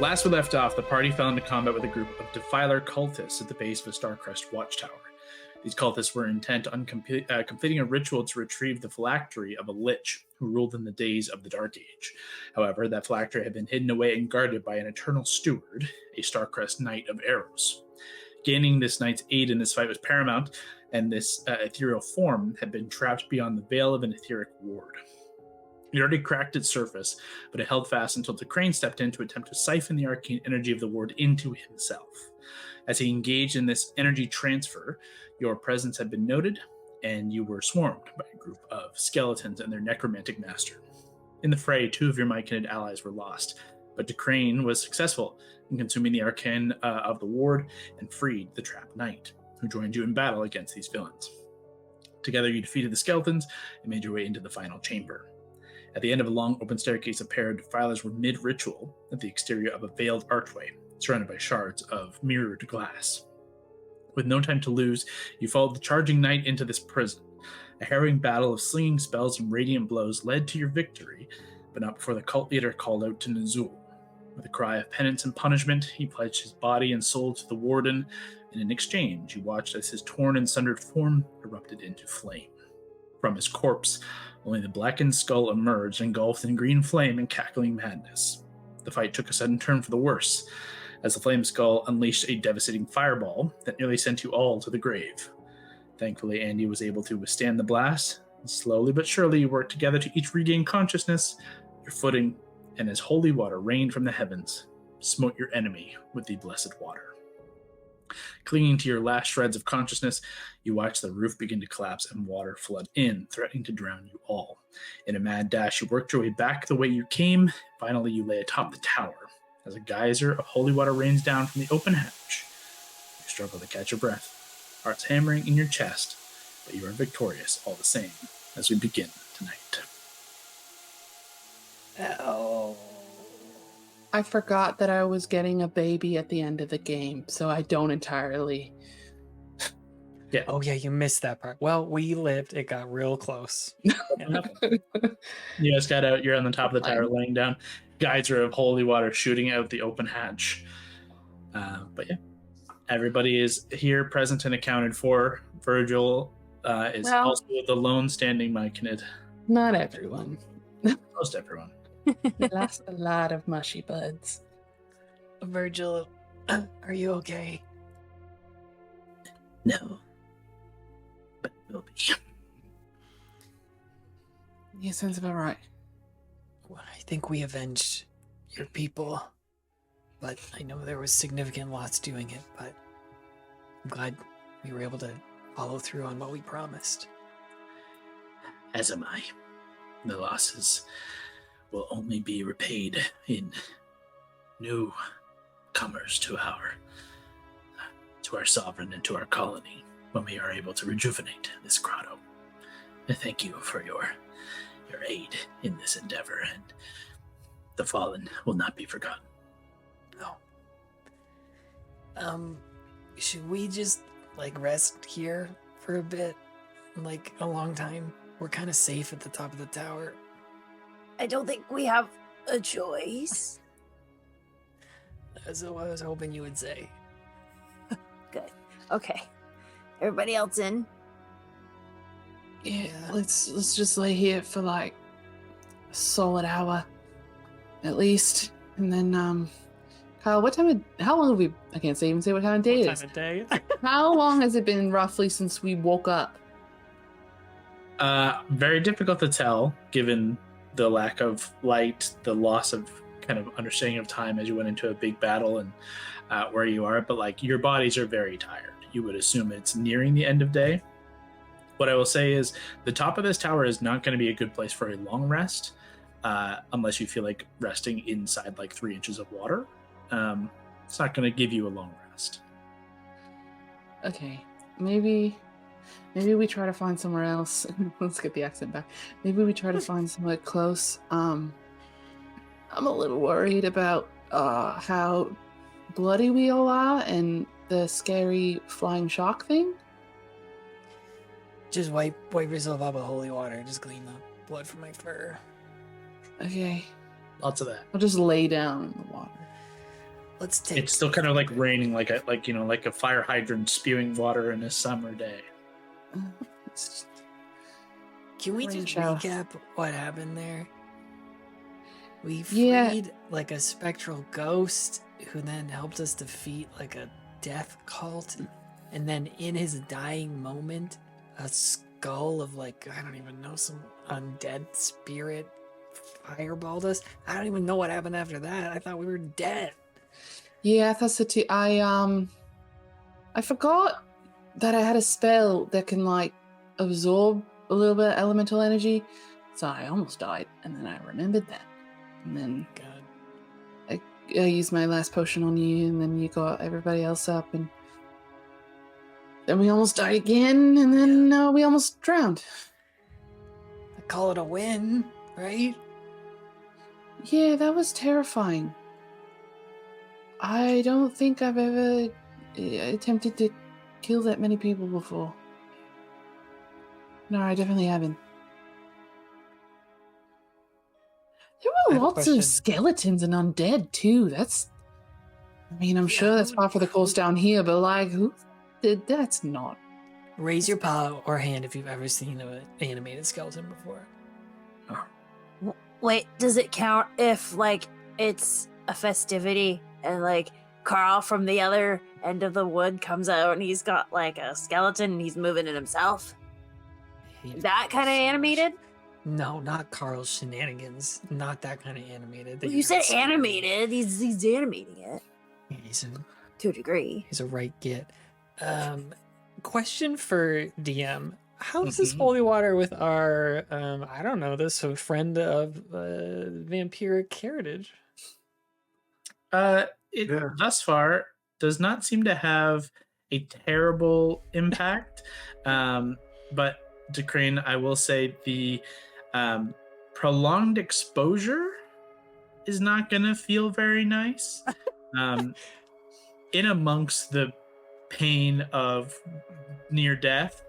Last we left off, the party fell into combat with a group of Defiler cultists at the base of a Starcrest watchtower. These cultists were intent on completing a ritual to retrieve the phylactery of a lich who ruled in the days of the Dark Age. However, that phylactery had been hidden away and guarded by an eternal steward, a Starcrest Knight of Arrows. Gaining this knight's aid in this fight was paramount, and this ethereal form had been trapped beyond the veil of an etheric ward. It already cracked its surface, but it held fast until the crane stepped in to attempt to siphon the arcane energy of the ward into himself. As he engaged in this energy transfer, your presence had been noted, and you were swarmed by a group of skeletons and their necromantic master. In the fray, 2 of your myconid allies were lost, but the crane was successful in consuming the arcane of the ward and freed the trapped knight, who joined you in battle against these villains. Together, you defeated the skeletons and made your way into the final chamber. At the end of a long open staircase, a pair of defilers were mid-ritual at the exterior of a veiled archway, surrounded by shards of mirrored glass. With no time to lose, you followed the charging knight into this prison. A harrowing battle of slinging spells and radiant blows led to your victory, but not before the cult leader called out to Nazul. With a cry of penance and punishment, he pledged his body and soul to the warden, and in exchange, you watched as his torn and sundered form erupted into flame. From his corpse, only the blackened skull emerged, engulfed in green flame and cackling madness. The fight took a sudden turn for the worse, as the flame skull unleashed a devastating fireball that nearly sent you all to the grave. Thankfully, Andy was able to withstand the blast, and slowly but surely you worked together to each regain consciousness, your footing, and as holy water rained from the heavens, smote your enemy with the blessed water. Clinging to your last shreds of consciousness, you watched the roof begin to collapse and water flood in, threatening to drown you all. In a mad dash, you worked your way back the way you came. Finally, you lay atop the tower, as a geyser of holy water rains down from the open hatch. You struggle to catch your breath, hearts hammering in your chest, but you are victorious all the same as we begin tonight. Oh. I forgot that I was getting a baby at the end of the game, so I don't entirely... Yeah. Oh, yeah, you missed that part. Well, we lived. It got real close. Yeah. You guys got out. You're on the top of the tower, laying down. Geyser of holy water shooting out the open hatch. But yeah, everybody is here, present and accounted for. Virgil is also the lone standing myconid. Not everyone. Most everyone. We lost a lot of mushy buds. Virgil, are you okay? No. But will be. Yeah, sounds about right. Well, I think we avenged your people, but I know there was significant loss doing it, but I'm glad we were able to follow through on what we promised. As am I. The losses will only be repaid in new comers to our sovereign and to our colony when we are able to rejuvenate this grotto. And thank you for your aid in this endeavor, and the fallen will not be forgotten. No. Should we just rest here for a bit? A long time? We're kind of safe at the top of the tower. I don't think we have a choice. That's what I was hoping you would say. Good. Okay. Everybody else in? Yeah, let's just lay here for a solid hour, at least, and then Kyle, how long have we? I can't even say what time of day it is. Time of day? How long has it been roughly since we woke up? Very difficult to tell, given the lack of light, the loss of kind of understanding of time as you went into a big battle and where you are, but your bodies are very tired. You would assume it's nearing the end of day. What I will say is the top of this tower is not going to be a good place for a long rest, unless you feel like resting inside 3 inches of water. It's not going to give you a long rest. Okay, maybe we try to find somewhere else. Let's get the accent back. Maybe we try to find somewhere close. I'm a little worried about how bloody we all are and the scary flying shark thing. Just wipe yourself up with holy water. Just clean the blood from my fur. Okay. Lots of that. I'll just lay down in the water. Let's take. It's still kind of like raining, like a fire hydrant spewing water in a summer day. Can we Rain just shower. recap what happened there? We Yeah. freed like a spectral ghost who then helped us defeat like a death cult. And then in his dying moment, a skull of like, I don't even know, some undead spirit fireballed us. I don't even know what happened after that. I thought we were dead. Yeah, I thought so too. I forgot that I had a spell that can like absorb a little bit of elemental energy, so I almost died, and then I remembered that, and then God. I used my last potion on you, and then you got everybody else up, and then we almost died again, and then we almost drowned. I call it a win, right? Yeah, that was terrifying. I don't think I've ever attempted to kill that many people before. No, I definitely haven't. There I were have a lots question. of skeletons and undead too. I'm sure that's par for the course down here, but like, who did that's not. Raise your paw or hand if you've ever seen an animated skeleton before. Wait, does it count if like it's a festivity and like Carl from the other end of the wood comes out and he's got like a skeleton and he's moving it himself? That kind of animated? No, not Carl's shenanigans. Not that kind of animated. that Well, you're you said not seeing. animated. He's animating it He's to a degree. a right git. Question for DM. How is this Mhm. holy water with our, I don't know, this friend of vampiric heritage? Thus far does not seem to have a terrible impact. But Decrane, I will say the prolonged exposure is not going to feel very nice. In amongst the pain of near death,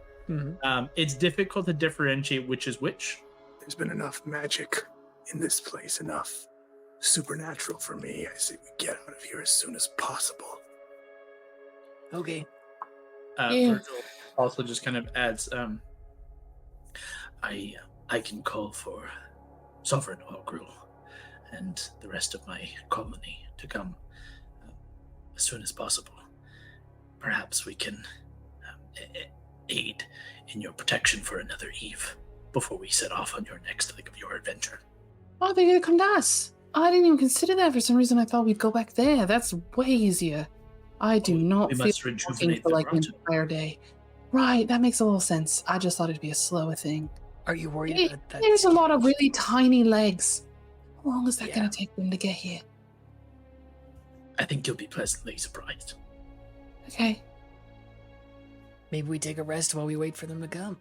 it's difficult to differentiate which is which. There's been enough magic in this place, enough supernatural for me. I say we get out of here as soon as possible. Okay. Yeah. Virgil also just kind of adds, I can call for Sovereign Ogrul and the rest of my colony to come as soon as possible. Perhaps we can aid in your protection for another eve before we set off on your next leg of your adventure. Oh, they're gonna come to us. I didn't even consider that. For some reason, I thought we'd go back there. That's way easier. I do not We feel must walking rejuvenate for the like an grotto. entire day. Right, that makes a little sense. I just thought it'd be a slower thing. Are you worried Hey, about that? there's a lot of really tiny legs. How long is that Yeah. gonna take them to get here? I think you'll be pleasantly surprised. Okay, Maybe we take a rest while we wait for them to come.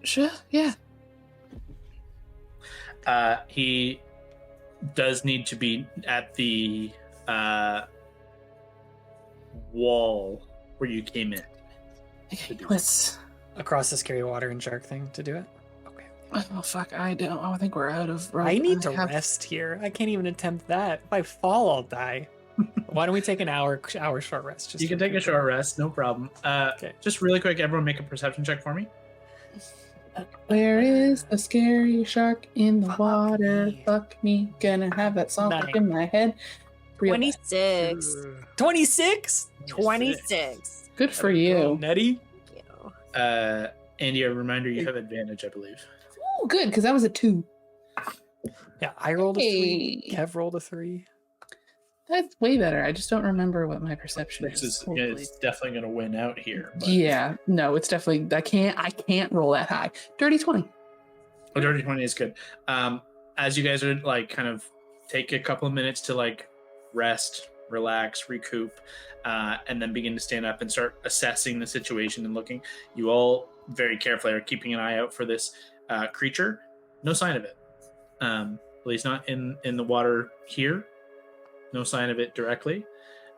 sure, yeah. He does need to be at the wall where you came in. Okay, let's. Across the scary water and shark thing to do it? Okay. Oh fuck! I think we're out of. I need to have- rest here. I can't even attempt that. If I fall, I'll die. Why don't we take an hour short rest? Just You can to take a recuperate? short rest, no problem. Okay. Just really quick, everyone make a perception check for me. Where is the scary shark in the Fuck water? me. Fuck me, gonna have that song stuck Nine. in my head. Real bad. 26. 26? 26. Good for you. Nettie? You know. Andy, a reminder, you have advantage, I believe. Oh, good, because that was a 2. Yeah, I rolled a 3. Hey. Kev rolled a 3. That's way better. I just don't remember what my perception This is. is Hopefully. it's definitely going to win out here. But Yeah, no, it's definitely. I can't roll that high. Dirty 20. a dirty 20 is good. As you guys are like kind of take a couple of minutes to like rest, relax, recoup, and then begin to stand up and start assessing the situation and looking. You all very carefully are keeping an eye out for this creature. No sign of it. At least not in the water here. No sign of it directly.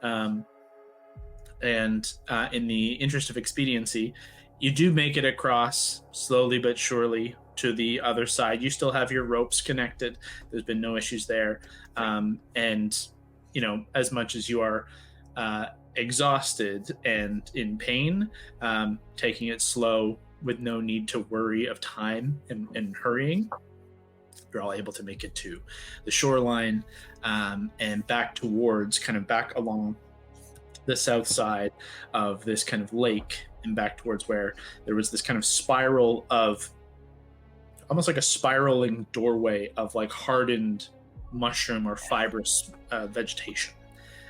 And in the interest of expediency, you do make it across slowly but surely to the other side. You still have your ropes connected. There's been no issues there. And as much as you are exhausted and in pain, taking it slow with no need to worry of time and hurrying. You're all able to make it to the shoreline and back along the south side of this kind of lake and back towards where there was this kind of spiral of almost like a spiraling doorway of like hardened mushroom or fibrous vegetation.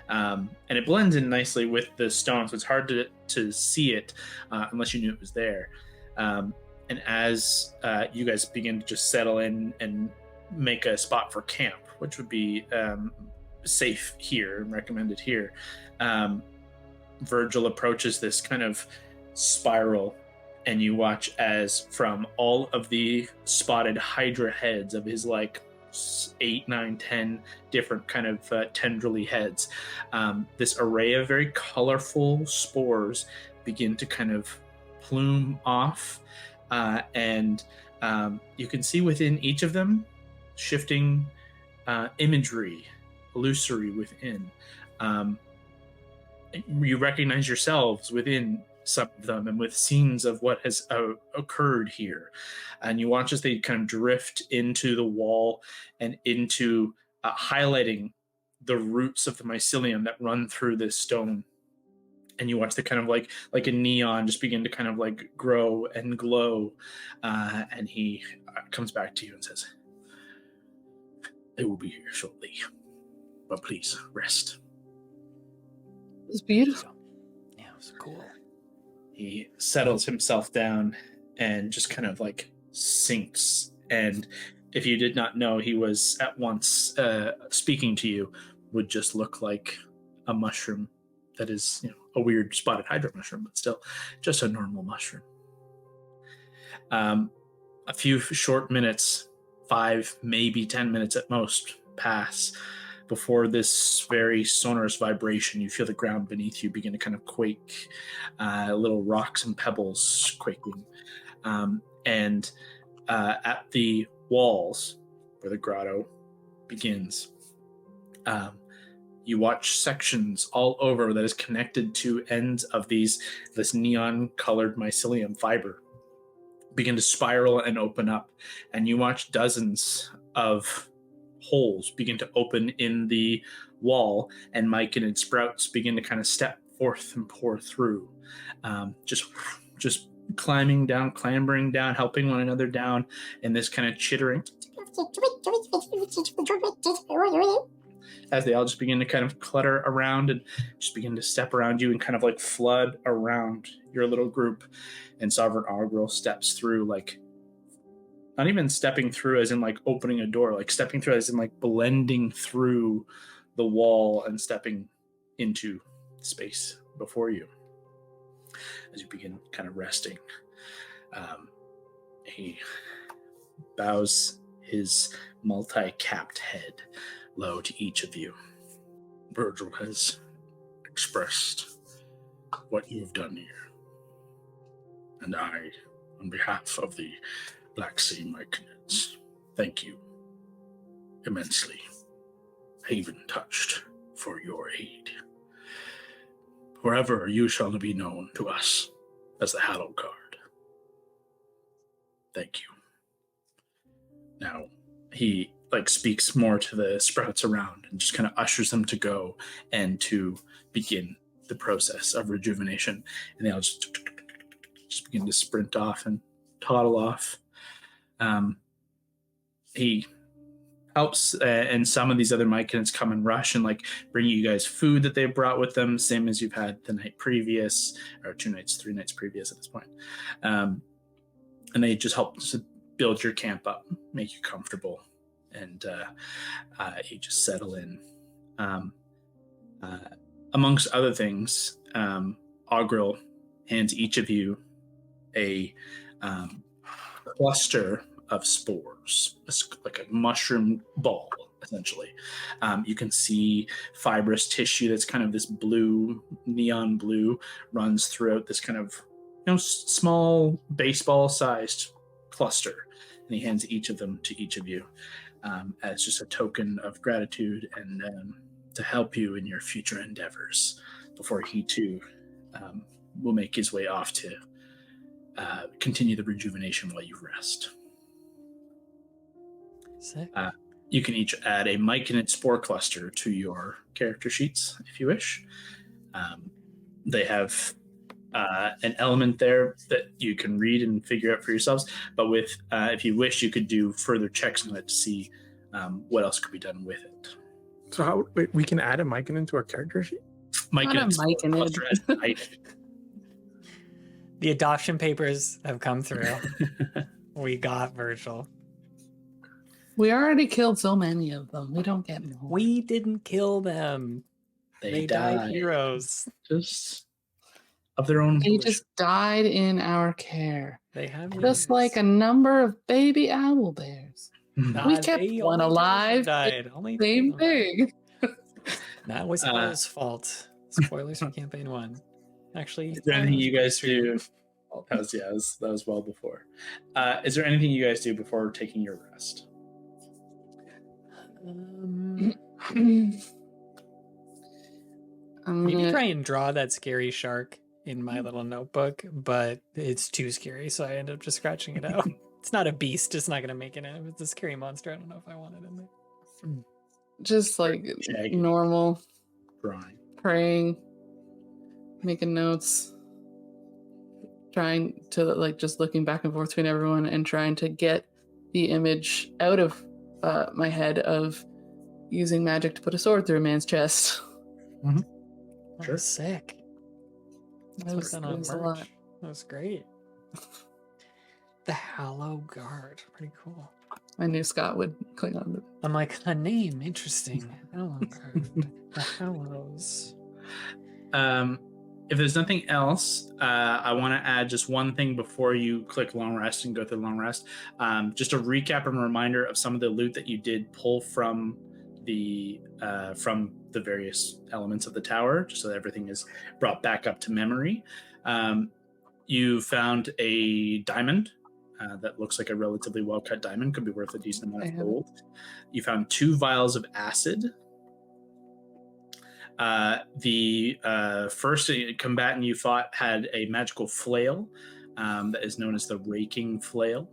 And it blends in nicely with the stone, so it's hard to see it unless you knew it was there. And as you guys begin to just settle in and make a spot for camp, which would be safe here and recommended here, Vigil approaches this kind of spiral, and you watch as from all of the spotted hydra heads of his 8, 9, 10 different kind of tendrily heads, this array of very colorful spores begin to kind of plume off, and you can see within each of them shifting imagery, illusory within. You recognize yourselves within some of them and with scenes of what has occurred here. And you watch as they kind of drift into the wall and into highlighting the roots of the mycelium that run through this stone. And you watch the kind of like a neon just begin to kind of grow and glow. And he comes back to you and says, "They will be here shortly, but please rest." It was beautiful. Yeah, it was cool. He settles himself down and just kind of sinks. And if you did not know he was at once speaking to you, would just look like a mushroom that is, a weird spotted hydra mushroom, but still just a normal mushroom. A few short minutes, 5, maybe 10 minutes at most, pass before this very sonorous vibration. You feel the ground beneath you begin to kind of quake, little rocks and pebbles quaking. And at the walls where the grotto begins, you watch sections all over that is connected to ends of this neon-colored mycelium fiber begin to spiral and open up. And you watch dozens of holes begin to open in the wall, and myconid sprouts begin to kind of step forth and pour through, just climbing down, clambering down, helping one another down in this kind of chittering as they all just begin to kind of clutter around and just begin to step around you and kind of flood around your little group. And Sovereign Augril steps through, not even stepping through as in opening a door, stepping through as in blending through the wall and stepping into space before you. As you begin kind of resting, he bows his multi-capped head low to each of you. "Vigil has expressed what you have done here, and I, on behalf of the Black Sea myconids, thank you immensely. Haven touched for your aid. Forever you shall be known to us as the Hallowed Guard. Thank you." Now, he speaks more to the sprouts around and just kind of ushers them to go and to begin the process of rejuvenation. And they all just begin to sprint off and toddle off. He helps, and some of these other myconids come and rush and bring you guys food that they've brought with them, same as you've had the night previous, or 2 nights, 3 nights previous at this point. And they just help to build your camp up, make you comfortable, and you just settle in. Amongst other things, Augril hands each of you a cluster of spores, like a mushroom ball, essentially. You can see fibrous tissue that's kind of this blue, neon blue, runs throughout this kind of small baseball-sized cluster. And he hands each of them to each of you as just a token of gratitude and to help you in your future endeavors before he too will make his way off to continue the rejuvenation while you rest. Sick. You can each add a myconid spore cluster to your character sheets if you wish. They have an element there that you can read and figure out for yourselves, but with if you wish, you could do further checks on it to see what else could be done with it. So we can add a myconid into our character sheet? Myconid spore myconid. cluster as an item. The adoption papers have come through. We got Virgil. We already killed so many of them. We don't get more. We didn't kill them. They died died heroes. just of their own They volition. just died in our care. They have Just like a number of baby owl bears. We kept one alive. Died. Only Same two. thing. That was Paul's fault. Spoilers for campaign 1. Actually, Is there anything you guys do? That was well before. Is there anything you guys do before taking your rest? Maybe try and draw that scary shark in my little notebook, but it's too scary, so I end up just scratching it out. It's not a beast. It's not going to make it in. If it's a scary monster, I don't know if I want it in there. Just like Shaggy. normal Drawing. praying, making notes, trying to like just looking back and forth between everyone and trying to get the image out of my head of using magic to put a sword through a man's chest. Sure. Sick. That was, Put that that on was a merch. lot. That was great. The Hallow Guard. Pretty cool. I knew Scott would cling on to. I'm like, a name. Interesting. Hallow Guard. The Hallows. If there's nothing else, I want to add just one thing before you click long rest and go through long rest. Just a recap and a reminder of some of the loot that you did pull from the various elements of the tower, just so that everything is brought back up to memory. You found a diamond that looks like a relatively well-cut diamond, could be worth a decent amount of gold. You found 2 vials of acid. The first combatant you fought had a magical flail that is known as the Raking Flail.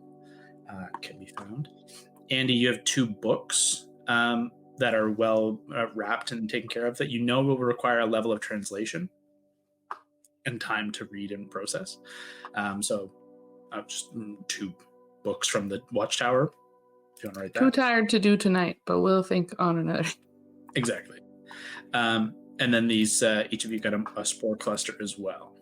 Can be found. Andy, you have 2 books that are well wrapped and taken care of that you know will require a level of translation and time to read and process. So just 2 books from the Watchtower, if you want to write that. Too tired to do tonight, but we'll think on another. Exactly. And then these, each of you got a spore cluster as well.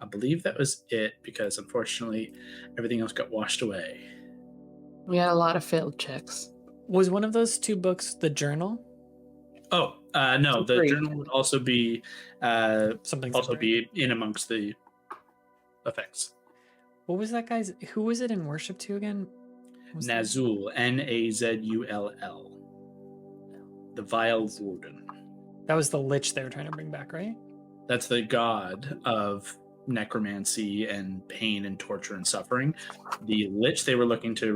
I believe that was it, because unfortunately everything else got washed away. We had a lot of failed checks. Was one of those 2 books the journal? Oh, no, the Great. journal would also be Something also separate. be in amongst the effects. What was that guy's? Who was it in worship to again? What was that? Nazul, Nazull. The Vile Warden. That was the lich they were trying to bring back, right? That's the god of necromancy and pain and torture and suffering. The lich they were looking to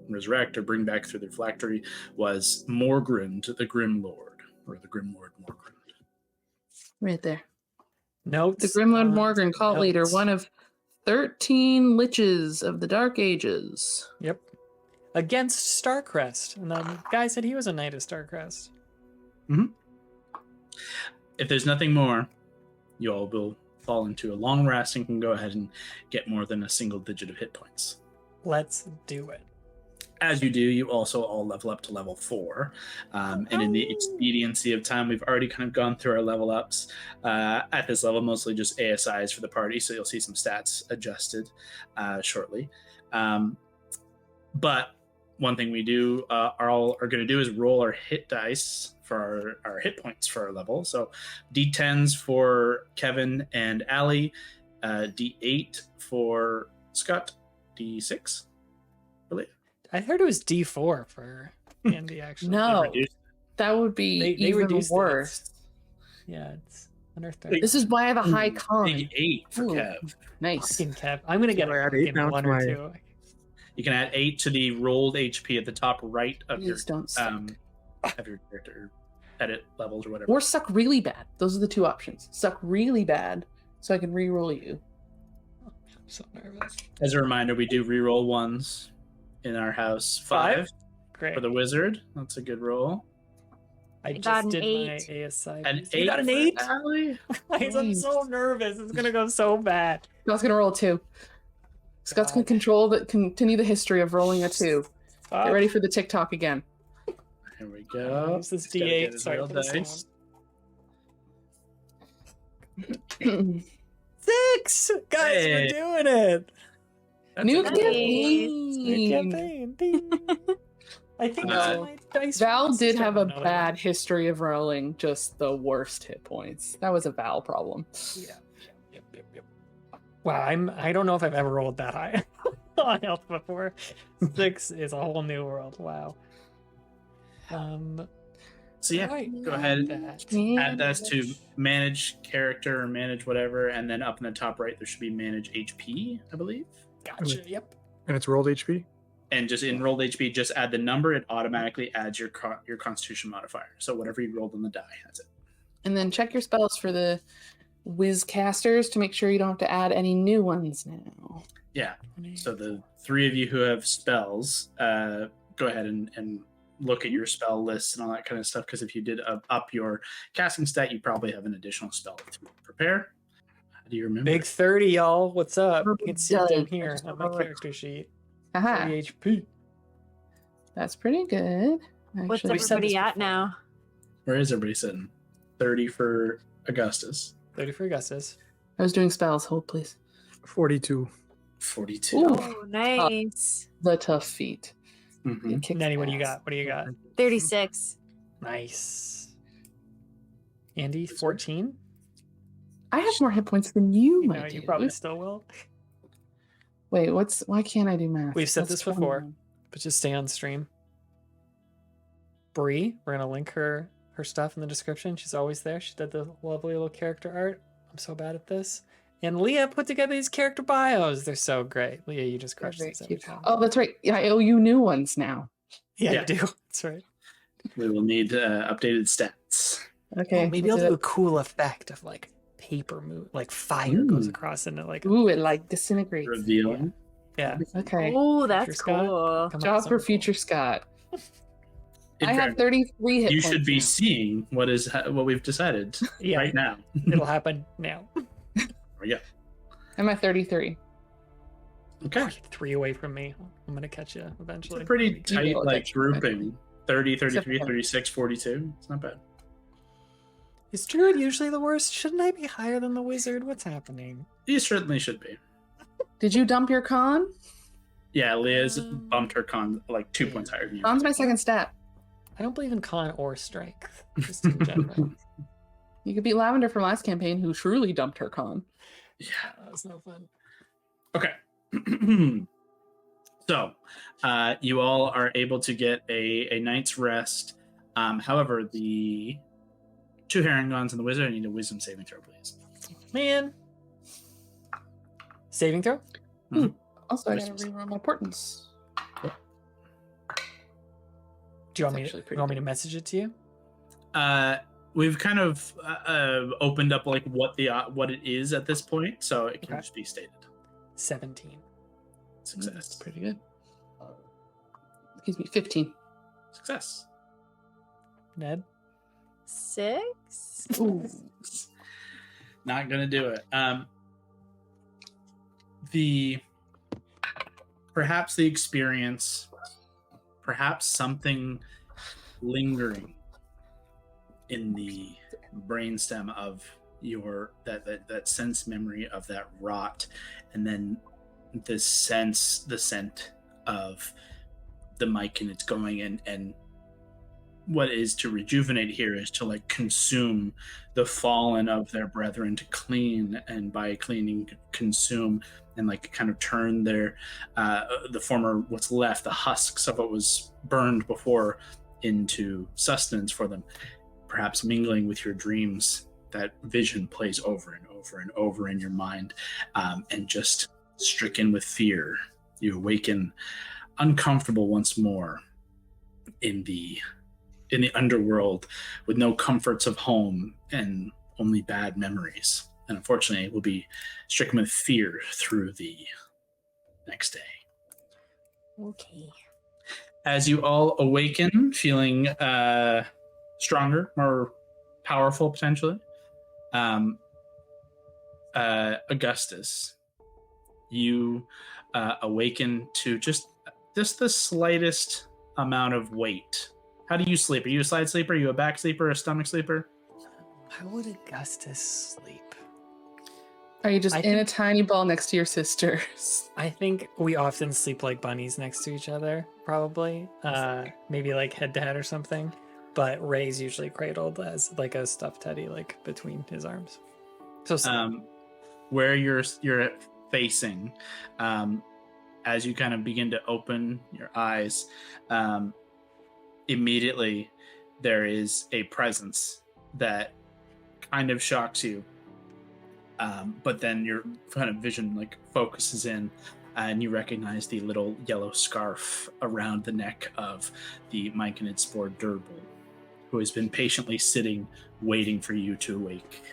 resurrect or bring back through their phylactery was Morgrund, the Grim Lord, or the Grim Lord Morgrund. Right there. Notes. The Grimwood Morgan cult leader, notes. one of 13 liches of the Dark Ages. Yep. Against Starcrest. And the guy said he was a knight of Starcrest. If there's nothing more, you all will fall into a long rest and can go ahead and get more than a single digit of hit points. Let's do it. As you do, you also all level up to level 4. And in the expediency of time, we've already kind of gone through our level ups at this level, mostly just ASIs for the party. So you'll see some stats adjusted shortly. But one thing we do are going to do is roll our hit dice for our hit points for our level. So D10s for Kevin and Allie, D8 for Scott, D6, I believe. I heard it was D4 for Andy, actually. No, that would be They even reduced it. worse. Yeah, it's under 30. This is why I have a high con. Big 8 for Ooh, Kev. Nice. Fucking Kev. I'm going to get So I a add 8 fucking now 1 to or my- 2. You can add 8 to the rolled HP at the top right of your Please don't suck. have your character edit levels or whatever. Or suck really bad. Those are the two options. Suck really bad, so I can re-roll you. I'm so nervous. As a reminder, we do reroll ones in our house. 5 Great. for the wizard. That's a good roll. I got just an did 8. my ASI. An You 8 got an for 8? Allie? Guys, I'm so nervous. It's gonna go so bad. Scott's gonna roll a 2. Scott's gonna continue the history of rolling a 2. Get ready for the TikTok again. Here we go. Use this Just gotta get D8. his Sorry real for the dice. sound. 6! Guys, Hey. we're doing it! That's New a good roll. New campaign. campaign. Ding. I think that's my dice. Val did have a Another bad one. history of rolling just the worst hit points. That was a Val problem. Yeah. Yep. Wow, I don't know if I've ever rolled that high on health before. 6 is a whole new world. Wow. So yeah, right, go ahead. that. Add that to manage character or manage whatever, and then up in the top right there should be manage HP, I believe. Gotcha. Yep. And it's rolled HP? And just in rolled HP, just add the number. It automatically adds your Constitution modifier. So whatever you rolled on the die, that's it. And then check your spells for the whiz casters to make sure you don't have to add any new ones now. Yeah. So the 3 of you who have spells, go ahead and look at your spell lists and all that kind of stuff. Because if you did up your casting stat, you probably have an additional spell to prepare. How do you remember? Big 30, y'all. What's up? You can see it down Done. here on my character sheet. Haha, 30 HP. that's pretty good. What's Actually, we said everybody this at before. now? Where is everybody sitting? 30 for Augustus. 30 for Augustus. I was doing spells. Hold, please. 42. 42. Ooh. Oh, nice. The tough feat. Mhm. It kicks Nanny, what do you ass. got? What do you got? 36. Nice. Andy, 14? I have more hit points than you, You my know, dude. you probably still will. Wait, why can't I do math? We've said That's this before. 21. But just stay on stream. Bree, we're gonna link her stuff in the description. She's always there. She did the lovely little character art. I'm so bad at this. And Leah put together these character bios. They're so great. Leah, you just They're crushed very this every cute. time. Oh, that's right. Yeah, I owe you new ones now. yeah, yeah. you do. That's right. We will need updated stats. Okay. Oh, maybe we'll I'll do do a that. cool effect of like paper move, like fire goes Ooh. across into like Ooh, it like disintegrates. Revealing. yeah. Okay. Oh, that's Scott. cool. Come up with Job for something cool. future Scott. In I have fairness, 33 hit you points. should be now. seeing what we've decided Yeah, right now. it'll happen now. There we go. I'm at 33. Okay. You're 3 away from me. I'm gonna catch you It's eventually. a pretty tight will like catch you eventually. grouping. 30, 33, Except for- 36, 42. It's not bad. Is Druid usually the worst? Shouldn't I be higher than the wizard? What's happening? You certainly should be. Did you dump your con? Yeah, Leah's bumped her con like 2 points higher than you. Con's my second stat. I don't believe in con or strength, just in general. You could beat Lavender from last campaign, who truly dumped her con. Yeah. That was no fun. Okay. So, you all are able to get a night's rest. However, the 2 Herringons and the wizard need a wisdom saving throw, please. Man. Saving throw? Also, I gotta Christmas. reroll my portents. Do you want It's me actually to, pretty you want me good. to message it to you? We've kind of opened up like what it is at this point, so it can Okay. just be stated. 17. That's Success. pretty good. Excuse me, 15. Success. Ned? 6? Ooh. Not gonna do it. Perhaps the experience, perhaps something lingering in the brainstem of your that sense memory of that rot, and then the scent of the myconids going and what is to rejuvenate here is to like consume the fallen of their brethren, to clean, and by cleaning consume, and like kind of turn their the former, what's left, the husks of what was burned before, into sustenance for them. Perhaps mingling with your dreams, that vision plays over and over and over in your mind, and just stricken with fear, you awaken uncomfortable once more in the in the underworld with no comforts of home and only bad memories. And unfortunately, will be stricken with fear through the next day. Okay. As you all awaken, feeling stronger, more powerful potentially, Augustus, you awaken to just the slightest amount of weight. How do you sleep? Are you a side sleeper? Are you a back sleeper? A stomach sleeper? How would Augustus sleep? Are you just in a tiny ball next to your sisters? I think we often sleep like bunnies next to each other, probably. Maybe like head to head or something. But Ray's usually cradled as like a stuffed teddy, like between his arms. So where you're facing, as you kind of begin to open your eyes, immediately there is a presence that kind of shocks you. But then your kind of vision like focuses in, and you recognize the little yellow scarf around the neck of the myconid spore Durble, who has been patiently sitting, waiting for you to awake.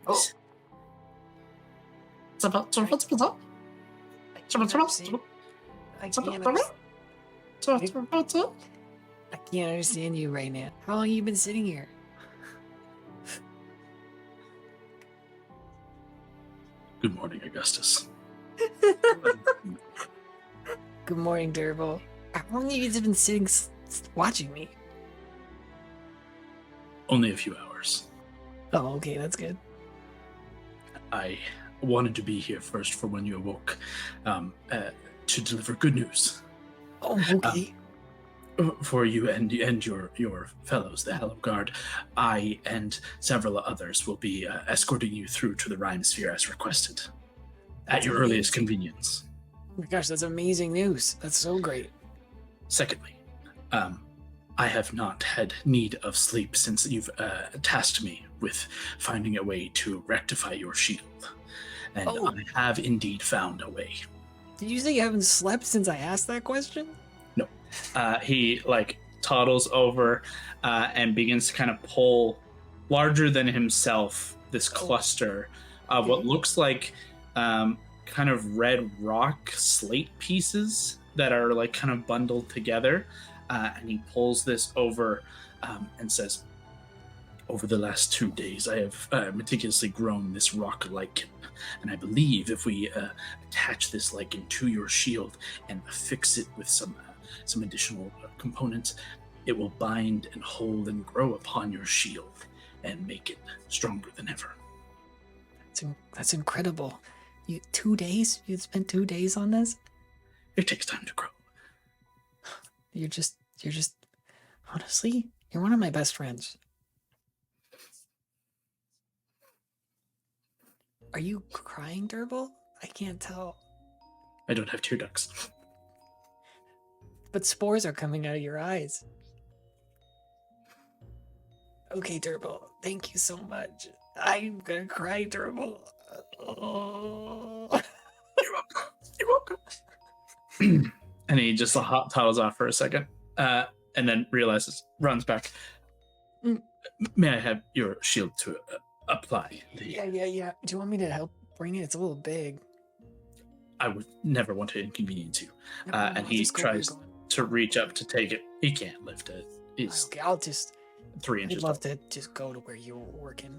Oh. I can't understand you right now. How long have you been sitting here? Good morning, Augustus. Good morning, Durble. How long have you been sitting watching me? Only a few hours. Oh, okay, that's good. I wanted to be here first for when you awoke, to deliver good news. Oh, okay. For you and your fellows, the Hello Guard. I and several others will be escorting you through to the Rime Sphere as requested, at your earliest convenience. Oh my gosh, that's amazing news. That's so great. Secondly, I have not had need of sleep since you've tasked me with finding a way to rectify your shield. And I have indeed found a way. Did you say you haven't slept since I asked that question? No. He toddles over and begins to kind of pull, larger than himself, this cluster of what looks like kind of red rock slate pieces that are like kind of bundled together. And he pulls this over and says, over the last 2 days, I have meticulously grown this rock lichen. And I believe if we attach this lichen to your shield and affix it with some additional components, it will bind and hold and grow upon your shield and make it stronger than ever. That's incredible. 2 days? You spent 2 days on this? It takes time to grow. You're just honestly, you're one of my best friends. Are you crying, Durble? I can't tell. I don't have tear ducts. But spores are coming out of your eyes. Okay, Durble, thank you so much. I'm gonna cry, Durble. Oh. You're welcome. And he just toddles off for a second, and then realizes, runs back. May I have your shield to apply? Yeah. Do you want me to help bring it? It's a little big. I would never want to inconvenience you. And he tries to reach up to take it. He can't lift it. He's okay, I'll just 3 inches. I'd love to just go to where you were working.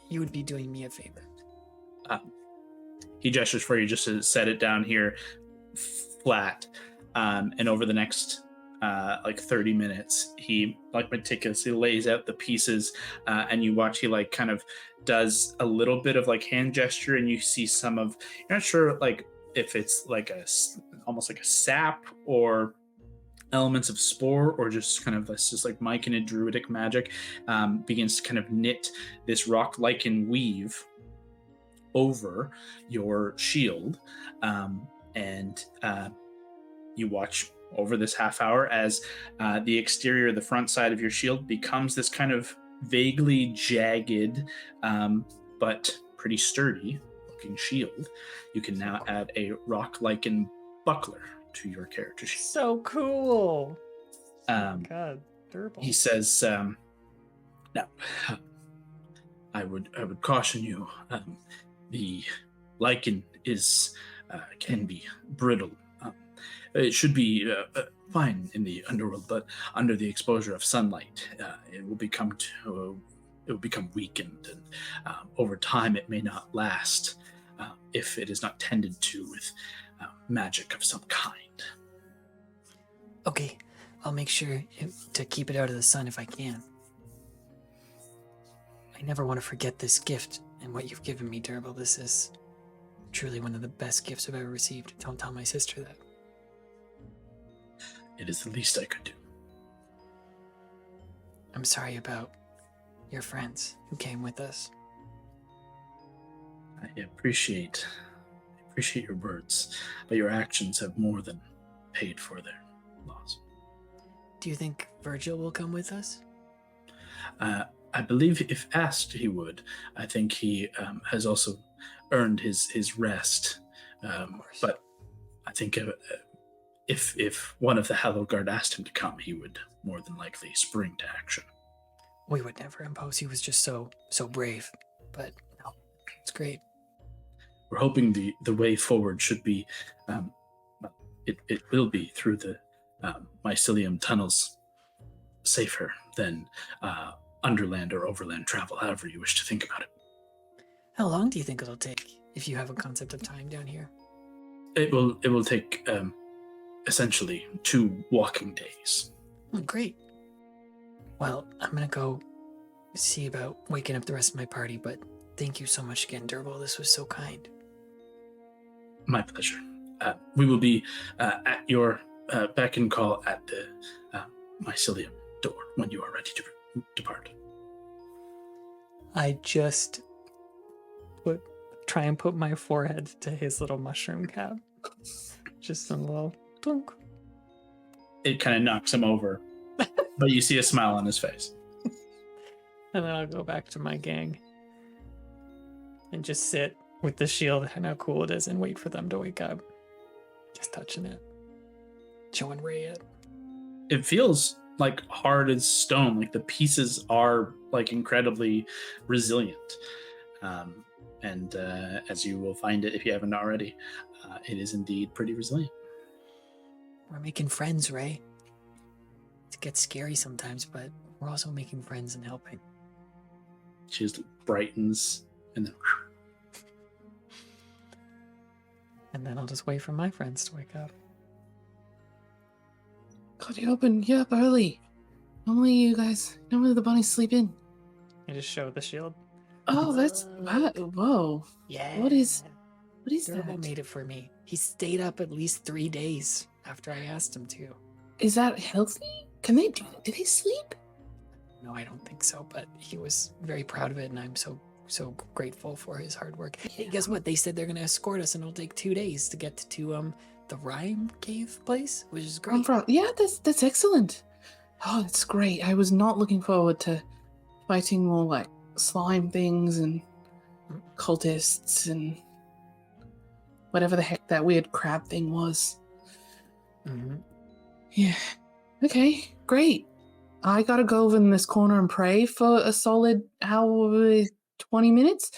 You would be doing me a favor. He gestures for you just to set it down here flat. And over the next 30 minutes, he meticulously lays out the pieces, and you watch he kind of does a little bit of hand gesture, and you see some of, you're not sure if it's almost like a sap or elements of spore or just kind of this just myconid druidic magic, begins to kind of knit this rock lichen weave over your shield, and you watch over this half hour as the exterior, the front side of your shield becomes this kind of vaguely jagged but pretty sturdy looking shield. You can now add a rock lichen buckler to your character sheet. So cool. God, durable. He says, "Now, I would caution you. The lichen can be brittle. It should be fine in the underworld, but under the exposure of sunlight, it will become weakened, and over time it may not last if it is not tended to with magic of some kind." Okay, I'll make sure to keep it out of the sun if I can. I never want to forget this gift and what you've given me, Durable. This is truly one of the best gifts I've ever received. Don't tell my sister that. It is the least I could do. I'm sorry about your friends who came with us. I appreciate your words, but your actions have more than paid for their loss. Do you think Vigil will come with us? I believe if asked, he would. I think he has also earned his rest. But I think if one of the Hallowed Guard asked him to come, he would more than likely spring to action. We would never impose. He was just so brave. But no, it's great. We're hoping the way forward should be, it will be through the mycelium tunnels, safer than underland or overland travel, however you wish to think about it. How long do you think it'll take if you have a concept of time down here? It will take essentially 2 walking days. Oh, great. Well, I'm gonna go see about waking up the rest of my party, but thank you so much again, Durable. This was so kind. My pleasure. We will be at your beck and call at the mycelium door when you are ready to depart. I just try and put my forehead to his little mushroom cap. Just a little dunk. It kind of knocks him over, but you see a smile on his face. And then I'll go back to my gang and just sit with the shield and how cool it is and wait for them to wake up. Just touching it. Showing Ray it. It feels like hard as stone. Like the pieces are like incredibly resilient. And as you will find it if you haven't already, it is indeed pretty resilient. We're making friends, Ray. It gets scary sometimes, but we're also making friends and helping. She just brightens and then... And then I'll just wait for my friends to wake up. God, you opened up early. Normally the bunnies sleep in. I just show the shield. Oh, that's whoa. Yeah. What is Durable that? made it for me. He stayed up at least 3 days after I asked him to. Is that healthy? Can they do they sleep? No, I don't think so, but he was very proud of it, and I'm so grateful for his hard work. Hey, guess what? They said they're going to escort us, and it'll take 2 days to get to the Rime cave place, which is great. Yeah, that's excellent. Oh, that's great. I was not looking forward to fighting more like slime things and cultists and whatever the heck that weird crab thing was. Mm-hmm. Yeah. Okay, great. I gotta go over in this corner and pray for a solid hour, 20 minutes.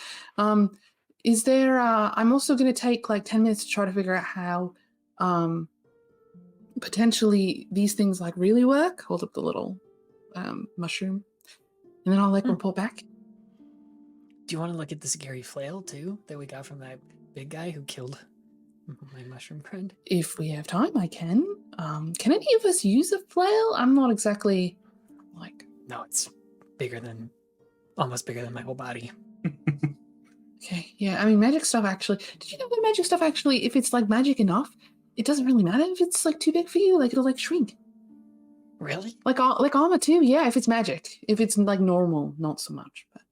Is there, I'm also gonna take like 10 minutes to try to figure out how, potentially these things like really work. Hold up the little, mushroom. And then I'll report back. Do you want to look at the scary flail too that we got from that big guy who killed my mushroom friend? If we have time, I can. Can any of us use a flail? I'm not exactly No, it's almost bigger than my whole body. Okay, yeah, I mean, magic stuff actually. Did you know that magic stuff actually, if it's like magic enough, it doesn't really matter if it's like too big for you. Like it'll like shrink. Really? Like armor too. Yeah, if it's magic. If it's like normal, not so much. But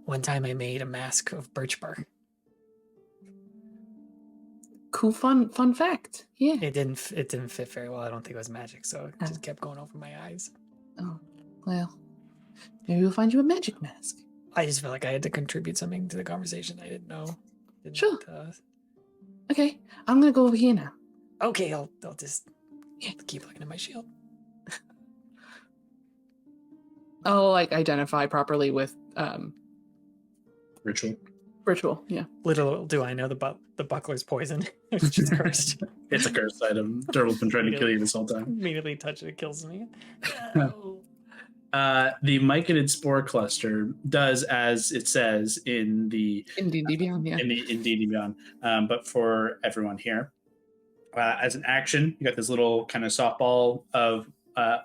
One time I made a mask of birch bark. cool, fun fact. Yeah. It didn't fit very well. I don't think it was magic, so it just kept going over my eyes. Oh, well, maybe we'll find you a magic mask. I just felt like I had to contribute something to the conversation I didn't know. Sure. Okay, I'm gonna go over here now. Okay, I'll just keep looking at my shield. Oh, like identify properly with Ritual. ritual. Yeah. Little do I know the buckler's poison. It's just cursed. It's a cursed item. Turtle's been trying to kill you this whole time. Immediately touch it, it kills me. No. The myconid spore cluster does as it says in the Indeed, Beyond, yeah. in D&D Beyond, but for everyone here, as an action, you got this little kind of softball of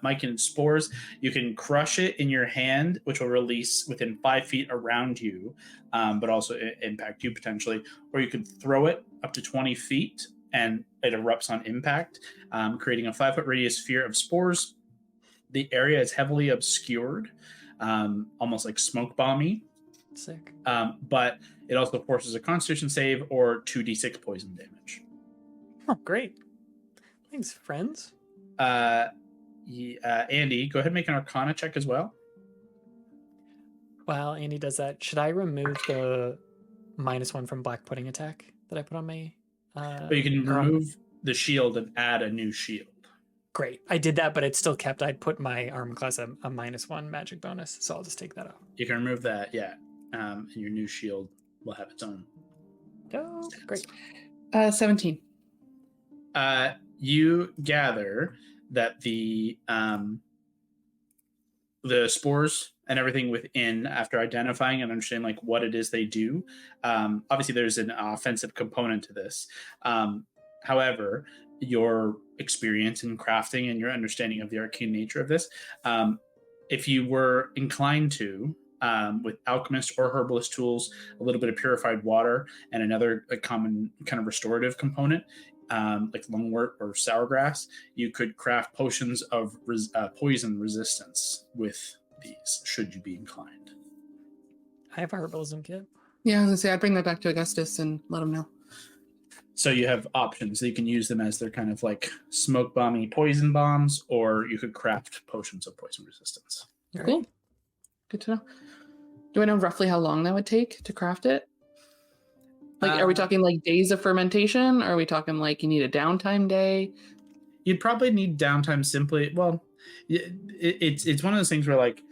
myconid spores. You can crush it in your hand, which will release within 5 feet around you, but also impact you potentially. Or you could throw it up to 20 feet, and it erupts on impact, creating a 5-foot radius sphere of spores. The area is heavily obscured, almost like smoke bomby. Sick. But it also forces a Constitution save or 2d6 poison damage. Oh, great. Thanks, friends. Andy, go ahead and make an Arcana check as well. While Andy does that, should I remove the -1 from Black Pudding attack that I put on my... But you can remove the shield and add a new shield. Great. I did that, but it still kept... I'd put my armor class a -1 magic bonus, so I'll just take that out. You can remove that, yeah. And your new shield will have its own. Oh, great. 17. You gather that the spores and everything within, after identifying and understanding like what it is they do, obviously there's an offensive component to this. However, your experience in crafting and your understanding of the arcane nature of this, if you were inclined to, with alchemist or herbalist tools, a little bit of purified water, and another common kind of restorative component, like lungwort or sourgrass, you could craft potions of poison resistance with these, should you be inclined. I have a herbalism kit. Yeah, I was gonna say I'd bring that back to Augustus and let him know. So you have options. You can use them as their kind of like smoke bomby poison bombs, or you could craft potions of poison resistance. All Cool. right. Good to know. Do I know roughly how long that would take to craft it? Like, are we talking like days of fermentation? Or are we talking like you need a downtime day? You'd probably need downtime simply. Well, it's one of those things where like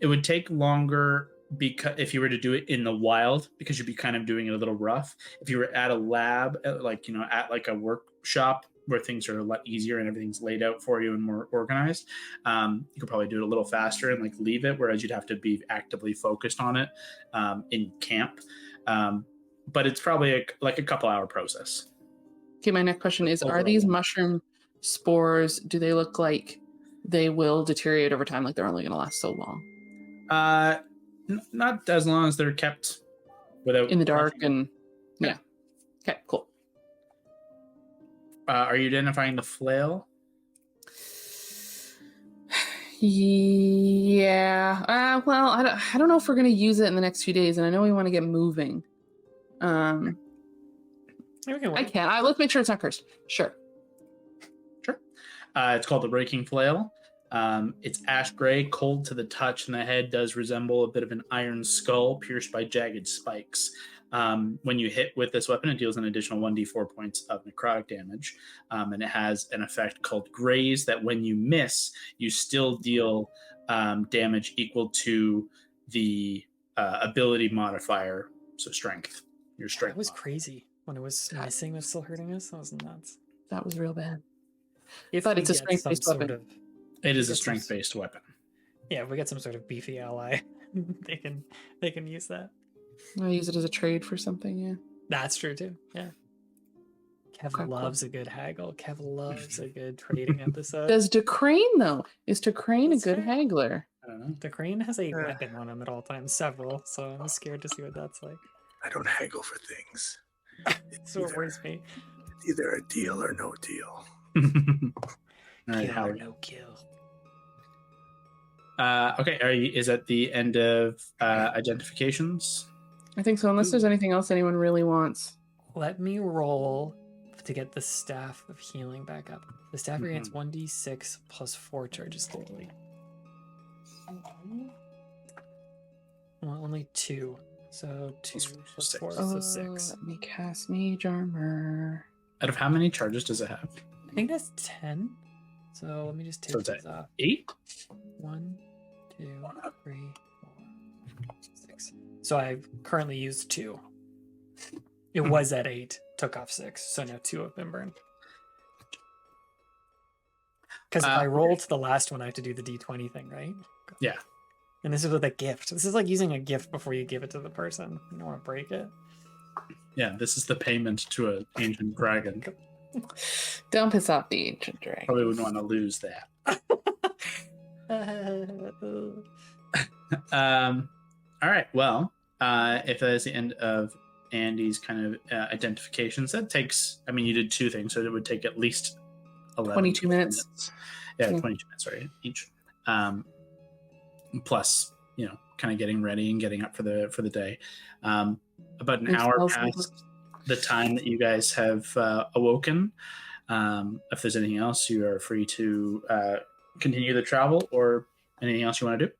it would take longer because if you were to do it in the wild, because you'd be kind of doing it a little rough. If you were at a lab, like, you know, at like a workshop where things are a lot easier and everything's laid out for you and more organized, you could probably do it a little faster and like leave it, whereas you'd have to be actively focused on it in camp. But it's probably like a couple hour process. Okay, my next question is, Overall. are these mushroom spores, do they look like they will deteriorate over time, like they're only going to last so long? Not as long as they're kept without In the dark touching. and... Yeah. Okay, cool. Are you identifying the flail? Yeah. Well, I don't know if we're going to use it in the next few days, and I know we want to get moving. Maybe we can I wait. can't. Let's make sure it's not cursed. Sure. Sure. It's called the Breaking Flail. It's ash gray, cold to the touch, and the head does resemble a bit of an iron skull pierced by jagged spikes. When you hit with this weapon, it deals an additional 1d4 points of necrotic damage, and it has an effect called Graze that when you miss, you still deal damage equal to the ability modifier, so strength. Your strength. That was modifier. crazy. When it was missing, that's still hurting us. That was nuts. That was real bad. If But we it's a get strength-based some weapon. sort of, It is a Get some- strength-based weapon. yeah, if we get some sort of beefy ally, they can use that. I'll use it as a trade for something, yeah. That's true too. Yeah. Kev Okay, loves a good haggle. Kev loves a good trading episode. Does Decrane, though? Is Decrane a That's good fair. haggler? I don't know. The crane has a weapon on him at all times, several, so I'm scared to see what that's like. I don't haggle for things. So it worries me. It's either a deal or no deal. All right, Kill or Howard. no kill. Okay, is at the end of identifications? I think so, unless Ooh. there's anything else anyone really wants. Let me roll to get the staff of healing back up. The staff gains 1d6 plus 4 charges daily. Well, only 2. So 2 plus six. 4, so 6. Let me cast Mage Armor. Out of how many charges does it have? I think that's 10. So let me just So take it's these off. 8? 1, 2, 3, 4, 6. So I've currently used 2. It was at 8, took off 6, so now 2 have been burned. Because if I roll to the last one, I have to do the d20 thing, right? Yeah. And this is with a gift. This is like using a gift before you give it to the person. You don't want to break it. Yeah, this is the payment to an ancient dragon. Don't piss off the ancient dragon. Probably wouldn't want to lose that. All right. Well, if that is the end of Andy's kind of identifications, that takes. I mean, you did 2 things, so it would take at least 22 minutes. Yeah, 22 minutes. Sorry, each. Plus, kind of getting ready and getting up for the day. About an hour past the time that you guys have awoken. If there's anything else, you are free to continue the travel or anything else you want to do.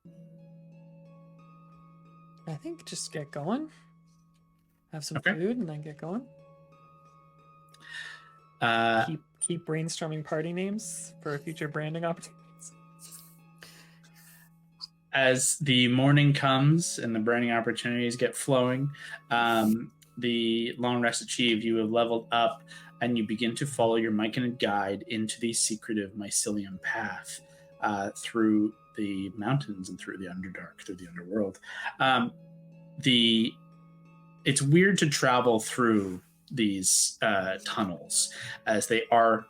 I think just get going. Have some food and then get going. Keep brainstorming party names for future branding opportunities. As the morning comes and the branding opportunities get flowing, the long rest achieved, you have leveled up and you begin to follow your myconid guide into the secretive mycelium path through the mountains and through the underdark, through the underworld. It's weird to travel through these tunnels, as they are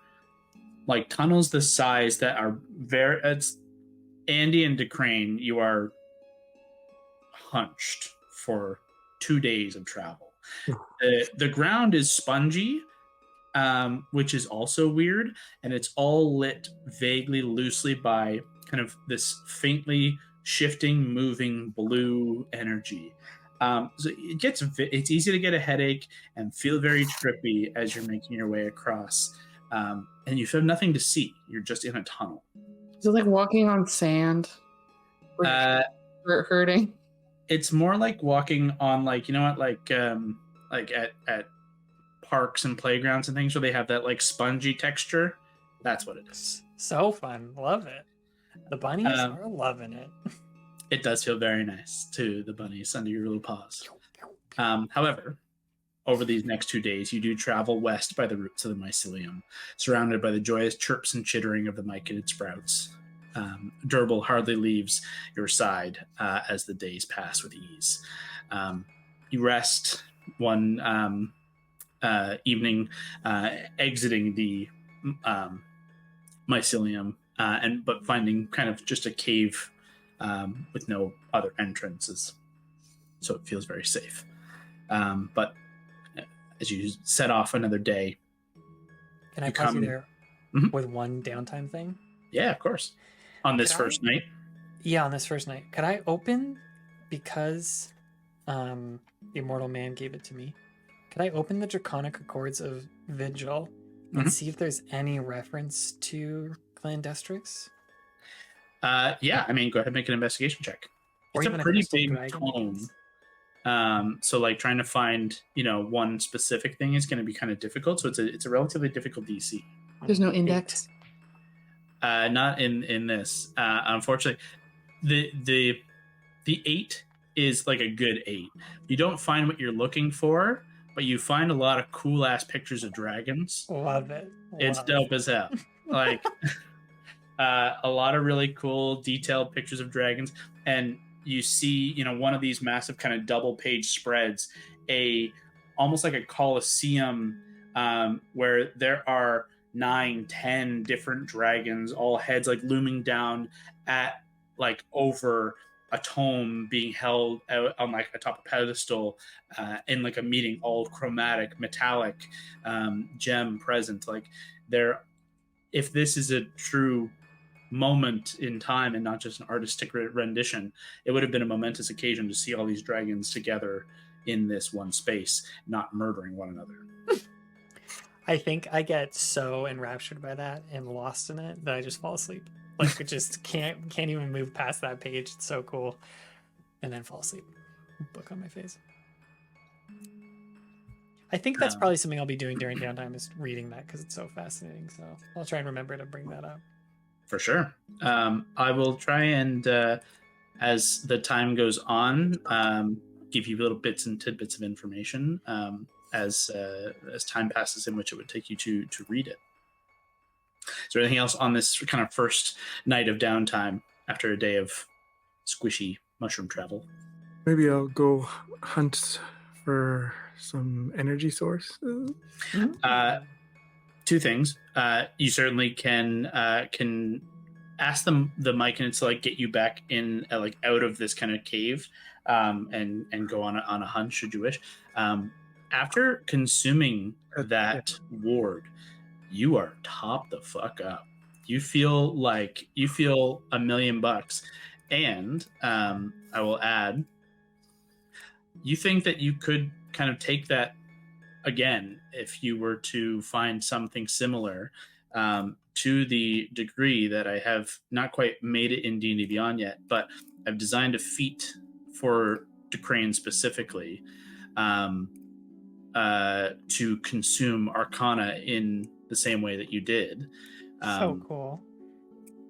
like tunnels the size that are very... Andy and DeCrane, you are hunched for 2 days of travel. The ground is spongy, which is also weird, and it's all lit vaguely, loosely by kind of this faintly shifting, moving blue energy. So it's easy to get a headache and feel very trippy as you're making your way across, and you have nothing to see. You're just in a tunnel. Is it like walking on sand? Hurting? It's more like walking on, like, like at parks and playgrounds and things where they have that like spongy texture. That's what it is. So fun. Love it. The bunnies are loving it. It does feel very nice to the bunnies under your little paws. However, over these next 2 days, you do travel west by the roots of the mycelium, surrounded by the joyous chirps and chittering of the myconid sprouts. Durable hardly leaves your side as the days pass with ease. You rest one evening, exiting the mycelium, but finding kind of just a cave with no other entrances, so it feels very safe. But as you set off another day, can I pause you there with one downtime thing? Yeah, of course. On this first night? Yeah, on this first night. Could I open, because the Immortal Man gave it to me, could I open the Draconic Accords of Vigil and see if there's any reference to Clandestryx? Yeah, I mean, go ahead and make an investigation check. It's a pretty big tome. So like trying to find, one specific thing is going to be kind of difficult. So it's a relatively difficult DC. There's no index. Not in this. Unfortunately, the 8 is like a good 8. You don't find what you're looking for, but you find a lot of cool ass pictures of dragons. Love it. It's dope as hell. Like a lot of really cool detailed pictures of dragons, and you see, one of these massive kind of double page spreads, almost like a Colosseum, where there are 9-10 different dragons, all heads like looming down at like over a tome being held out on like atop a pedestal in like a meeting, all chromatic, metallic, gem present. Like if this is a true moment in time and not just an artistic rendition, it would have been a momentous occasion to see all these dragons together in this one space, not murdering one another. I think I get so enraptured by that and lost in it that I just fall asleep. Like, I just can't even move past that page. It's so cool. And then fall asleep. Book on my face. I think that's probably something I'll be doing during downtime, is reading that, because it's so fascinating. So I'll try and remember to bring that up. For sure. I will try and as the time goes on, give you little bits and tidbits of information as time passes in which it would take you to read it. Is there anything else on this kind of first night of downtime after a day of squishy mushroom travel? Maybe I'll go hunt for some energy source. Two things. You certainly can ask them the myconids to like get you back in like out of this kind of cave and go on a hunt should you wish. After consuming that ward, you are top the fuck up. You feel $1 million, and I will add, you think that you could kind of take that again if you were to find something similar, to the degree that I have not quite made it in D&D Beyond yet, but I've designed a feat for Decrane specifically to consume Arcana in the same way that you did. So cool.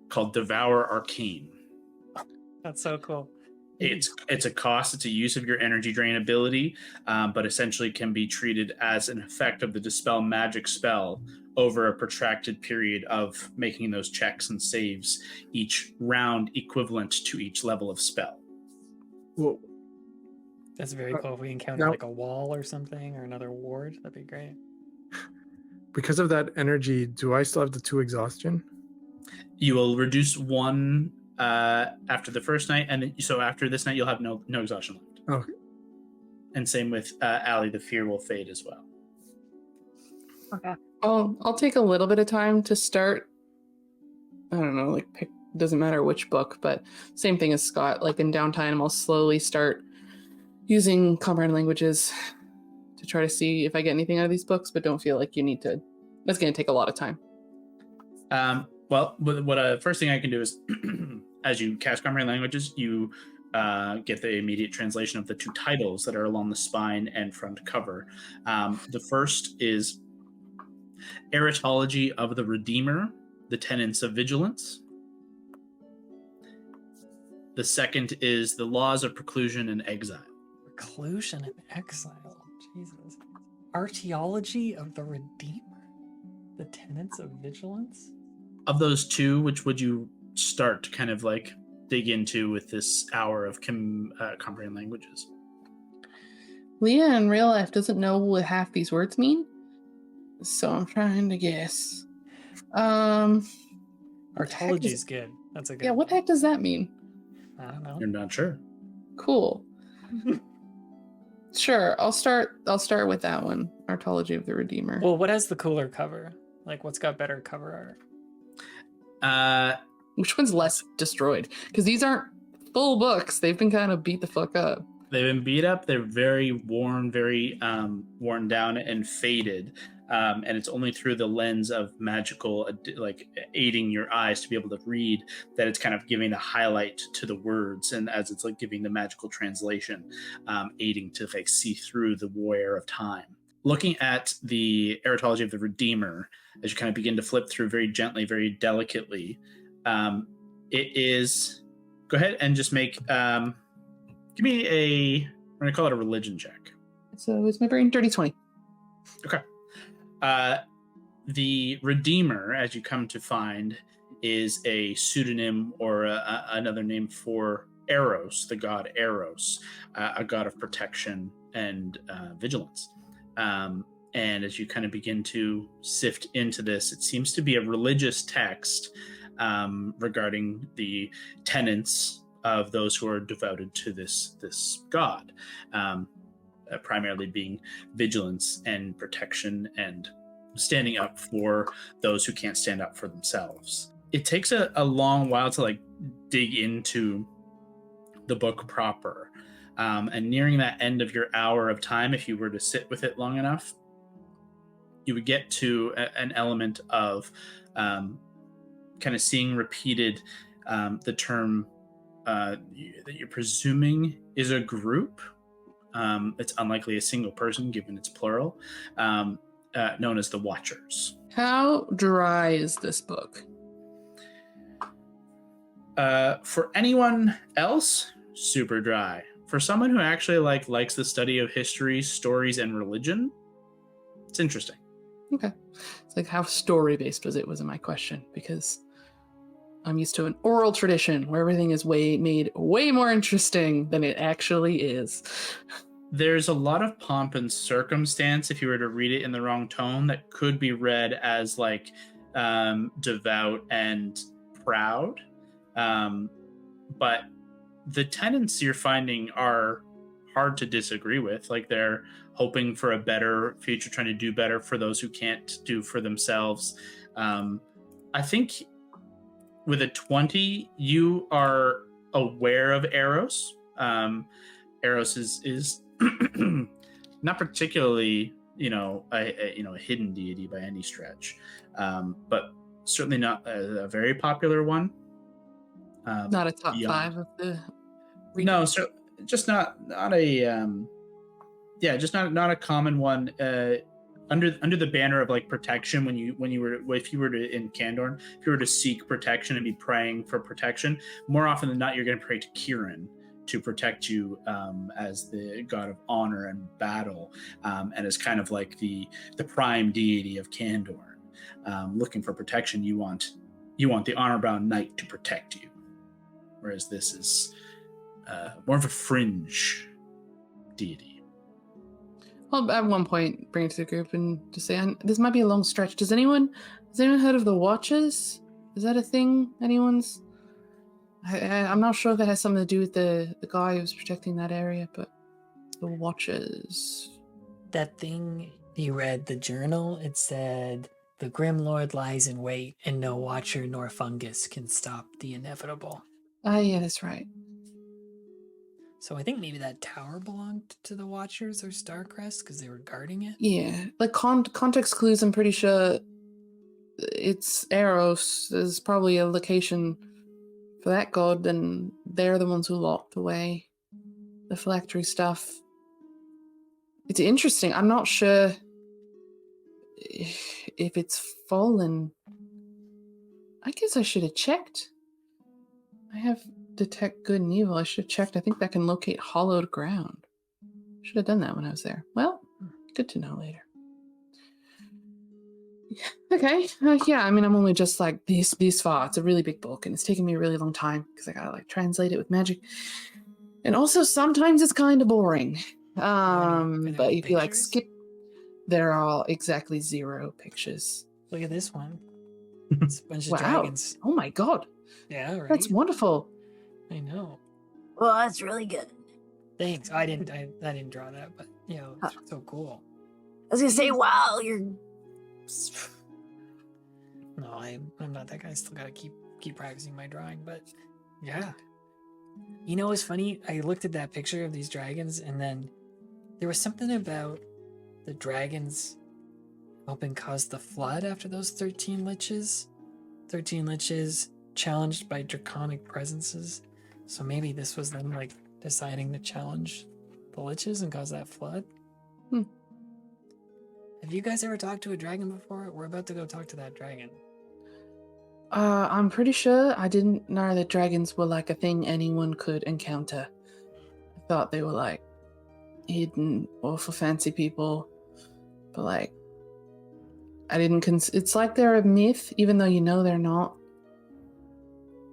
Called Devour Arcane. That's so cool. It's a cost. It's a use of your energy drain ability, but essentially can be treated as an effect of the Dispel magic spell over a protracted period of making those checks and saves each round equivalent to each level of spell. Whoa. That's very cool. If we encounter like a wall or something or another ward, that'd be great. Because of that energy, do I still have the 2 exhaustion? You will reduce 1 after the first night, and then, so after this night you'll have no exhaustion left. Okay. And same with Allie, the fear will fade as well. Okay. I'll take a little bit of time to start. I don't know, like pick. Doesn't matter which book, but same thing as Scott. Like in downtime, I'll slowly start using comprehend languages to try to see if I get anything out of these books. But don't feel like you need to. That's going to take a lot of time. Well, what first thing I can do is, as you cast comprehend languages, you get the immediate translation of the 2 titles that are along the spine and front cover. The first is Eritology of the Redeemer, the Tenets of Vigilance. The second is The Laws of Preclusion and Exile. Reclusion and exile. Jesus. Archaeology of the Redeemer? The Tenets of Vigilance? Of those 2, which would you start to kind of like dig into with this hour of comprehend languages? Leah in real life doesn't know what half these words mean, so I'm trying to guess. Archaeology is good. That's a good. Yeah, what the heck does that mean? I don't know. You're not sure. Cool. Sure, I'll start with that one. Archaeology of the Redeemer. Well, what has the cooler cover? Like, what's got better cover art? Which one's less destroyed? Because these aren't full books. They've been kind of beat the fuck up. They've been beat up. They're very worn, very worn down and faded. And it's only through the lens of magical, like aiding your eyes to be able to read, that it's kind of giving a highlight to the words, and as it's like giving the magical translation, aiding to like see through the wear of time. Looking at the Eritology of the Redeemer, as you kind of begin to flip through very gently, very delicately, it is. Go ahead and just make. Give me a. I'm going to call it a religion check. So it's my brain. Dirty 20. Okay. The Redeemer, as you come to find, is a pseudonym or another name for Eros, the god Eros, a god of protection and vigilance. And as you kind of begin to sift into this, it seems to be a religious text regarding the tenets of those who are devoted to this god. Primarily being vigilance and protection and standing up for those who can't stand up for themselves. It takes a long while to like dig into the book proper. And nearing that end of your hour of time, if you were to sit with it long enough, you would get to an element of kind of seeing repeated the term that you're presuming is a group. It's unlikely a single person, given it's plural, known as the Watchers. How dry is this book? For anyone else, super dry. For someone who actually likes the study of history, stories, and religion, it's interesting. Okay. It's like, how story-based was my question, because I'm used to an oral tradition where everything is made way more interesting than it actually is. There's a lot of pomp and circumstance if you were to read it in the wrong tone that could be read as like devout and proud. But the tenets you're finding are hard to disagree with. Like, they're hoping for a better future, trying to do better for those who can't do for themselves. I think with a 20, you are aware of Eros. Eros is not particularly, a hidden deity by any stretch, but certainly not a very popular one. Not a top 5 of the. No, so just not a just not a common one. Under the banner of like protection, if you were to in Candorne, if you were to seek protection and be praying for protection, more often than not, you're going to pray to Kieran to protect you as the god of honor and battle, and as kind of like the prime deity of Candorne. Looking for protection, you want the honor-bound knight to protect you, whereas this is more of a fringe deity. Well, at one point, bring it to the group and just say, this might be a long stretch. Has anyone heard of the Watchers? Is that a thing? Anyone's? I'm not sure if that has something to do with the guy who's protecting that area, but the Watchers. That thing you read, the journal, it said, "The Grim Lord lies in wait, and no watcher nor fungus can stop the inevitable." Yeah, that's right. So I think maybe that tower belonged to the Watchers or Starcrest because they were guarding it. Yeah, like context clues, I'm pretty sure it's Eros. There's probably a location for that god, and they're the ones who locked away the phylactery stuff. It's interesting. I'm not sure if it's fallen. I guess I should have checked. I have detect good and evil. I should have checked. I think that can locate hollowed ground. Should have done that when I was there. Well, good to know later. Okay. Yeah, I mean, I'm only just like this far. It's a really big book, and it's taken me a really long time because I gotta like translate it with magic. And also sometimes it's kind of boring. But if you like skip, there are exactly 0 pictures. Look at this one. It's a bunch of dragons. Oh my god. Yeah, right. That's wonderful. I know. Well, that's really good. Thanks. I didn't draw that, but it's so cool. I was gonna say, wow, you're. No, I'm not that guy. I still gotta keep practicing my drawing, but yeah. You know what's funny? I looked at that picture of these dragons, and then there was something about the dragons helping cause the flood after those 13 liches. 13 liches challenged by draconic presences. So maybe this was them like deciding to challenge the liches and cause that flood. Have you guys ever talked to a dragon before? We're about to go talk to that dragon. I'm pretty sure I didn't know that dragons were like a thing anyone could encounter. I thought they were like hidden or for fancy people, but like I didn't it's like they're a myth, even though they're not.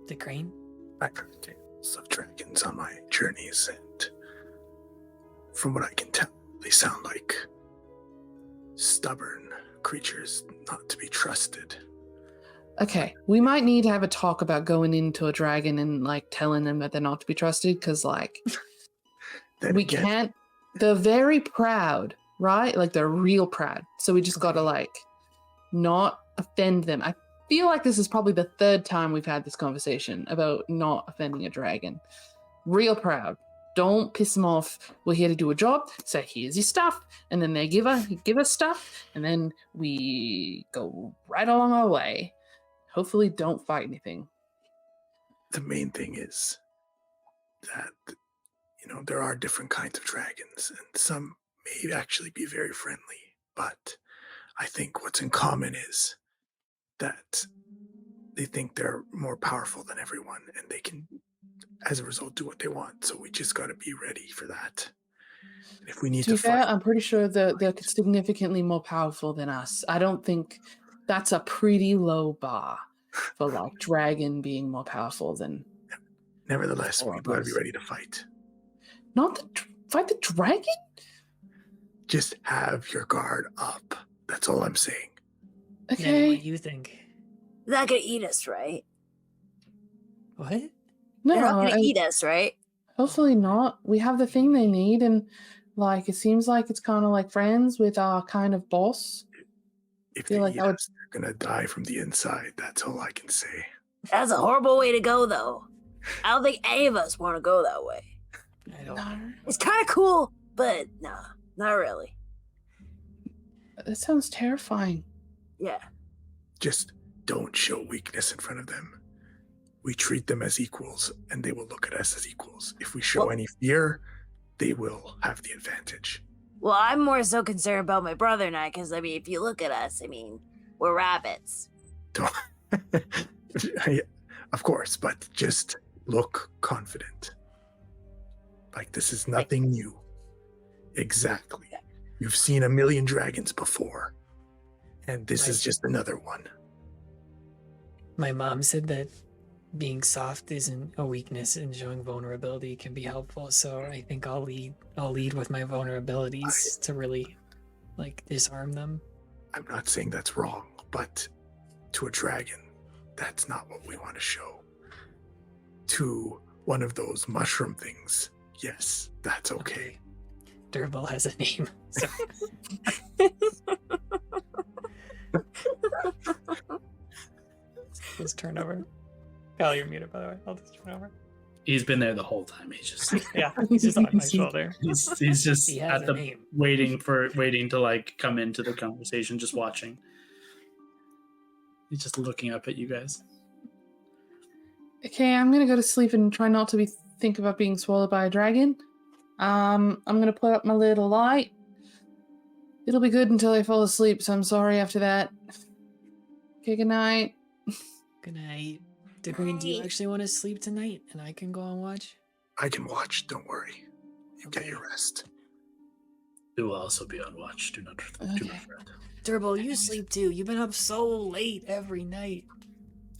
The crane? I've heard tales of dragons on my journeys, and from what I can tell, they sound like stubborn creatures not to be trusted. Okay, we might need to have a talk about going into a dragon and like telling them that they're not to be trusted, because like can't. They're very proud, right? Like they're real proud. So we just gotta like not offend them. I feel like this is probably the 3rd time we've had this conversation about not offending a dragon. Real proud. Don't piss them off. We're here to do a job. So here's your stuff. And then they give us stuff. And then we go right along our way. Hopefully don't fight anything. The main thing is that, there are different kinds of dragons, and some may actually be very friendly. But I think what's in common is that they think they're more powerful than everyone, and they can, as a result, do what they want. So we just got to be ready for that. And if we need To be to fair, fight, I'm pretty sure they're significantly more powerful than us. I don't think that's a pretty low bar for like dragon being more powerful than. nevertheless, Four we've of got to be us. ready to fight. Fight the dragon? Just have your guard up. That's all I'm saying. Nettie, Okay. what do you think? They're not gonna eat us, right? What? They're not No, gonna eat us, right? hopefully not. We have the thing they need, and like it seems like it's kind of like friends with our kind of boss. If Feel they like eat I would- us, they're going to die from the inside. That's all I can say. That's a horrible way to go, though. I don't think any of us want to go that way. I don't. No, It's kind of cool, but nah, not really. that sounds terrifying. Yeah. Just don't show weakness in front of them. We treat them as equals, and they will look at us as equals. If we show Well- any fear, they will have the advantage. Well, I'm more so concerned about my brother and I, because, I mean, if you look at us, I mean, we're rabbits. Don't. Of course, but just look confident. Like this is nothing new. Exactly. You've seen a million dragons before, and this is just another one. My mom said that being soft isn't a weakness and showing vulnerability can be helpful. So I think I'll lead with my vulnerabilities to really like disarm them. I'm not saying that's wrong, but to a dragon, that's not what we want to show. To one of those mushroom things, yes, that's okay. Durable has a name. So. Just turn over. Kyle, you're muted, by the way. I'll just turn over. He's been there the whole time. He's just Yeah, he's just on my shoulder. he's just He has at a the name. waiting to like come into the conversation, just watching. He's just looking up at you guys. Okay, I'm gonna go to sleep and try not to think about being swallowed by a dragon. I'm gonna put up my little light. It'll be good until I fall asleep, so I'm sorry after that. Okay, good night. Good night. Green, do you Night. actually want to sleep tonight? And I can go and watch? I can watch, don't worry. You get your rest. We will also be on watch. Do not Okay. fret. Durable, you sleep too. You've been up so late every night.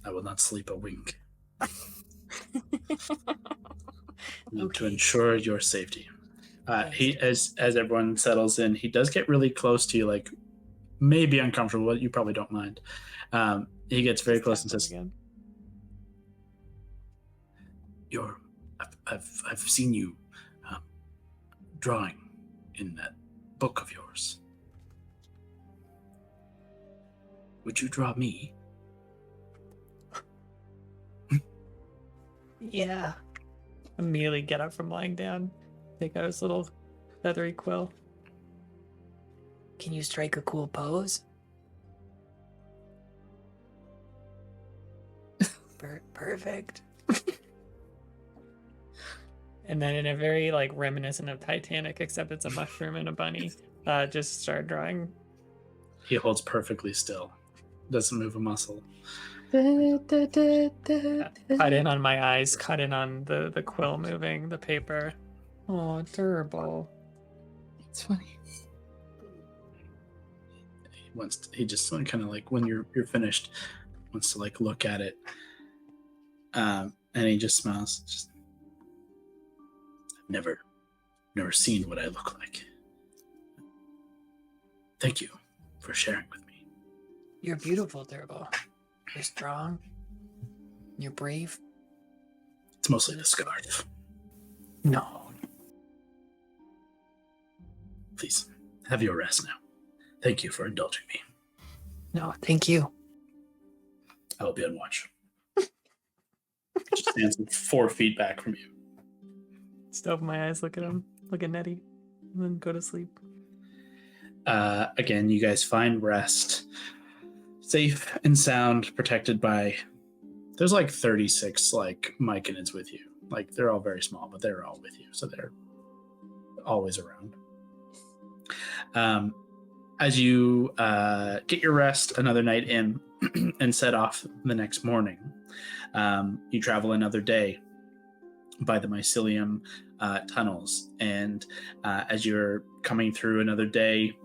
I will not sleep a wink. To Okay. ensure your safety. Thanks. He as everyone settles in, he does get really close to you, like maybe uncomfortable, but you probably don't mind. He gets very Just close and tap him says, again. I've seen you drawing in that book of yours. Would you draw me? Yeah. Immediately get up from lying down. Take out his little feathery quill. Can you strike a cool pose? Perfect. And then in a very like reminiscent of Titanic, except it's a mushroom and a bunny, just start drawing. He holds perfectly still. Doesn't move a muscle. Cut in on my eyes, cut in on the quill moving, the paper. Oh, durable. It's funny. He just kind of like when you're finished wants to like look at it. And he just smiles. Just, I've never seen what I look like. Thank you for sharing with me. You're beautiful, Durable. You're strong. You're brave. It's mostly the scarf. No. Please, have your rest now. Thank you for indulging me. No, thank you. I will be on watch. Just stands 4 feet back from you. Still open my eyes, look at him, look at Nettie, and then go to sleep. Again, you guys find rest. Safe and sound, protected by... There's like 36 like myconids with you. Like they're all very small, but they're all with you, so they're always around. As you get your rest another night in and set off the next morning, you travel another day by the mycelium tunnels. And as you're coming through another day,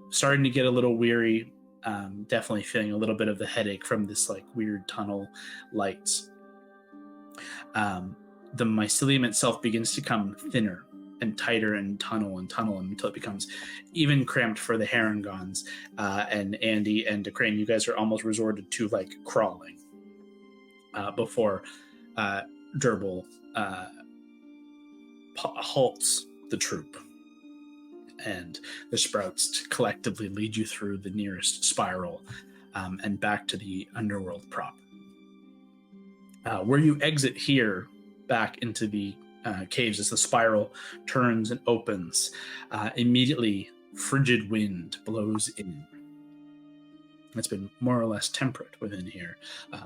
starting to get a little weary, definitely feeling a little bit of the headache from this like weird tunnel lights. The mycelium itself begins to come thinner and tighter and tunnel until it becomes even cramped for the Herringons. And Andy and DeCrane, you guys are almost resorted to like crawling before Durble halts the troop, and the sprouts collectively lead you through the nearest spiral and back to the underworld proper. Where you exit here back into the caves as the spiral turns and opens, immediately frigid wind blows in. It's been more or less temperate within here,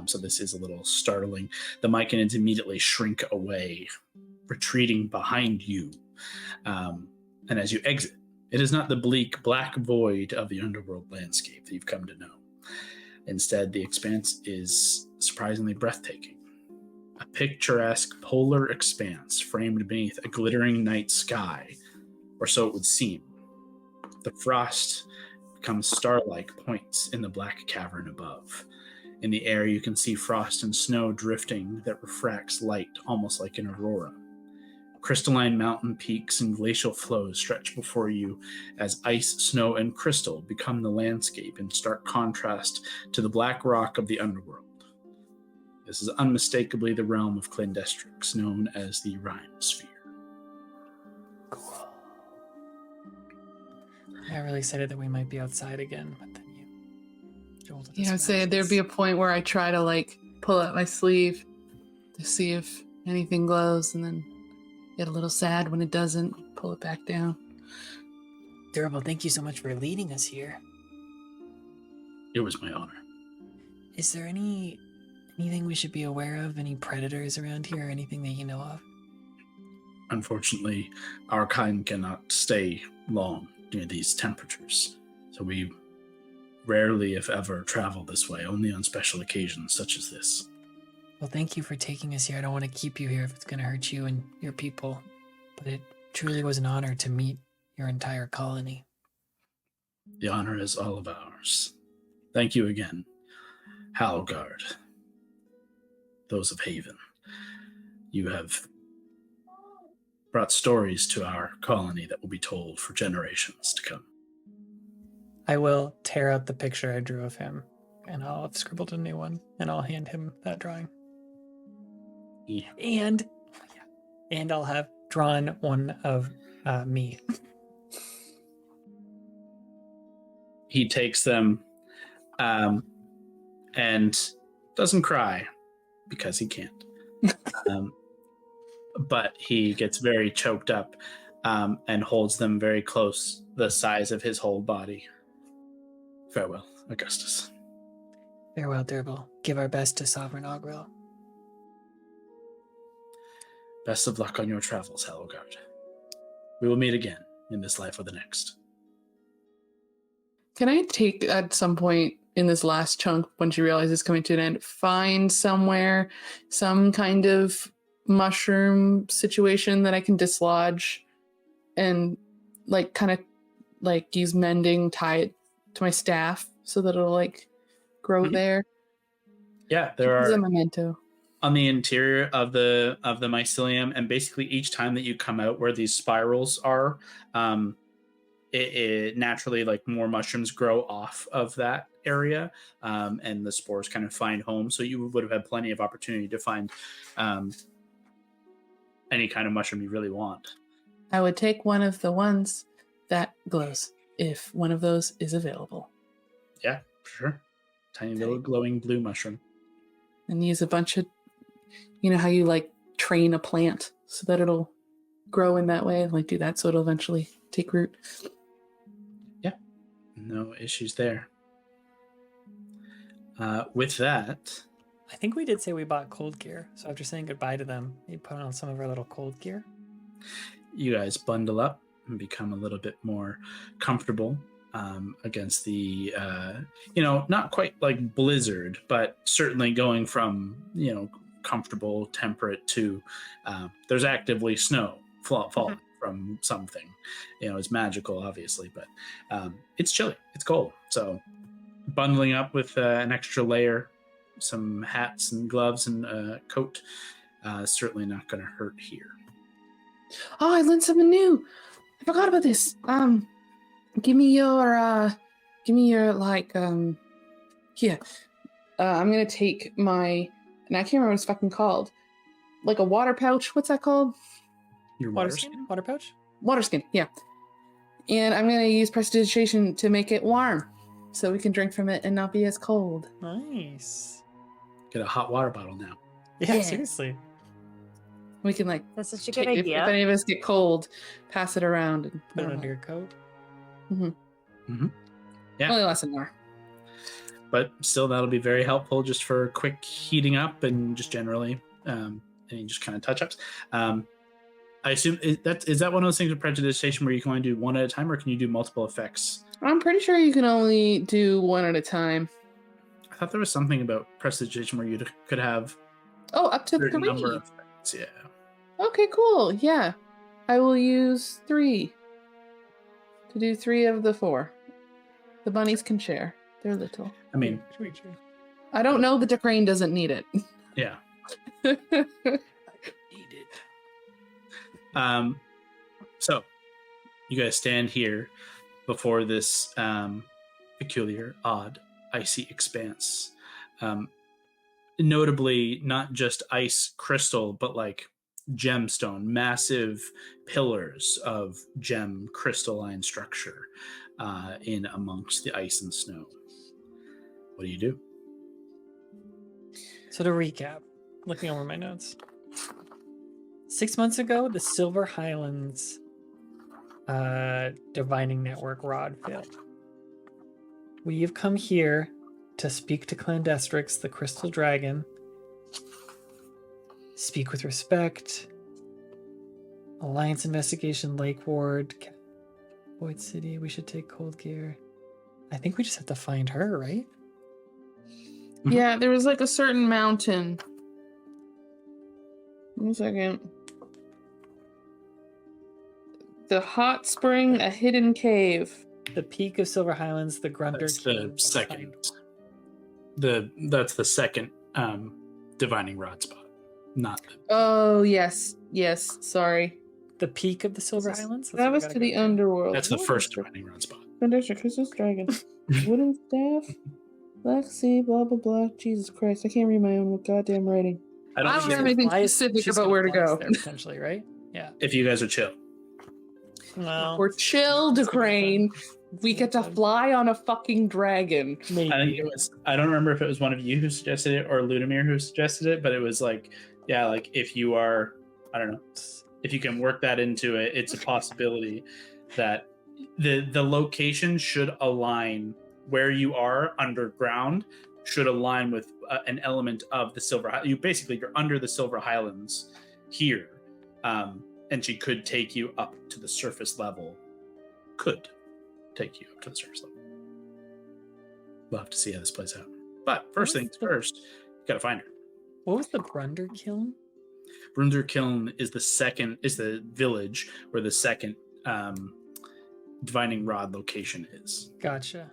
so this is a little startling. The myconids immediately shrink away, retreating behind you. And as you exit, it is not the bleak black void of the underworld landscape that you've come to know. Instead, the expanse is surprisingly breathtaking. A picturesque polar expanse framed beneath a glittering night sky, or so it would seem. The frost becomes star-like points in the black cavern above. In the air, you can see frost and snow drifting that refracts light almost like an aurora. Crystalline mountain peaks and glacial flows stretch before you as ice, snow, and crystal become the landscape in stark contrast to the black rock of the underworld. This is unmistakably the realm of Clandestryx, known as the Rime Sphere. Cool. I got really excited that we might be outside again, but then you jolted us Yeah, I would say there'd be a point where I try to like pull out my sleeve to see if anything glows, and then get a little sad when it doesn't. Pull it back down. Durable, thank you so much for leading us here. It was my honor. Is there anything we should be aware of? Any predators around here or anything that you know of? Unfortunately, our kind cannot stay long near these temperatures, so we rarely, if ever, travel this way, only on special occasions such as this. Well, thank you for taking us here. I don't want to keep you here if it's going to hurt you and your people, but it truly was an honor to meet your entire colony. The honor is all of ours. Thank you again, Halgard, those of Haven. You have brought stories to our colony that will be told for generations to come. I will tear out the picture I drew of him, and I'll have scribbled a new one, and I'll hand him that drawing. Yeah. And I'll have drawn one of me. He takes them and doesn't cry because he can't. But he gets very choked up and holds them very close, the size of his whole body. Farewell, Augustus. Farewell, Durble. Give our best to Sovereign Ogrel. Best of luck on your travels, Halgard. We will meet again in this life or the next. Can I take at some point in this last chunk, once you realize it's coming to an end, find somewhere some kind of mushroom situation that I can dislodge and like kind of like use mending, tie it to my staff so that it'll like grow there? Yeah, there It's are a memento. on the interior of the mycelium, and basically each time that you come out where these spirals are, it naturally, like, more mushrooms grow off of that area, and the spores kind of find home. So you would have had plenty of opportunity to find any kind of mushroom you really want. I would take one of the ones that glows if one of those is available. Yeah, sure. Tiny little glowing blue mushroom. And use a bunch of, you know how you like train a plant so that it'll grow in that way, like do that so it'll eventually take root. Yeah, no issues there. With that, I think we did say we bought cold gear, so after saying goodbye to them, we put on some of our little cold gear. you guys bundle up and become a little bit more comfortable against the, not quite like blizzard, but certainly going from, comfortable, temperate to there's actively snow falling from something. It's magical, obviously, but it's chilly. It's cold. So bundling up with an extra layer, some hats and gloves and a coat, certainly not going to hurt here. Oh, I learned something new. I forgot about this. Give me your here. I'm gonna take my, and I can't remember what it's fucking called. Like a water pouch. What's that called? Your Water water skin? Water pouch? Water skin, yeah. And I'm gonna use prestidigitation to make it warm, so we can drink from it and not be as cold. Nice. Get a hot water bottle now. Yeah, Yeah. seriously. We can That's such a good if idea. any of us get cold, pass it around and Put it under your coat. Yeah. Only lasts an hour. But still, that'll be very helpful just for quick heating up and just generally any just kind of touch-ups. I assume is that one of those things with prestidigitation where you can only do one at a time, or can you do multiple effects? I'm pretty sure you can only do one at a time. I thought there was something about prestidigitation where you could have Oh, up to a certain 3. number of effects. Yeah. Okay, cool. Yeah. I will use 3 to do 3 of the 4. The bunnies can share. They're little. I mean, Sweet. I don't know that the crane doesn't need it. yeah. Need it. So you guys stand here before this peculiar, odd, icy expanse. Notably, not just ice crystal, but like gemstone, massive pillars of gem crystalline structure in amongst the ice and snow. What do you do? So to recap, looking over my notes. 6 months ago, the Silver Highlands divining network rod failed. We have come here to speak to Clandestryx, the crystal dragon. Speak with respect. Alliance investigation, Lake Ward, Void City. We should take cold gear. I think we just have to find her, right? Yeah, there was like a certain mountain. 1 second. The hot spring, a hidden cave. The peak of Silver Highlands, the Grunder. That's the second. That's the second divining rod spot, not the. Oh, yes. Yes, sorry. The peak of the Silver Highlands. That's That what we was gotta to the go to. underworld. That's the What first is it? divining rod spot. Clandestryx, Christmas Dragon. Wooden staff. Black Sea, blah, blah, blah. Jesus Christ, I can't read my own goddamn writing. I I don't don't think have anything Flies- specific she's about gonna where to fly us go. there, potentially, right? Yeah. if you guys are chill. Well, We're chilled, It's gonna be Crane. fun. We get to fly on a fucking dragon. maybe. I think it was. I don't remember if it was one of you who suggested it or Ludomir who suggested it, but it was like, yeah, like if you are, I don't know, if you can work that into it, it's a possibility that the location should align where you are underground should align with an element of the Silver. You're under the Silver Highlands here, and she could take you up to the surface level. Could take you up to the surface level. We'll have to see how this plays out. But first things first, you gotta find her. What was the Brunder Kiln? Brunder Kiln is the village where the second divining rod location is. Gotcha.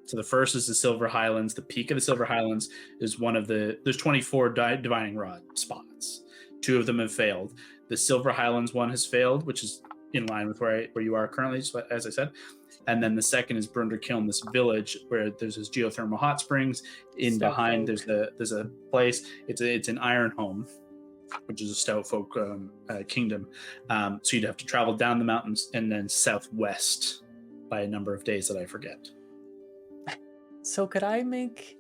So the first is the Silver Highlands. The peak of the Silver Highlands is there's 24 divining rod spots. 2 of them have failed. The Silver Highlands one has failed, which is in line with where you are currently, as I said. And then the second is Brunder Kiln, this village where there's this geothermal hot springs. Behind there's a place. It's an iron home, which is a stout folk kingdom. So you'd have to travel down the mountains and then southwest by a number of days that I forget. So could I make...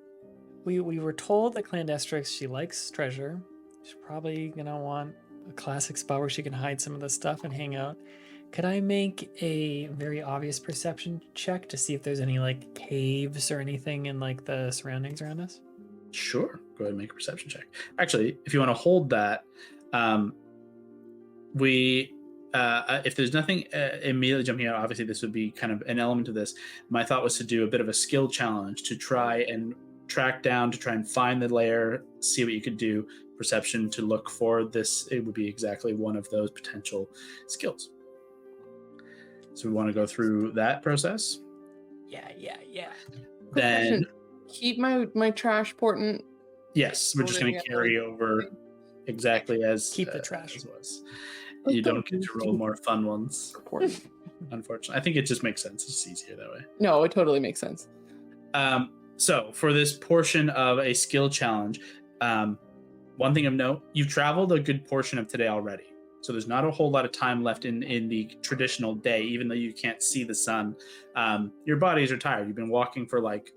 We were told that Clandestryx, she likes treasure. She's probably going to want a classic spot where she can hide some of the stuff and hang out. Could I make a very obvious perception check to see if there's any like caves or anything in like the surroundings around us? Sure. Go ahead and make a perception check. Actually, if you want to hold that, we if there's nothing immediately jumping out, obviously this would be kind of an element of this. My thought was to do a bit of a skill challenge to try and track down, to try and find the lair, see what you could do. Perception to look for this. It would be exactly one of those potential skills. So we want to go through that process. Yeah. Then keep my trash portent. yes, we're just going to carry over exactly as Keep the trash. as was. You don't get to roll more fun ones, unfortunately. I think it just makes sense. It's easier that way. No, it totally makes sense. So for this portion of a skill challenge, one thing of note, you've traveled a good portion of today already. So there's not a whole lot of time left in the traditional day, even though you can't see the sun. Your bodies are tired. You've been walking for like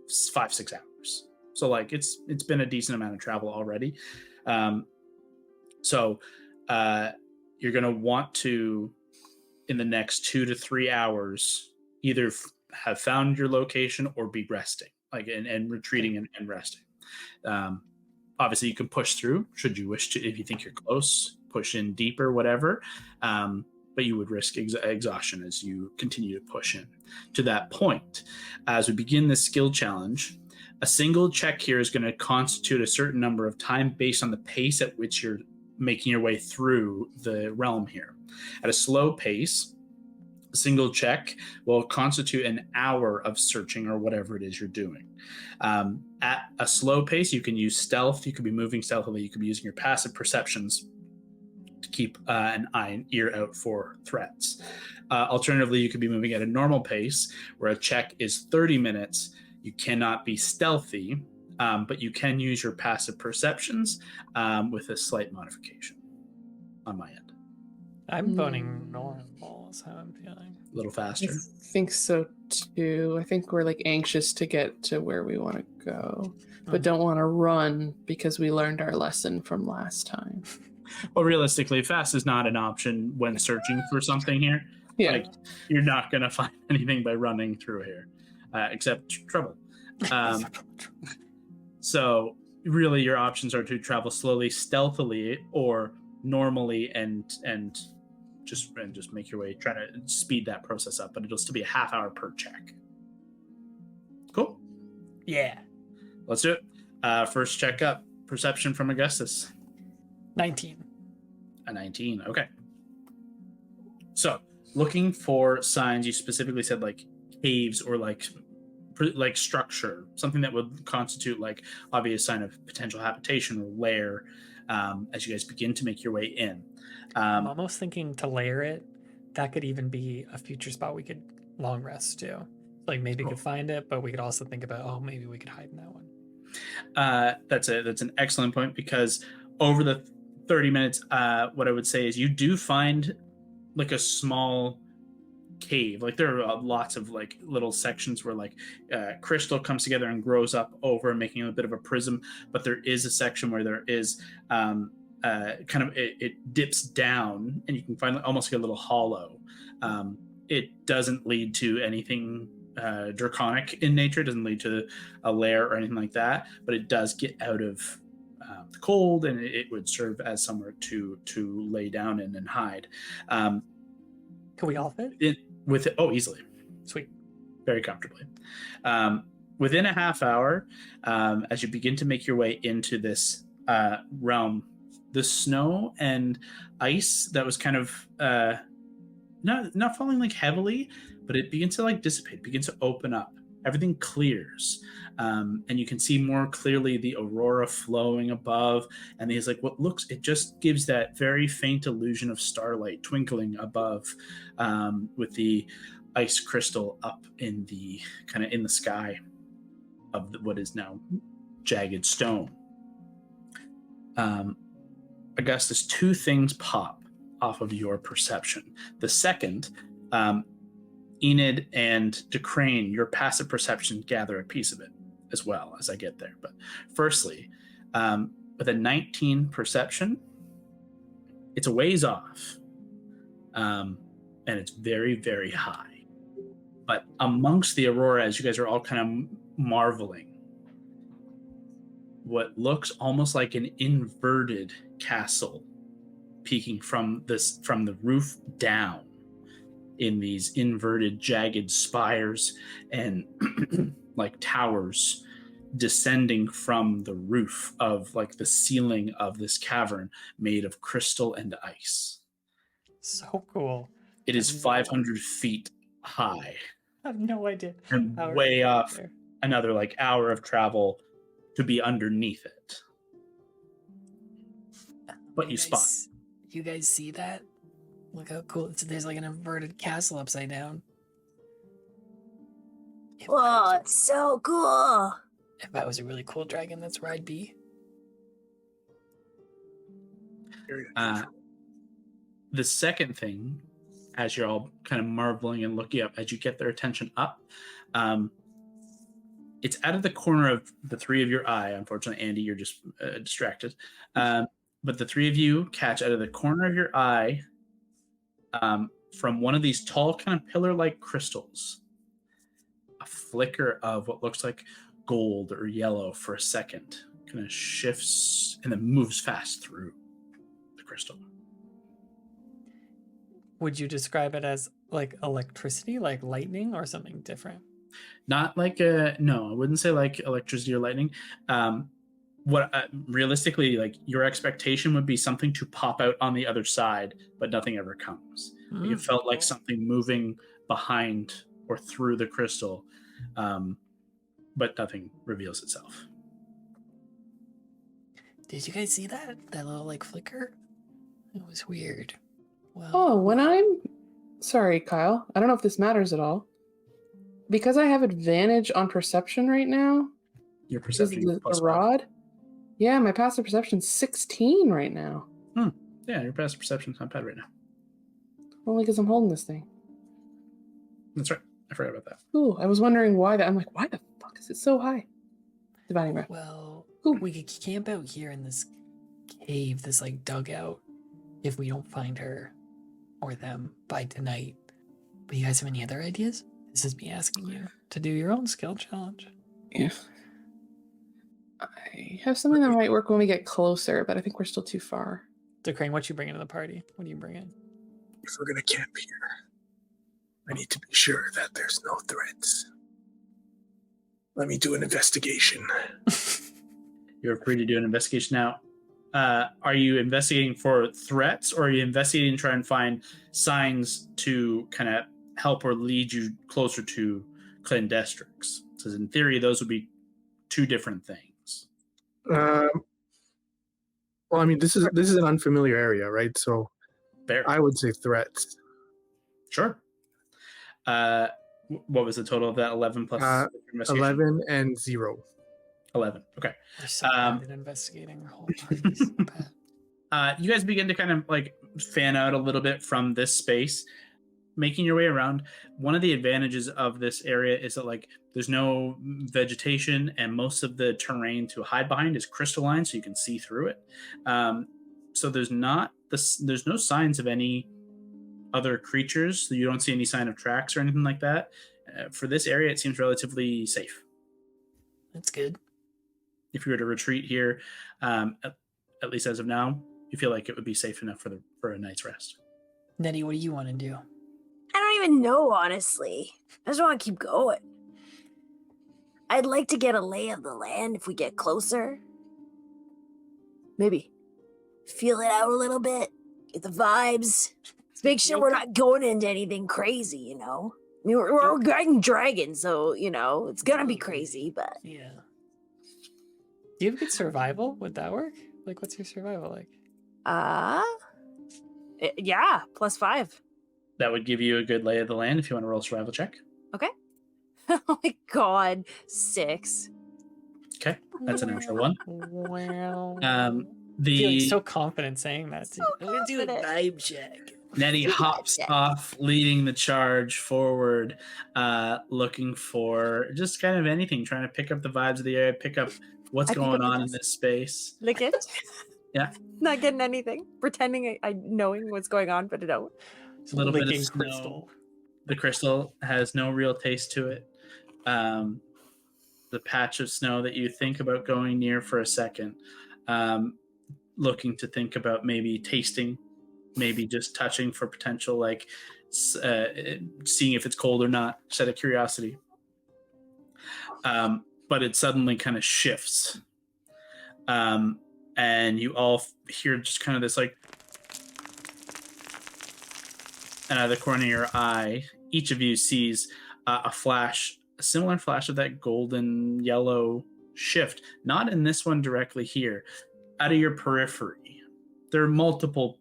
5-6 hours. So like it's been a decent amount of travel already. So you're going to want to, in the next 2 to 3 hours, either have found your location or be resting, like and retreating and resting. Obviously, you can push through should you wish to. If you think you're close, push in deeper, whatever. But you would risk exhaustion as you continue to push in. To that point, as we begin this skill challenge, a single check here is going to constitute a certain number of time based on the pace at which you're making your way through the realm here. At a slow pace, a single check will constitute an hour of searching or whatever it is you're doing. At a slow pace, you can use stealth. You could be moving stealthily. You could be using your passive perceptions to keep an eye and ear out for threats. Alternatively, you could be moving at a normal pace where a check is 30 minutes. You cannot be stealthy, but you can use your passive perceptions with a slight modification on my end. I'm voting normal is how I'm feeling. A little faster. I think so too. I think we're like anxious to get to where we want to go, but don't want to run because we learned our lesson from last time. Well, realistically, fast is not an option when searching for something here. Yeah. Like, you're not going to find anything by running through here, except trouble. So really your options are to travel slowly, stealthily, or normally and just make your way, try to speed that process up, but it'll still be a half hour per check. Cool. Yeah. Let's do it. First check up. Perception from Augustus. 19. A 19. Okay. So looking for signs, you specifically said like caves or like structure, something that would constitute like obvious sign of potential habitation or lair as you guys begin to make your way in. I'm almost thinking to layer it, that could even be a future spot we could long rest to. Like maybe we could find it, but we could also think about, oh, maybe we could hide in that one. That's an excellent point, because over the 30 minutes, what I would say is you do find like a small cave. Like there are lots of like little sections where like crystal comes together and grows up over, making a bit of a prism, but there is a section where there is kind of it dips down and you can find almost like a little hollow. It doesn't lead to anything draconic in nature. It doesn't lead to a lair or anything like that, but it does get out of the cold, and it would serve as somewhere to lay down in and hide. Can we all fit? Easily. Sweet. Very comfortably. Within a half hour, as you begin to make your way into this realm, the snow and ice that was kind of not falling like heavily, but it begins to like dissipate, begins to open up. Everything clears, and you can see more clearly the aurora flowing above, and there's like it just gives that very faint illusion of starlight twinkling above, with the ice crystal up in the kind of in the sky of what is now jagged stone. Augustus, two things pop off of your perception. The second, Enid and DeCrane, your passive perception gather a piece of it as well as I get there. But firstly, with a 19 perception, it's a ways off, and it's very, very high. But amongst the aurora, as you guys are all kind of marveling, what looks almost like an inverted castle peeking from the roof down in these inverted, jagged spires and like towers descending from the roof of like the ceiling of this cavern made of crystal and ice. So cool. It is 500 feet high. I have no idea. And way off another like hour of travel to be underneath it. But you spot. You guys see that? Look how cool. There's like an inverted castle upside down. Whoa, it's so cool. If I was a really cool dragon, that's where I'd be. The second thing, as you're all kind of marveling and looking up, as you get their attention up, it's out of the corner of the three of your eye. Unfortunately, Andy, you're just distracted. But the three of you catch out of the corner of your eye from one of these tall kind of pillar-like crystals a flicker of what looks like gold or yellow for a second. Kind of shifts and then moves fast through the crystal. Would you describe it as like electricity, like lightning, or something different? Not like no, I wouldn't say like electricity or lightning. What realistically, like your expectation would be something to pop out on the other side, but nothing ever comes. Like it felt like something moving behind or through the crystal, but nothing reveals itself. Did you guys see that little like flicker? It was weird. Well, Oh, sorry, Kyle. I don't know if this matters at all. Because I have advantage on perception right now. Your perception the rod. Yeah, my passive perception's 16 right now. Yeah, your passive perception's not bad right now. Only because I'm holding this thing. That's right. I forgot about that. Ooh, I was wondering why that. I'm like, why the fuck is it so high? Dividing breath. well, Ooh. we could camp out here in this cave, this like dugout, if we don't find her or them by tonight. But you guys have any other ideas? This is me asking you to do your own skill challenge. Yeah. I have something that might work when we get closer, but I think we're still too far. So, Crane, what you bringing to the party? What do you bring in? If we're gonna camp here, I need to be sure that there's no threats. Let me do an investigation. You're free to do an investigation now. Are you investigating for threats, or are you investigating to try and find signs to kind of help or lead you closer to Clandestryx? Because in theory, those would be two different things. Well, I mean, this is an unfamiliar area, right? So Fair. I would say threats. Sure. What was the total of that? 11 plus investigation? 11 and 0. 11. Okay. We're so bad at investigating our whole party. So bad. You guys begin to kind of like fan out a little bit from this space, making your way around. One of the advantages of this area is that like there's no vegetation, and most of the terrain to hide behind is crystalline, so you can see through it. So there's no signs of any other creatures. So you don't see any sign of tracks or anything like that. For this area, it seems relatively safe. That's good. If you were to retreat here, at least as of now, you feel like it would be safe enough for a night's rest. Nettie, what do you want to do? I don't even know, honestly. I just want to keep going. I'd like to get a lay of the land if we get closer.Maybe feel it out a little bit, get the vibes. Let's make sure we're not going into anything crazy, you know? I mean, we're guiding dragons, so, you know, it's gonna be crazy, but... Yeah. Do you have good survival? Would that work? Like, what's your survival like? Yeah, +5. That would give you a good lay of the land if you want to roll a survival check. Okay. Oh my god, 6. Okay, that's an natural one. Well, The feeling so confident saying that. So I'm gonna do a confident. vibe check. Nettie hops off, leading the charge forward, looking for just kind of anything, trying to pick up the vibes of the area, pick up what's going on in this space. Look it. Yeah. Not getting anything. Pretending I knowing what's going on, but I don't. It's a little bit of Licking snow. crystal. The crystal has no real taste to it. The patch of snow that you think about going near for a second, looking to think about maybe tasting maybe just touching for potential, like seeing if it's cold or not, just out of curiosity. But it suddenly kind of shifts. And you all hear just kind of this like, and out of the corner of your eye, each of you sees a flash, a similar flash of that golden yellow shift. Not in this one directly here, out of your periphery. There are multiple,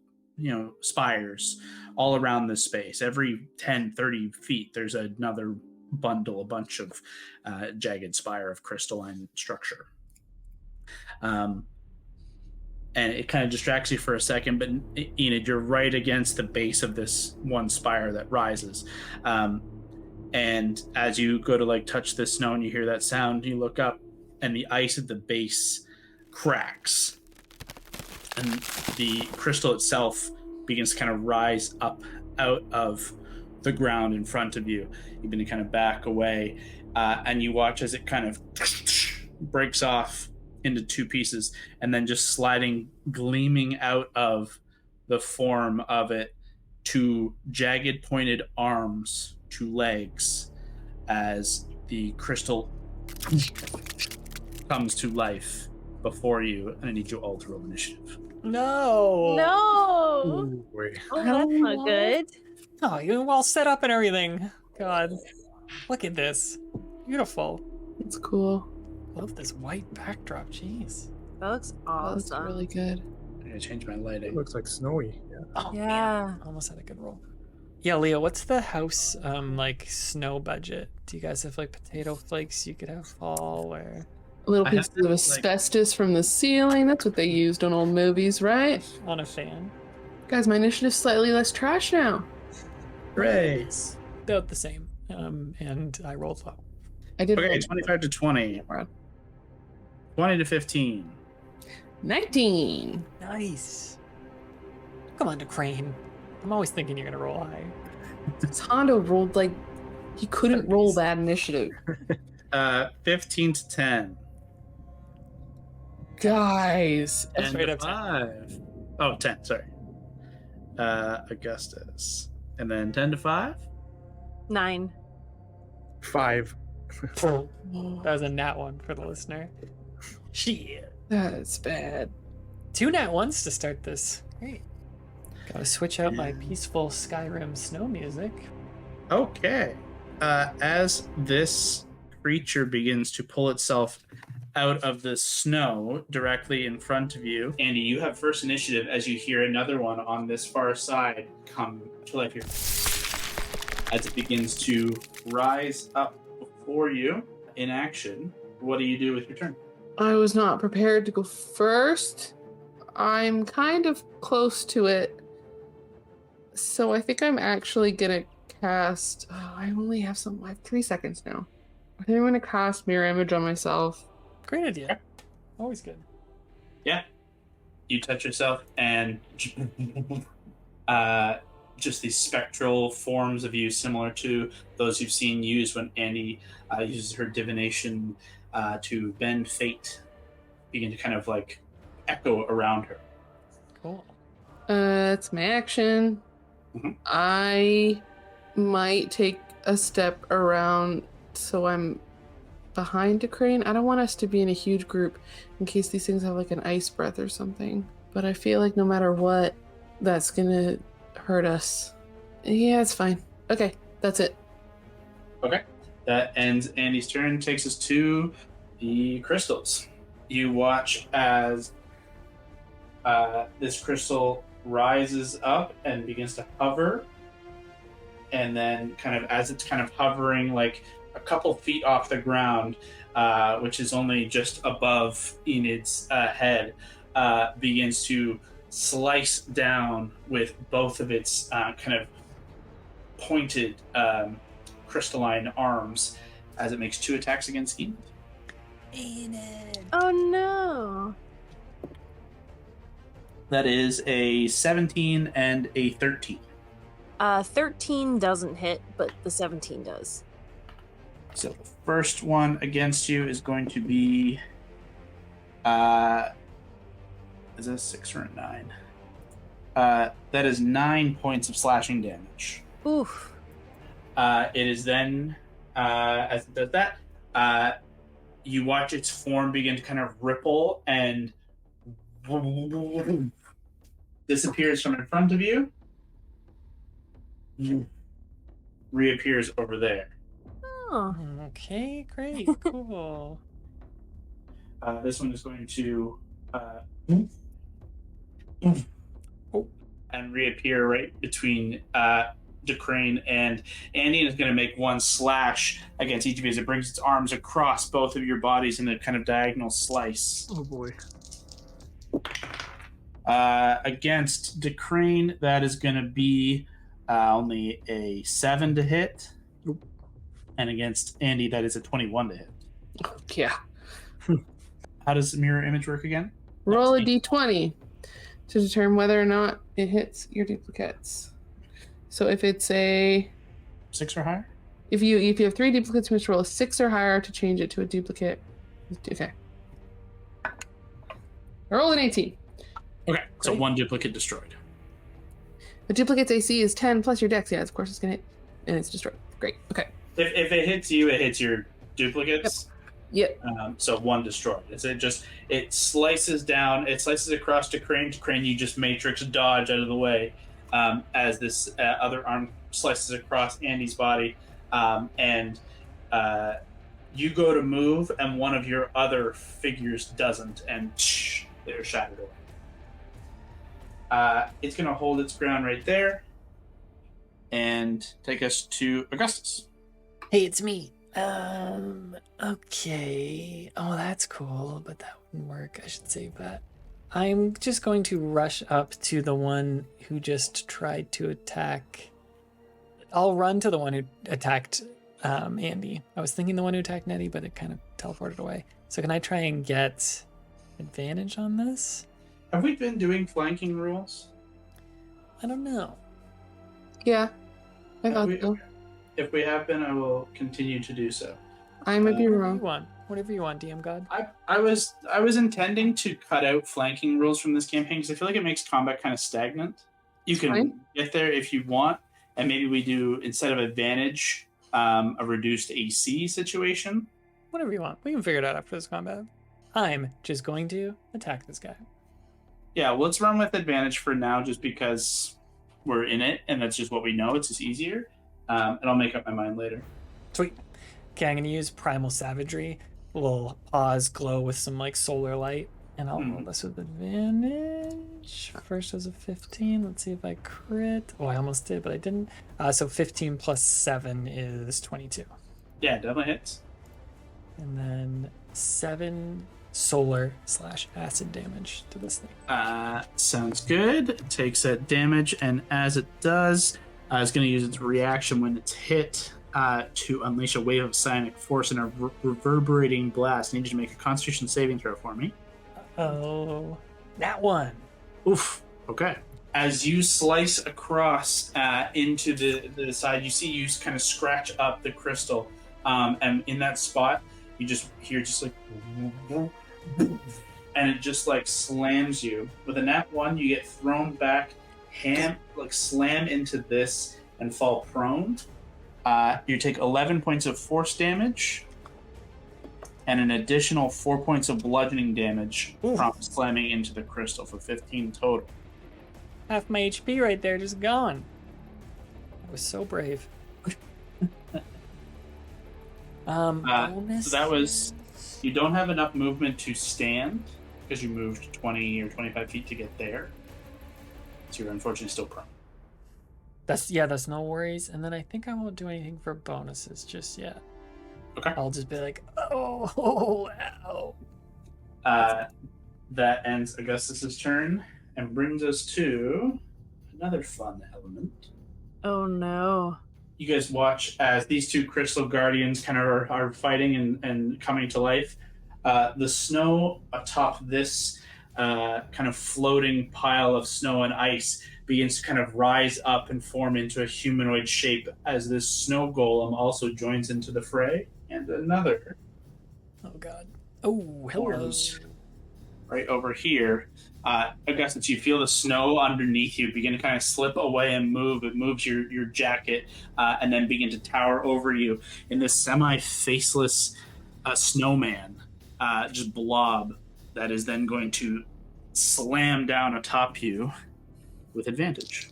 spires all around this space. Every 10, 30 feet, there's another bundle, a bunch of jagged spire of crystalline structure. And it kind of distracts you for a second, but Enid, you're right against the base of this one spire that rises. And as you go to like touch this snow and you hear that sound, you look up and the ice at the base cracks. And the crystal itself begins to kind of rise up out of the ground in front of you. You begin to kind of back away, and you watch as it kind of breaks off into two pieces, and then just sliding, gleaming out of the form of it, to jagged pointed arms, to legs, as the crystal comes to life before you. And I need you all to roll initiative. No. No. Ooh, wait. Oh, that's not good. Oh, you're all set up and everything. God, look at this. Beautiful. It's cool. Love this white backdrop. Jeez. That looks That's awesome. really good. I'm going to change my It lighting. looks like snowy. Yeah. Oh, Yeah. man. Almost had a good roll. Yeah, Leo, what's the house like snow budget? Do you guys have like potato flakes you could have fall, or Little I have pieces to, of asbestos from the ceiling. That's what they used on old movies, right? on a fan? Guys, my initiative's slightly less trash now. Hooray! It's about the same. And I rolled low. I did Okay, roll 25 to 20. 20 to 15. 19. Nice. Come on, Crane. I'm always thinking you're gonna roll high. Hondo rolled like he couldn't roll bad initiative. 15 to 10. Guys. That's 10 right to up 5. Oh, 10, sorry. Augustus. And then 10 to 5? 9. 5. That was a nat one for the listener. Shit. That's bad. 2 nat ones to start this. Great. Gotta switch out my peaceful Skyrim snow music. Okay. As this creature begins to pull itself out of the snow directly in front of you, Andy, you have first initiative as you hear another one on this far side come to life here. As it begins to rise up before you in action, what do you do with your turn? I was not prepared to go first. I'm kind of close to it. So I think I'm actually gonna cast. Oh, I only have I have 3 seconds now. I think I'm gonna cast Mirror Image on myself. Great idea. Always good. Yeah. You touch yourself and just these spectral forms of you similar to those you've seen used when Andy uses her divination to bend fate begin to kind of like echo around her. Cool. It's my action. Mhm. I might take a step around so I'm behind a crane. I don't want us to be in a huge group in case these things have like an ice breath or something. But I feel like no matter what, that's gonna hurt us. Yeah, it's fine. Okay, that's it. Okay. That ends Andy's turn, takes us to the crystals. You watch as this crystal rises up and begins to hover. And then kind of as it's kind of hovering like a couple feet off the ground, which is only just above Enid's head, begins to slice down with both of its kind of pointed crystalline arms as it makes 2 attacks against Enid. Enid. Oh no. That is a 17 and a 13. 13 doesn't hit, but the 17 does. So the first one against you is going to be is that a 6 or a 9? That is 9 points of slashing damage. Oof. It is then, as it does that, you watch its form begin to kind of ripple and disappears from in front of you, reappears over there. Oh. Okay, great, cool. This one is going to and reappear right between DeCrane and Andy, and is going to make one slash against each of you as it brings its arms across both of your bodies in a kind of diagonal slice. Oh boy. Against DeCrane, that is going to be only a 7 to hit. Nope. And against Andy, that is a 21 to hit. Yeah. How does mirror image work again? Roll a d20 to determine whether or not it hits your duplicates. So if it's a 6 or higher? if you have 3 duplicates, you must roll a 6 or higher to change it to a duplicate. Okay. Roll an 18. Okay, so Great. 1 duplicate destroyed. The duplicate's AC is 10 plus your dex. Yeah, of course it's gonna hit, and it's destroyed. Great. Okay. If it hits you, it hits your duplicates. Yep. So 1 destroyed. It slices down. It slices across to Crane. To Crane, you just matrix dodge out of the way as this other arm slices across Andy's body, and you go to move, and one of your other figures doesn't, and they're shattered away. It's going to hold its ground right there and take us to Augustus. Hey, it's me. Okay. Oh, that's cool, but that wouldn't work. I should save that. I'm just going to rush up to the one who just tried to attack. I'll run to the one who attacked Andy. I was thinking the one who attacked Nettie, but it kind of teleported away. So can I try and get advantage on this? Have we been doing flanking rules? I don't know. Yeah. I thought so. If we have been, I will continue to do so. I might be Whatever you wrong. want. Whatever you want, DM God. I was intending to cut out flanking rules from this campaign because I feel like it makes combat kind of stagnant. You It's can fine. get there if you want, and maybe we do, instead of advantage, a reduced AC situation. Whatever you want. We can figure it out after this combat. I'm just going to attack this guy. Yeah, well, let's run with advantage for now just because we're in it, and that's just what we know. It's just easier. And I'll make up my mind later. Sweet. Okay, I'm gonna use Primal Savagery. A little pause glow with some like solar light, and I'll roll this with advantage. First was a 15. Let's see if I crit. Oh, I almost did, but I didn't. So 15 plus 7 is 22. Yeah, definitely hits. And then 7 solar/acid damage to this thing. Sounds good. It takes that damage, and as it does, it's going to use its reaction when it's hit to unleash a wave of psionic force and a reverberating blast. I need you to make a Constitution saving throw for me. Oh, that one. Oof. Okay. As you slice across into the side, you see you kind of scratch up the crystal, and in that spot, you just hear just like, and it just like slams you. With a nat 1, you get thrown back, slam into this and fall prone. You take 11 points of force damage and an additional 4 points of bludgeoning damage from slamming into the crystal for 15 total. Half my HP right there just gone. I was so brave. Bonus. So that was, you don't have enough movement to stand because you moved 20 or 25 feet to get there. So you're unfortunately still prone. That's no worries. And then I think I won't do anything for bonuses just yet. Okay. I'll just be like, oh, ow. That ends Augustus's turn and brings us to another fun element. Oh no. You guys watch as these two crystal guardians kind of are fighting and coming to life. The snow atop this kind of floating pile of snow and ice begins to kind of rise up and form into a humanoid shape as this snow golem also joins into the fray. And another Oh, God. Oh, hello. forms right over here. Augustus, you feel the snow underneath you begin to kind of slip away and move. It moves your jacket and then begin to tower over you in this semi-faceless snowman, just blob that is then going to slam down atop you with advantage.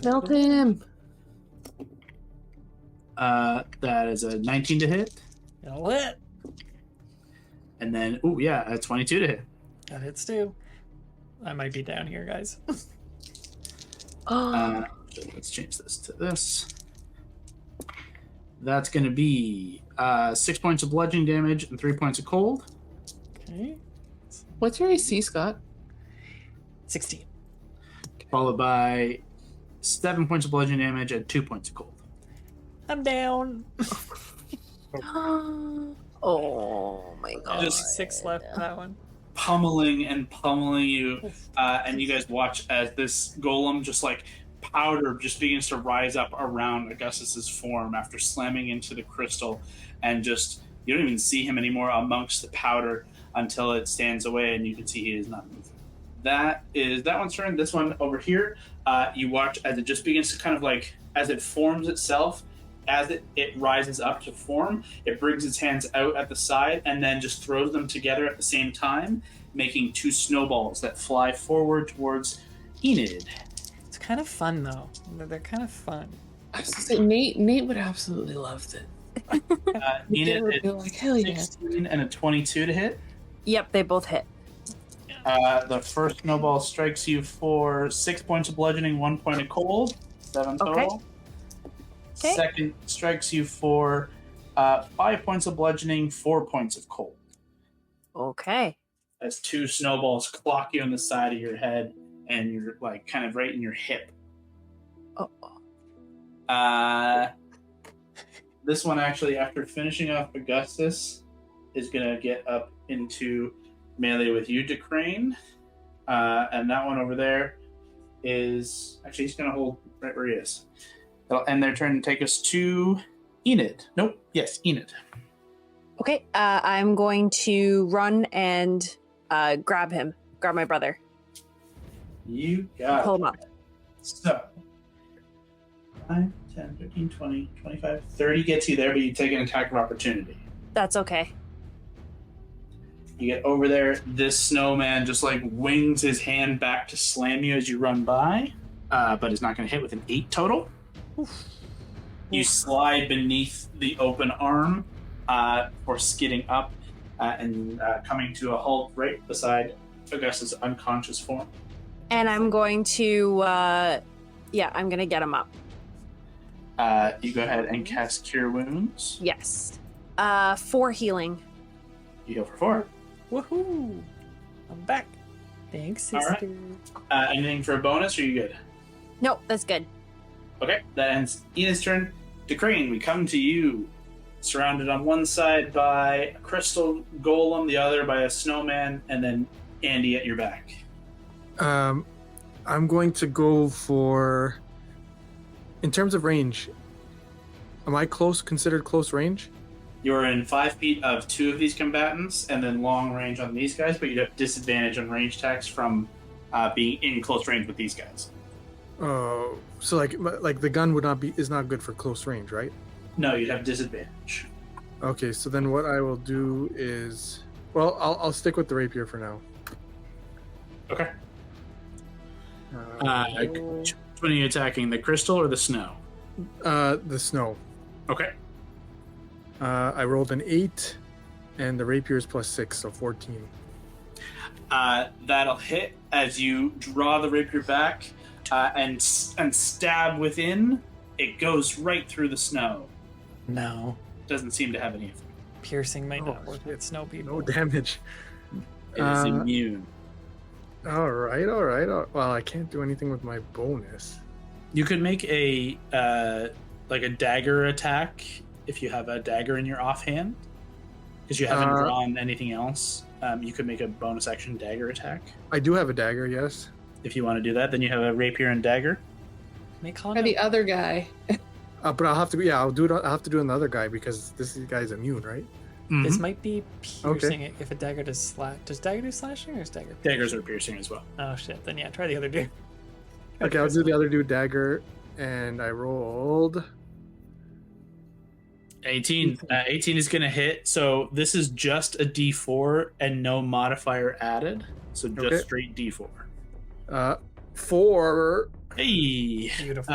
Melt him. That is a 19 to hit. That'll hit. And then, a 22 to hit. That hits too. I might be down here, guys. So let's change this to this. That's going to be 6 points of bludgeoning damage and 3 points of cold. Okay. What's your AC, Scott? 16. Followed by 7 points of bludgeoning damage and 2 points of cold. I'm down. Oh my god. Just 6 left for that one. Pummeling you, and you guys watch as this golem just like powder just begins to rise up around Augustus's form after slamming into the crystal, and just you don't even see him anymore amongst the powder until it stands away and you can see he is not moving. That is that one's turn. This one over here, you watch as it just begins to kind of like as it forms itself. As it rises up to form, it brings its hands out at the side and then just throws them together at the same time, making 2 snowballs that fly forward towards Enid. It's kind of fun, though. They're kind of fun. I was gonna say, Nate would absolutely love it. Enid would be hit like, hell yeah. 16 and a 22 to hit. Yep, they both hit. The first snowball strikes you for 6 points of bludgeoning, 1 point of cold, 7 total. Okay. Second strikes you for 5 points of bludgeoning, 4 points of cold. Okay. As 2 snowballs clock you on the side of your head, and you're like kind of right in your hip. Oh. This one actually, after finishing off Augustus, is gonna get up into melee with you, Decrane. And that one over there is actually he's gonna hold right where he is. That'll end their turn and take us to Enid. Nope. Yes, Enid. Okay, I'm going to run and grab my brother. You got Pull it. him up. So, 5, 10, 15, 20, 25, 30 gets you there, but you take an attack of opportunity. That's okay. You get over there, this snowman just like wings his hand back to slam you as you run by, but is not going to hit with an 8 total. You slide beneath the open arm for skidding up and coming to a halt right beside Augustus' unconscious form. And I'm going to, I'm going to get him up. You go ahead and cast Cure Wounds. Yes. 4 healing. You go for 4. Woohoo! I'm back. Thanks, sister. All right. Anything for a bonus, or are you good? Nope, that's good. Okay, that ends Enid's turn. Decrane, we come to you. Surrounded on one side by a crystal golem, the other by a snowman, and then Andy at your back. I'm going to go for... In terms of range, am I considered close range? You're in 5 feet of 2 of these combatants, and then long range on these guys, but you'd have disadvantage on range attacks from being in close range with these guys. Oh, so like the gun is not good for close range, right? No, you'd have disadvantage. Okay, so then what I will do is, well, I'll stick with the rapier for now. Okay. Which one are you attacking, the crystal or the snow? The snow. Okay. I rolled an 8, and the rapier is +6, so 14. That'll hit as you draw the rapier back and stab within. It goes right through the snow. No. Doesn't seem to have any effect. Piercing might not Oh, work with snow people. No damage. It is immune. All right. Well, I can't do anything with my bonus. You could make a dagger attack if you have a dagger in your offhand, because you haven't drawn anything else. You could make a bonus action dagger attack I do have a dagger, yes. if you want to do that. Then you have a rapier and dagger. Make Or the other guy. But I'll have to. Yeah, I'll do it. I'll have to do another guy because this guy's immune, right? This Mhm. might be piercing if a dagger does slash. Does dagger do slashing or is dagger piercing? Daggers are piercing as well. Oh shit, then yeah, try the other dude. Try Okay, I'll first do the one. other dude dagger, and I rolled 18. 18 is going to hit. So this is just a D4 and no modifier added. So just Okay. straight D4. 4. Beautiful.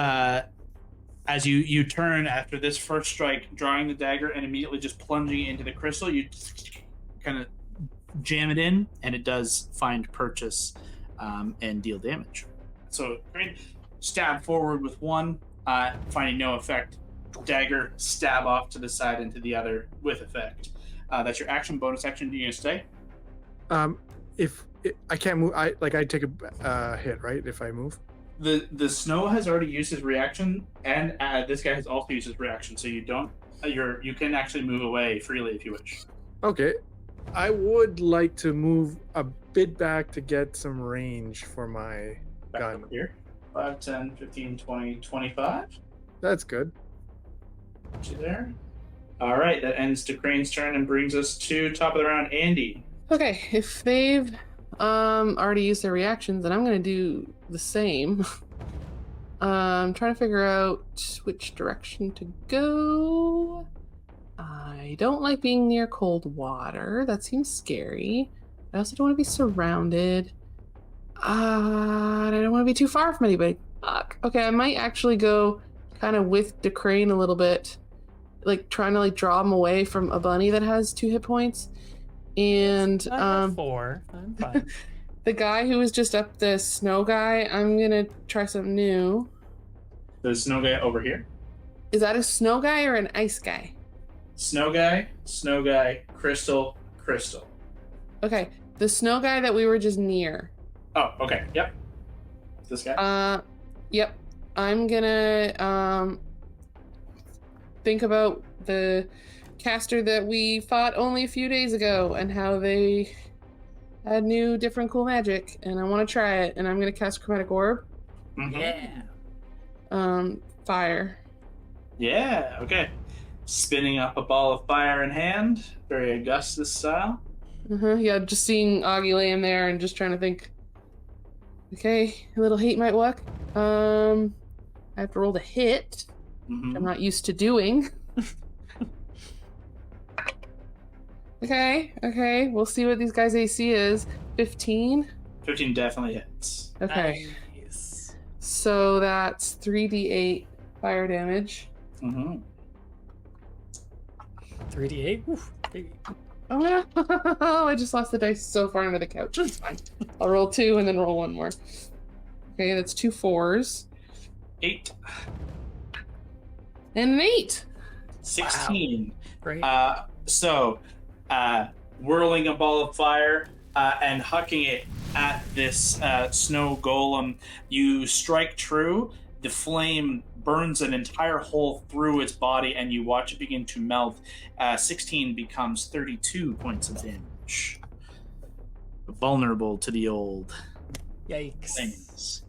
As you turn after this first strike, drawing the dagger and immediately just plunging it into the crystal, you kind of jam it in, and it does find purchase and deal damage. So Crane, stab forward with one, finding no effect. Dagger, stab off to the side into the other with effect. That's your action. Bonus action. Do you gonna stay? I can't move, I take a hit, right? If I move. The snow has already used his reaction, and this guy has also used his reaction. So you don't. You can actually move away freely if you wish. Okay. I would like to move a bit back to get some range for my Back gun. up here. 5, 10, 15, 20, 25. That's good. Put you there. All right, that ends to Crane's turn and brings us to top of the round, Andy. Okay, if they've already used their reactions, then I'm gonna do the same. I'm trying to figure out which direction to go. I don't like being near cold water. That seems scary. I also don't want to be surrounded. I don't want to be too far from anybody. Fuck. Okay, I might actually go kind of with DeCrane a little bit, like trying to like draw him away from a bunny that has 2 hit points. And I have 4. I'm fine. the guy who was just up the snow guy, I'm gonna try something new. The snow guy over here. Is that a snow guy or an ice guy? Snow guy, crystal. Okay, the snow guy that we were just near. Oh, okay. Yep. This guy. Yep. I'm gonna think about the caster that we fought only a few days ago and how they had new different cool magic, and I want to try it, and I'm gonna cast Chromatic Orb. Mhm. Yeah. Fire. Yeah. Okay. Spinning up a ball of fire in hand, very Augustus style. Yeah, just seeing Augie laying there and just trying to think. Okay, a little hate might work. I have to roll the hit, which I'm not used to doing. Okay, we'll see what these guys' AC is. 15. 15 definitely hits. Okay, Nice. so that's 3d8 fire damage. 3d8. Oof, baby. Oh no! I just lost the dice so far under the couch. It's fine. I'll roll 2 and then roll 1 more. Okay, that's 2 4s. 8. And an 8! 16. Great. Whirling a ball of fire and hucking it at this snow golem, you strike true. The flame burns an entire hole through its body, and you watch it begin to melt. 16 becomes 32 points of damage. Vulnerable to the old Yikes. things.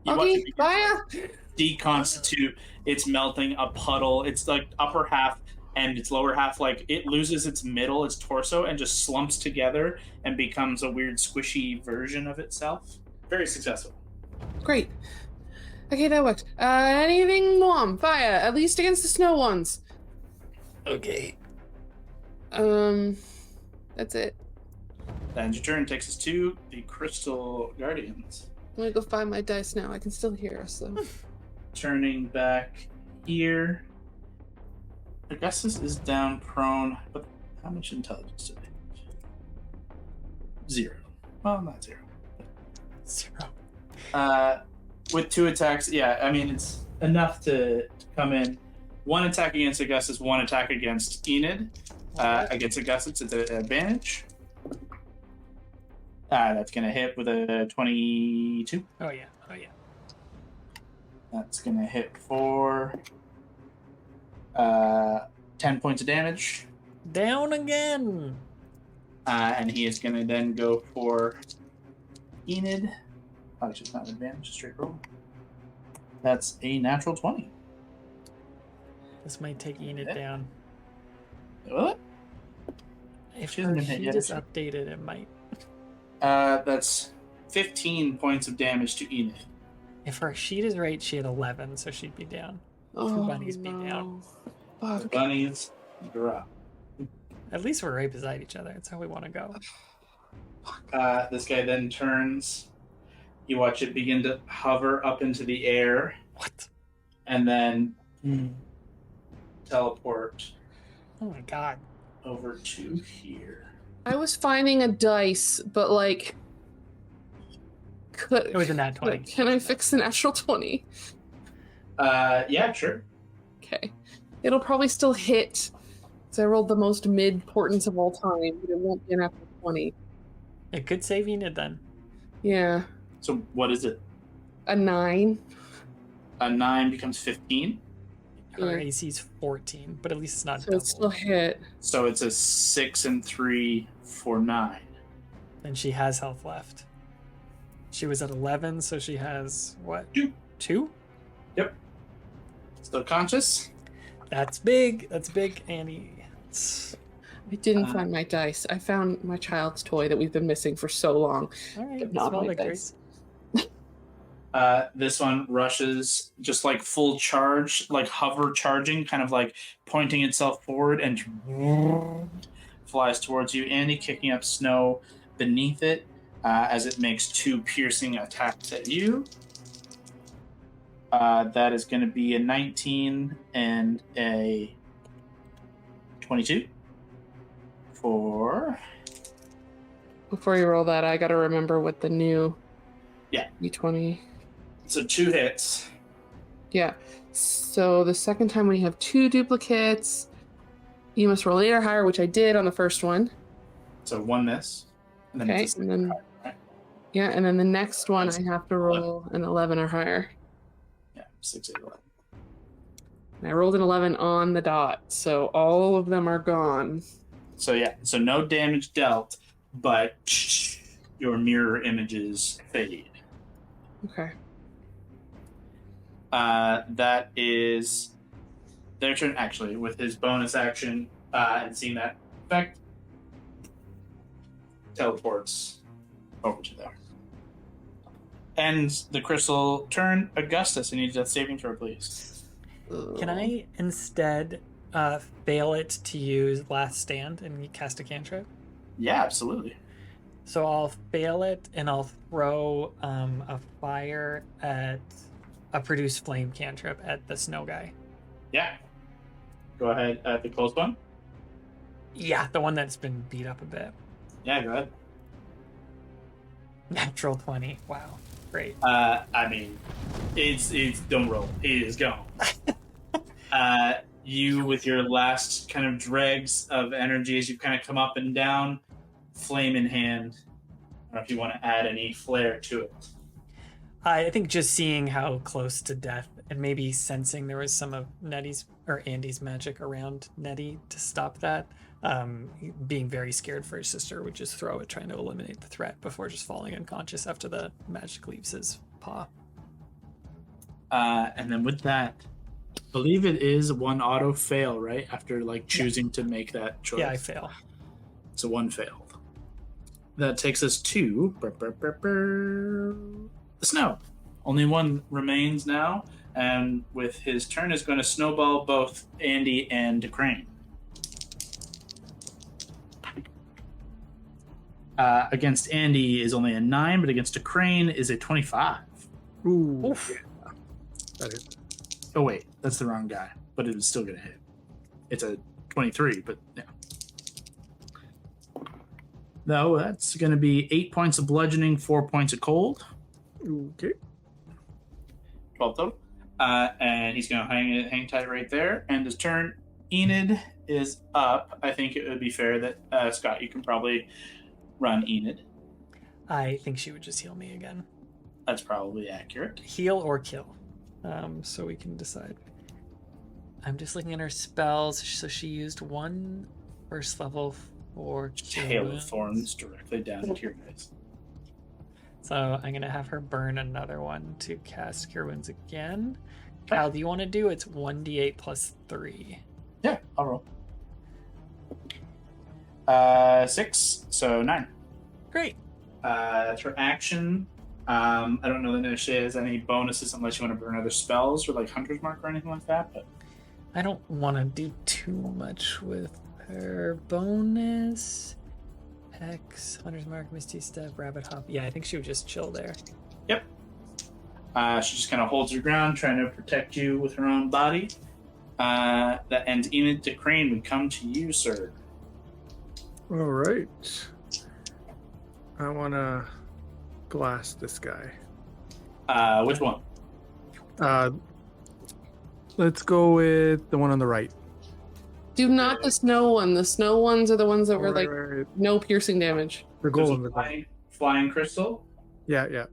You watch Okay, it begin fire! to deconstitute. It's melting a puddle. It's like upper half and its lower half, like it loses its middle, its torso, and just slumps together and becomes a weird squishy version of itself. Very successful. Great. Okay, that worked. Anything more? Fire, at least against the snow ones. Okay. That's it. Then your turn takes us to the Crystal Guardians. I'm gonna go find my dice now. I can still hear us, though. Turning back here. Augustus is down prone, but how much intelligence did they have? 0. Well, not 0. 0. With 2 attacks, yeah, I mean, it's enough to come in. 1 attack against Augustus, 1 attack against Enid. Against Augustus, it's an advantage. That's going to hit with a 22. Oh yeah. That's going to hit for 10 points of damage. Down again. And he is going to then go for Enid. Oh, it's just not an advantage, straight roll. That's a natural 20. This might take Enid Yeah. down. What? If She hasn't her been hit sheet yet, is has updated, it might. That's 15 points of damage to Enid. If her sheet is right, she had 11, so she'd be down. Oh, bunnies be down. Fuck. The bunnies drop. At least we're right beside each other. That's how we want to go. This guy then turns. You watch it begin to hover up into the air. What? And then teleport Oh my god. over to here. I was finding a dice, but like, It was a nat 20. can I fix the natural 20? Yeah, sure. Okay. It'll probably still hit. So I rolled the most mid portents of all time, but it won't be an natural 20. It could save Enid then. Yeah. So what is it? A 9. A 9 becomes 15. Her Yeah. AC is 14, but at least it's not So double. it's still hit. So it's a 6 and 3 for 9. And she has health left. She was at 11, so she has what? 2. 2? Yep. Still conscious? That's big. That's big, Annie. It's... I didn't find my dice. I found my child's toy that we've been missing for so long. All right, But not small my victories. dice. This one rushes just like full charge, like hover charging, kind of like pointing itself forward and flies towards you. Andy kicking up snow beneath it as it makes 2 piercing attacks at you. That is going to be a 19 and a 22 for... Before you roll that, I gotta remember what the new D20. So 2 hits. Yeah. So the second time when you have 2 duplicates, you must roll 8 or higher, which I did on the first one. So 1 miss. And then Okay, it's a and then right? yeah, and then the next one I have to roll an 11 or higher. Yeah, 6, 8, 11. And I rolled an 11 on the dot, so all of them are gone. So yeah, so no damage dealt, but your mirror images fade. Okay. That is their turn, actually, with his bonus action and seeing that effect, teleports over to there. Ends the crystal turn. Augustus, I need a death saving throw, please. Can I instead fail it to use Last Stand and cast a cantrip? Yeah, absolutely. So I'll fail it and I'll throw a fire at a produce flame cantrip at the snow guy. Yeah. Go ahead at the close one. Yeah, the one that's been beat up a bit. Yeah, go ahead. Natural 20. Wow. Great. I mean, it's don't roll. It is gone. You, with your last kind of dregs of energy as you kind of come up and down, flame in hand. I don't know if you want to add any flair to it. I think just seeing how close to death and maybe sensing there was some of Nettie's or Andy's magic around Nettie to stop that, being very scared for his sister, would just throw it, trying to eliminate the threat before just falling unconscious after the magic leaves his paw. And then with that, I believe it is 1 auto fail, right? After like choosing to make that choice. Yeah, I fail. So 1 failed. That takes us to the snow. Only 1 remains now, and with his turn is going to snowball both Andy and Crane. Against Andy is only a 9, but against a Crane is a 25. Ooh. Oof. Yeah. That is. Oh wait, that's the wrong guy, but it was still going to hit. It's a 23, but yeah. No, that's going to be 8 points of bludgeoning, 4 points of cold. Okay. 12 total. And he's going to hang tight right there. And his turn, Enid is up. I think it would be fair that, Scott, you can probably run Enid. I think she would just heal me again. That's probably accurate. Heal or kill. So we can decide. I'm just looking at her spells. So she used 1 first level for Hail of Thorns directly down into your face. So I'm going to have her burn another one to cast Cure Wounds again. Kyle, do you want to do? It's 1d8 plus 3. Yeah, I'll roll. 6, so 9. Great. That's her action. I don't know that she has any bonuses unless you want to burn other spells or like Hunter's Mark or anything like that. But I don't want to do too much with her bonus. Hex, Hunter's Mark, Misty Step, Rabbit Hop. Yeah, I think she would just chill there. Yep. She just kind of holds her ground, trying to protect you with her own body. That ends Enid to Crane. We come to you, sir. All right. I want to blast this guy. Which one? Let's go with the one on the right. Do not the snow one. The snow ones are the ones that were like Right. no piercing damage. The There's golden. a flying crystal. Yeah.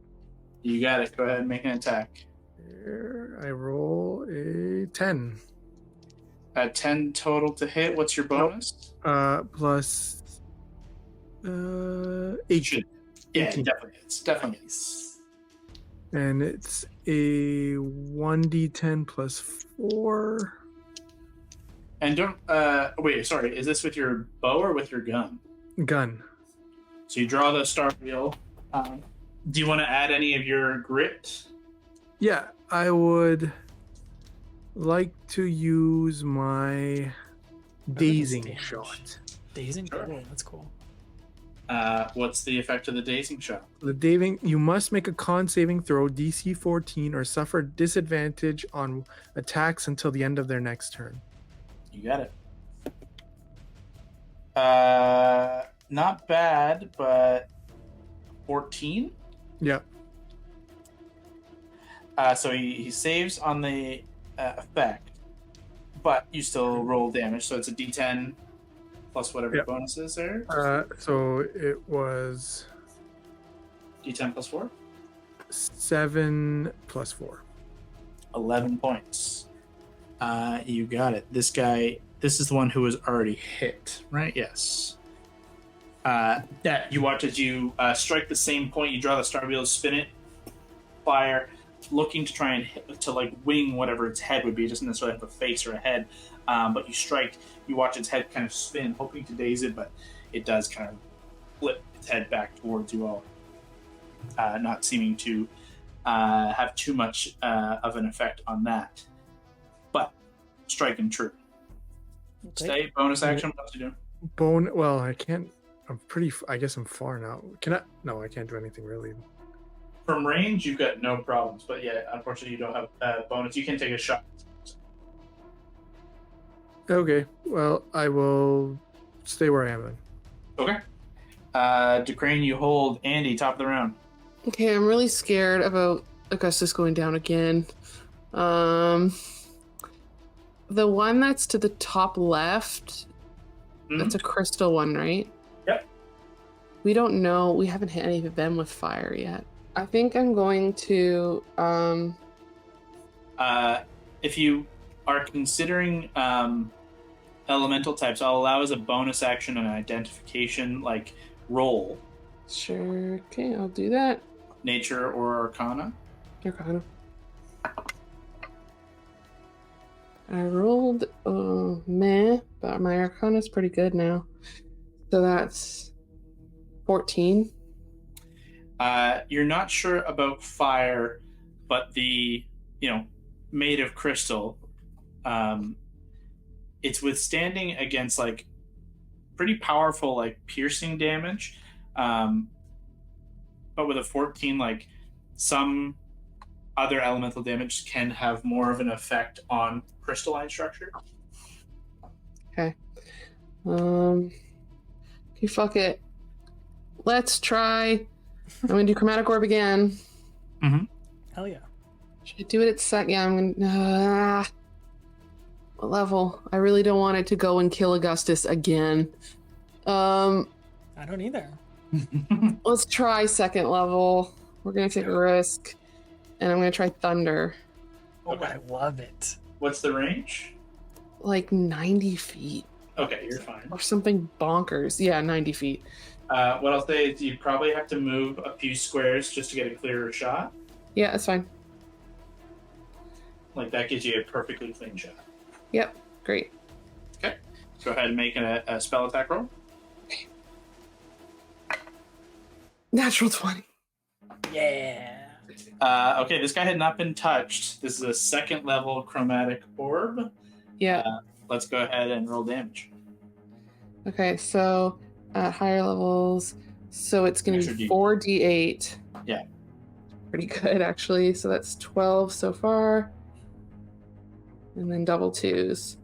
You got it. Go ahead and make an attack. Here, I roll a 10. 10 total to hit. What's your bonus? Plus 8. Yeah, 18. definitely hits. Definitely hits. And it's a 1d10 plus 4. And don't wait, sorry, is this with your bow or with your gun? Gun. So you draw the star wheel. Do you want to add any of your grit? Yeah, I would like to use my dazing damage. shot. Dazing? Sure. Cool, that's cool. What's the effect of the dazing shot? The dazing, you must make a con saving throw, DC 14, or suffer disadvantage on attacks until the end of their next turn. You got it. Not bad, but 14? Yeah. So he saves on the effect, but you still roll damage, so it's a d10 plus whatever Yep. bonus is there. So it was D10 plus 4? 7 plus 4. 11 points. You got it. This is the one who was already hit, right? Yes. Yeah, you watch as you strike the same point. You draw the star wheel, spin it, fire, looking to try and hit, to like wing whatever its head would be. It doesn't necessarily have a face or a head, but you strike. You watch its head kind of spin, hoping to daze it, but it does kind of flip its head back towards you all, not seeming to have too much of an effect on that. But striking true. Stay, bonus action, what else you do? Well, I can't. I guess I'm far now. Can I? No, I can't do anything really. From range, you've got no problems, but yeah, unfortunately, you don't have a bonus. You can take a shot. Okay, well, I will stay where I am then. Okay. DeCrane, you hold Andy, top of the round. Okay, I'm really scared about Augustus going down again. The one that's to the top left, that's a crystal one, right? Yep. We don't know. We haven't hit any of them with fire yet. I think I'm going to. If you are considering elemental types, I'll allow as a bonus action an identification, like roll. Sure. Okay, I'll do that. Nature or Arcana. Arcana. I rolled meh, but my Arcana's pretty good now. So that's 14. You're not sure about fire, but the made of crystal, it's withstanding against like pretty powerful like piercing damage, but with a 14, like some other elemental damage can have more of an effect on crystalline structure. Okay. Okay, fuck it. Let's try. I'm gonna do Chromatic Orb again. Hell yeah. Should I do it at second? Yeah, I'm gonna. What level? I really don't want it to go and kill Augustus again. I don't either. Let's try second level. We're gonna take a risk, and I'm gonna try Thunder. Oh, Okay. I love it. What's the range? Like 90 feet Okay, you're fine. or something bonkers. Yeah, 90 feet. What I'll say is you probably have to move a few squares just to get a clearer shot. Yeah, that's fine. Like that gives you a perfectly clean shot. Yep, great. Okay. Go ahead and make a spell attack roll. Natural 20. Yeah. Okay, this guy had not been touched. This is a second level chromatic orb. Yeah. Let's go ahead and roll damage. Okay, so higher levels. So it's going to Extra be D. 4d8. Yeah. Pretty good, actually. So that's 12 so far. And then double twos.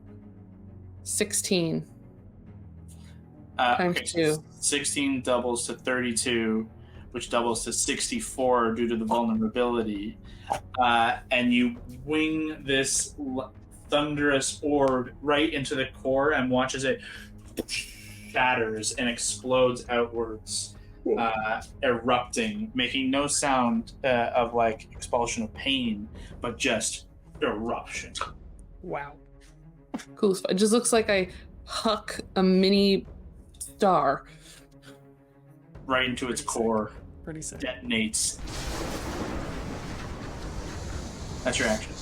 16. Times 2. So 16 doubles to 32, which doubles to 64 due to the vulnerability. And you wing this thunderous orb right into the core and watch as it shatters and explodes outwards, erupting, making no sound of like expulsion of pain, but just eruption. Wow. Cool. It just looks like I huck a mini star. Right into its core. Pretty sick. Detonates. That's your action.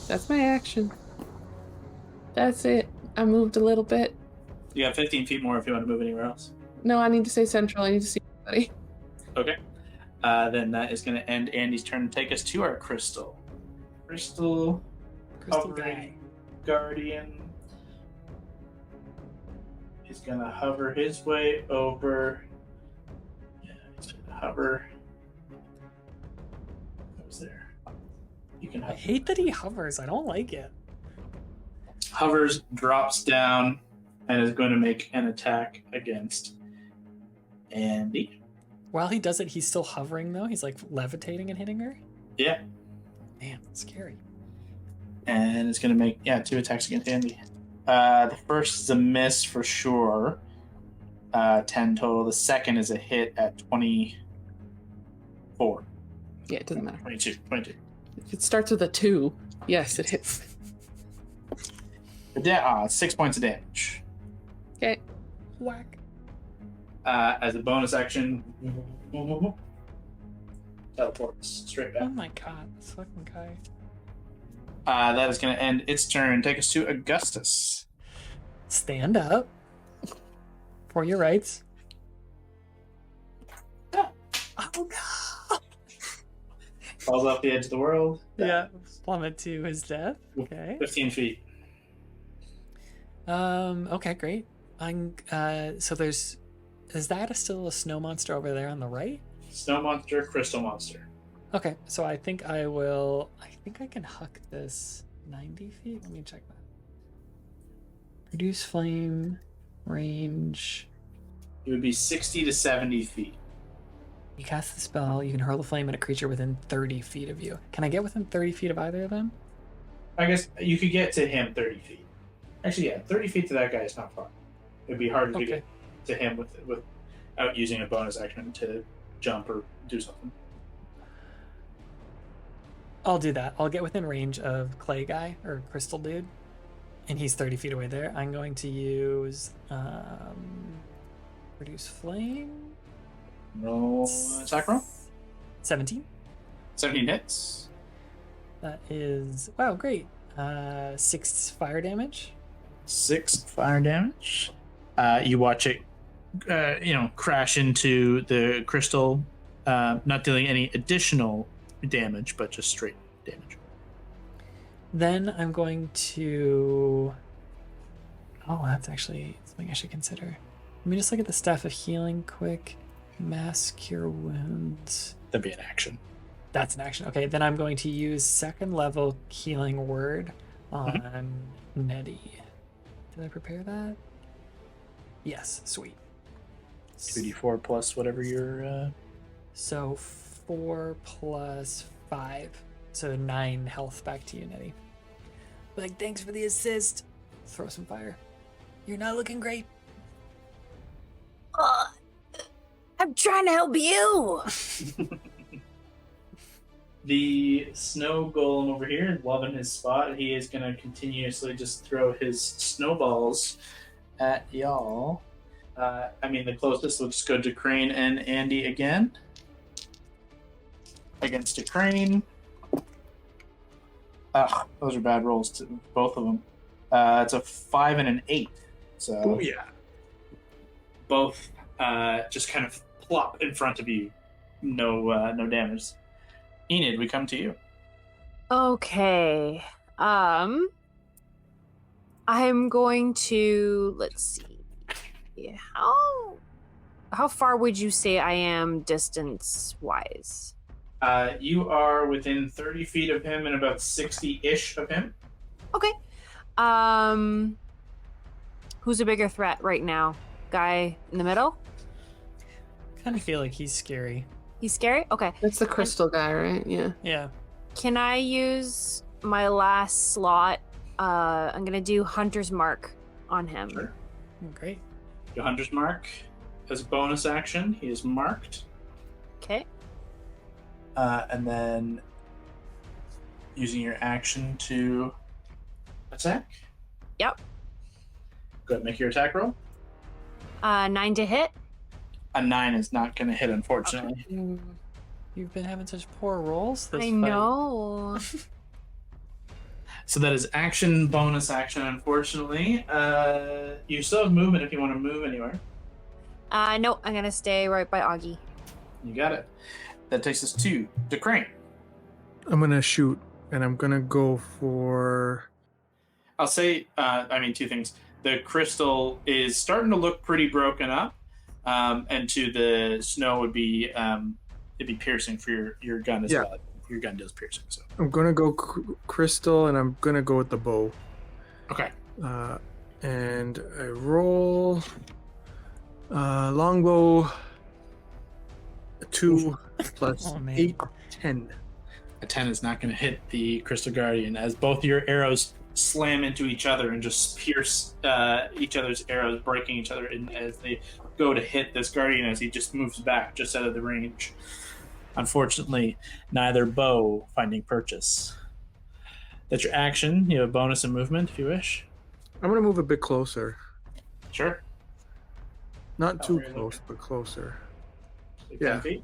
That's my action. That's it. I moved a little bit. You got 15 feet more if you want to move anywhere else. No, I need to stay central. I need to see everybody. Okay. Then that is going to end Andy's turn and take us to our crystal. Crystal guy. Guardian is going to hover his way over. Yeah, he's going to hover. What was there? You can I hover. hate that he hovers. I don't like it. Hovers, drops down, and is going to make an attack against Andy. While he does it, he's still hovering, though. He's like levitating and hitting her. Yeah. Man, that's scary. And it's going to make, 2 attacks against Andy. The first is a miss for sure. 10 total. The second is a hit at 24. Yeah, it doesn't matter. 22. If it starts with a 2, yes, it hits. 6 points of damage. Okay. Whack. As a bonus action, teleports straight Oh back. my god, this fucking guy. That is going to end its turn. Take us to Augustus. Stand up for your rights. Yeah. Oh no! Falls off the edge of the world. Yeah, plummet to his death. Okay. 15 feet. Okay, great. So there's, is that still a snow monster over there on the right? Snow monster, crystal monster. Okay, so I think I can huck this 90 feet. Let me check that. Reduce flame, range. It would be 60 to 70 feet. You cast the spell, you can hurl the flame at a creature within 30 feet of you. Can I get within 30 feet of either of them? I guess you could get to him 30 feet. Actually, 30 feet to that guy is not far. It'd be harder to get to him without using a bonus action to jump or do something. I'll do that. I'll get within range of Clay Guy or Crystal Dude, and he's 30 feet away there. I'm going to use reduce flame. Roll attack roll. 17. 17 hits. That is, wow, great. 6 fire damage. 6 fire damage. You watch it, crash into the crystal, not dealing any additional damage, but just straight damage. Then I'm going to... Oh, that's actually something I should consider. Let me just look at the Staff of Healing quick. Mass Cure Wounds. That'd be an action. That's an action. Okay, then I'm going to use second level Healing Word on Nettie. Did I prepare that? Yes, sweet. 2d4 plus whatever your... So 4 plus 5. So 9 health back to you, Nettie. Like, thanks for the assist. Throw some fire. You're not looking great. I'm trying to help you. The snow golem over here is loving his spot. He is going to continuously just throw his snowballs at y'all. The closest looks good to Crane and Andy again. Against a Crane. Those are bad rolls, to both of them. It's a 5 and an 8. So Oh, yeah. both just kind of plop in front of you. No damage. Enid, we come to you. Okay. I'm going to, let's see. How far would you say I am distance-wise? You are within 30 feet of him and about 60-ish of him. Okay. Who's a bigger threat right now? Guy in the middle? Kind of feel like he's scary. He's scary? Okay. That's the crystal guy, right? Yeah. Yeah. Can I use my last slot? I'm gonna do Hunter's Mark on him. Sure. Great. Your Hunter's Mark. As a bonus action, he is marked. Okay. And then using your action to attack. Yep. Go ahead, make your attack roll. 9 to hit. A 9 is not going to hit, unfortunately. You've been having such poor rolls this I fight. know. So that is action, bonus action, unfortunately. You still have movement if you want to move anywhere. No, I'm gonna stay right by Augie. You got it. That takes us to Crane. I'm gonna shoot, and I'm gonna go for. I'll say, two things. The crystal is starting to look pretty broken up, and to the snow would be it'd be piercing for your gun as well. Your gun does piercing, so. I'm gonna go crystal, and I'm gonna go with the bow. Okay. And I roll longbow 2 plus 8, 10. A 10 is not going to hit the Crystal Guardian as both your arrows slam into each other and just pierce each other's arrows, breaking each other as they go to hit this Guardian as he just moves back just out of the range. Unfortunately, neither bow finding purchase. That's your action. You have a bonus in movement if you wish. I'm gonna move a bit closer. Sure. Not too close, but closer. Like Yeah. 10 feet?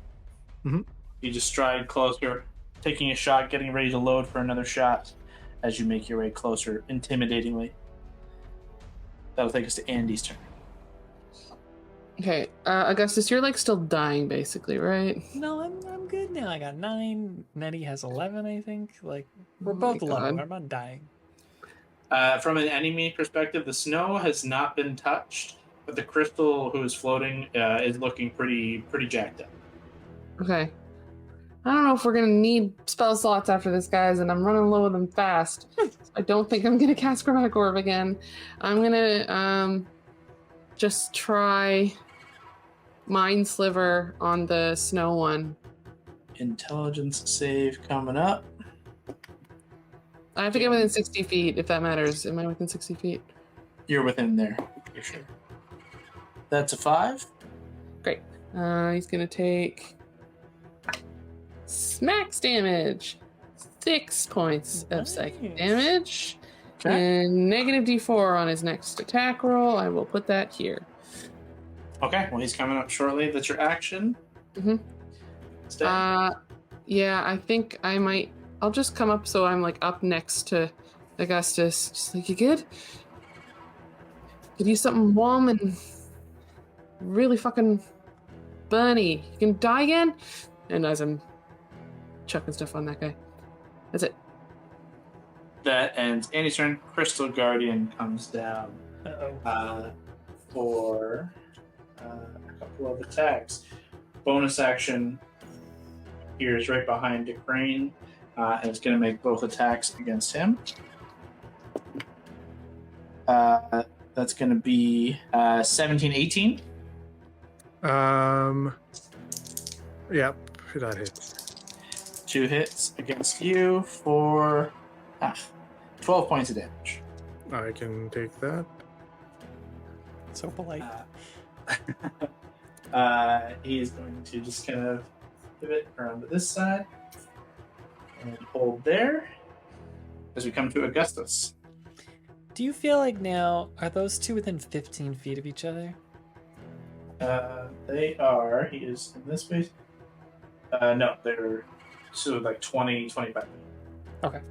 Mm-hmm. You just stride closer, taking a shot, getting ready to load for another shot as you make your way closer, intimidatingly. That'll take us to Andy's turn. Okay, Augustus, you're like still dying, basically, right? No, I'm good now. I got 9. Nettie has 11, I think. Like, we're Oh both my low. God. I'm not dying. From an enemy perspective, the snow has not been touched, but the crystal who is floating is looking pretty jacked up. Okay. I don't know if we're gonna need spell slots after this, guys, and I'm running low with them fast. I don't think I'm gonna cast Chromatic Orb again. I'm gonna just try Mind Sliver on the snow one. Intelligence save coming up. I have to get within 60 feet, if that matters. Am I within 60 feet? You're within there, for sure. That's a 5. Great. He's gonna take smacks damage. 6 points of psychic damage. Okay. And negative D4 on his next attack roll. I will put that here. Okay, well, he's coming up shortly. That's your action. Mm-hmm. Stay. Yeah, I think I might. I'll just come up so I'm like up next to Augustus. Just like, you good? Could use something warm and really fucking burny. You can die again? And as I'm chucking stuff on that guy. That's it. That ends Andy's turn. Crystal Guardian comes down for a couple of attacks. Bonus action here is right behind Crane, and it's going to make both attacks against him. That's going to be 17, 18. Yep, that hits. 2 hits against you for 12 points of damage. I can take that. So polite. He is going to just kind of pivot around to this side and hold there as we come to Augustus. Do you feel like now, are those two within 15 feet of each other? They are. He is in this space. No, they're so like 20, 25 feet. Okay.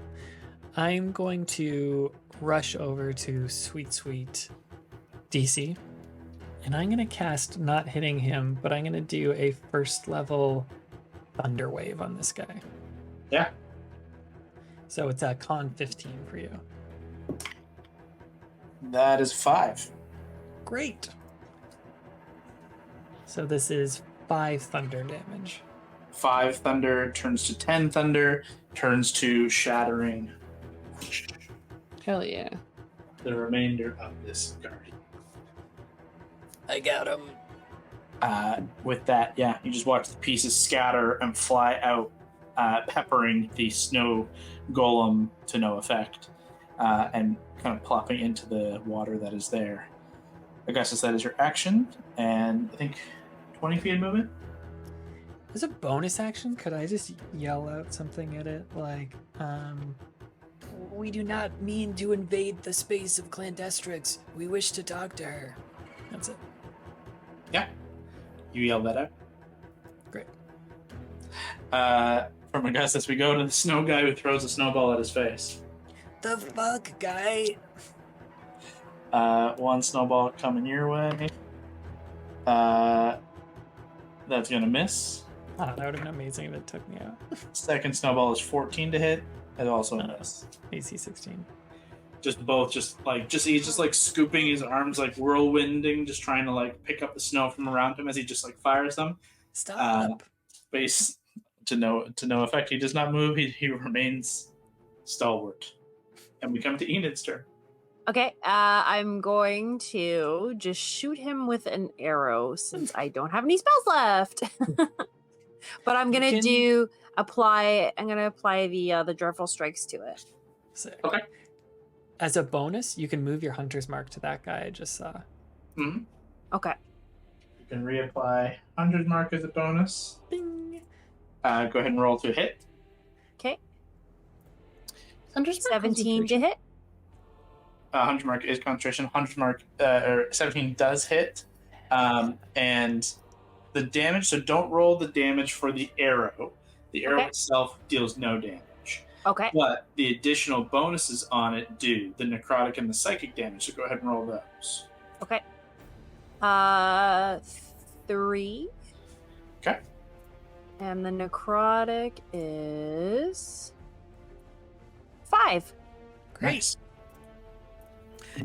I'm going to rush over to Sweet DC And I'm going to cast not hitting him, but I'm going to do a first level Thunder Wave on this guy. Yeah. So it's a con 15 for you. That is 5. Great. So this is 5 thunder damage. 5 thunder turns to 10 thunder, turns to shattering Hell yeah. the remainder of this guardian. I got him. With that, yeah, you just watch the pieces scatter and fly out, peppering the snow golem to no effect, and kind of plopping into the water that is there. Augustus, that is your action, and I think 20 feet of movement. As a bonus action, could I just yell out something at it like, we do not mean to invade the space of Clandestryx. We wish to talk to her. That's it. Yeah. You yell that out. Great. From Augustus, we go to the snow guy who throws a snowball at his face. The fuck, guy? 1 snowball coming your way. That's gonna miss. Oh, that would have been amazing if it took me out. Second snowball is 14 to hit, and also a miss. AC 16. He's just like scooping his arms, like whirlwinding, just trying to like pick up the snow from around him as he just like fires them. Stop. Base to no effect. He does not move. He remains stalwart. And we come to Enid's turn. Okay, I'm going to just shoot him with an arrow since I don't have any spells left. But I'm gonna apply the dreadful strikes to it. Sick. Okay. As a bonus, you can move your hunter's mark to that guy I just saw. Mm-hmm. Okay. You can reapply 100 mark as a bonus. Bing. Go ahead and roll to hit. Okay. 100 17 to hit. 100 mark is concentration. 100 mark or 17 does hit. And the damage. So don't roll the damage for the arrow. The arrow itself deals no damage. Okay. But the additional bonuses on it do, the necrotic and the psychic damage. So go ahead and roll those. Okay. 3. Okay. And the necrotic is 5. Nice.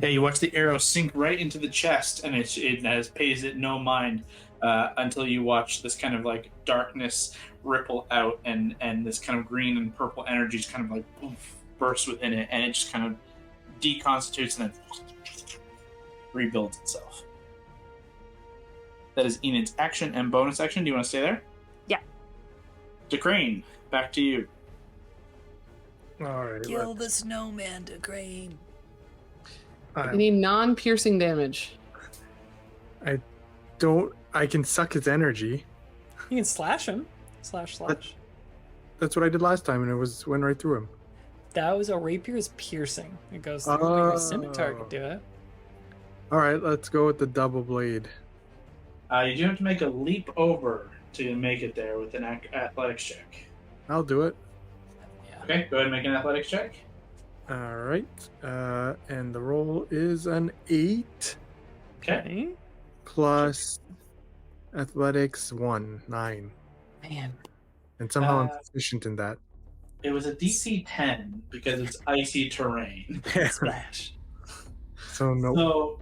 Yeah, you watch the arrow sink right into the chest, and it pays it no mind until you watch this kind of like darkness ripple out, and this kind of green and purple energies kind of like burst within it, and it just kind of deconstitutes and then rebuilds itself. That is Enid's action and bonus action. Do you want to stay there? Yeah. Decrane, back to you. All right. Kill the snowman, Decrane. I need non-piercing damage. I can suck his energy. You can slash him. Slash. That's what I did last time, and it went right through him. That was a rapier's piercing. It goes through, but your scimitar could do it. All right, let's go with the double blade. You do have to make a leap over to make it there with an athletics check. I'll do it. Yeah. Okay, go ahead and make an athletics check. All right. And the roll is an 8 Okay. plus athletics 1, 9. Man. And somehow I'm proficient in that. It was a DC 10 because it's icy terrain. Splash. So no. So